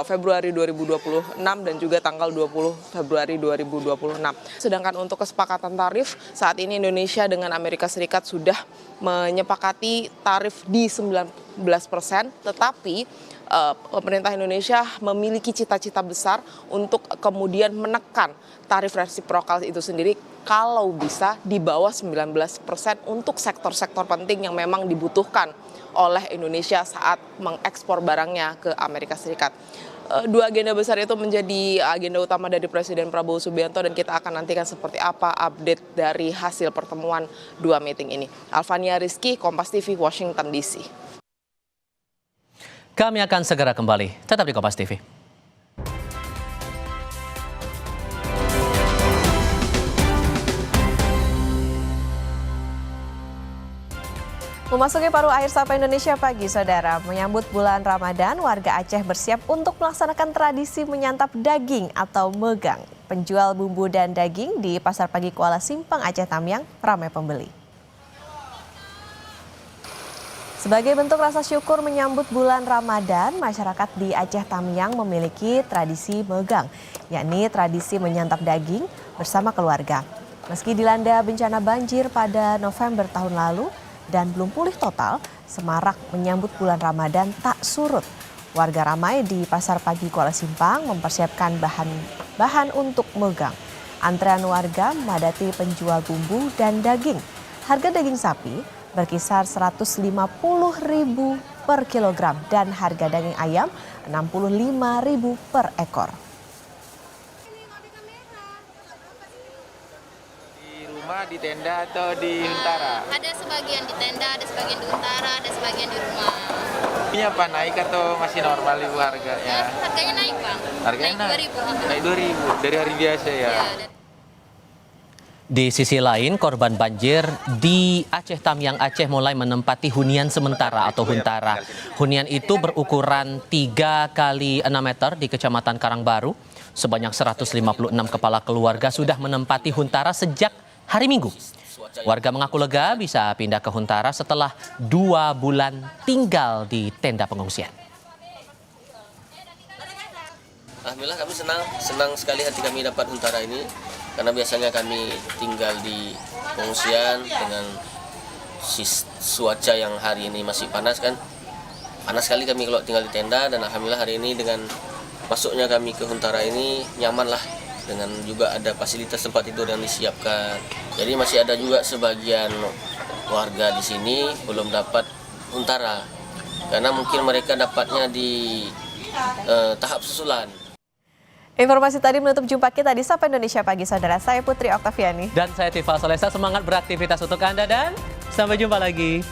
Februari 2026 dan juga tanggal 20 Februari 2026. Sedangkan untuk kesepakatan tarif, saat ini Indonesia dengan Amerika Serikat sudah menyepakati tarif di 19%, tetapi pemerintah Indonesia memiliki cita-cita besar untuk kemudian menekan tarif resiprokal itu sendiri kalau bisa di bawah 19% untuk sektor-sektor penting yang memang dibutuhkan oleh Indonesia saat mengekspor barangnya ke Amerika Serikat. 2 agenda besar itu menjadi agenda utama dari Presiden Prabowo Subianto dan kita akan nantikan seperti apa update dari hasil pertemuan 2 meeting ini. Alfania Rizky, Kompas TV, Washington DC. Kami akan segera kembali. Tetap di Kompas TV. Memasuki paruh akhir Sapa Indonesia Pagi, Saudara. Menyambut bulan Ramadan, warga Aceh bersiap untuk melaksanakan tradisi menyantap daging atau megang. Penjual bumbu dan daging di Pasar Pagi Kuala Simpang, Aceh Tamiang ramai pembeli. Sebagai bentuk rasa syukur menyambut bulan Ramadan, masyarakat di Aceh Tamiang memiliki tradisi megang, yakni tradisi menyantap daging bersama keluarga. Meski dilanda bencana banjir pada November tahun lalu dan belum pulih total, semarak menyambut bulan Ramadan tak surut. Warga ramai di Pasar Pagi Kuala Simpang mempersiapkan bahan untuk megang. Antrean warga memadati penjual bumbu dan daging. Harga daging sapi berkisar Rp150.000 per kilogram dan harga daging ayam Rp65.000 per ekor. Di rumah, di tenda atau di Huntara? Ada sebagian di tenda, ada sebagian di Huntara, ada sebagian di rumah. Ini apa, naik atau masih normal Ibu harganya? Harganya naik, Bang. Harganya naik 2.000. Naik 2.000 dari hari biasa ya? Di sisi lain, korban banjir di Aceh Tamiang, Aceh mulai menempati hunian sementara atau huntara. Hunian itu berukuran 3 x 6 meter di Kecamatan Karangbaru. Sebanyak 156 kepala keluarga sudah menempati huntara sejak hari Minggu. Warga mengaku lega bisa pindah ke huntara setelah 2 bulan tinggal di tenda pengungsian. Alhamdulillah kami senang sekali hati kami dapat huntara ini. Karena biasanya kami tinggal di pengungsian dengan cuaca yang hari ini masih panas kan. Panas sekali kami kalau tinggal di tenda, dan alhamdulillah hari ini dengan masuknya kami ke huntara ini nyaman lah. Dengan juga ada fasilitas tempat tidur yang disiapkan. Jadi masih ada juga sebagian warga di sini belum dapat huntara. Karena mungkin mereka dapatnya di tahap susulan. Informasi tadi menutup jumpa kita di Sapa Indonesia Pagi, Saudara. Saya Putri Oktaviani. Dan saya Tifa Solesa, semangat beraktivitas untuk Anda dan sampai jumpa lagi.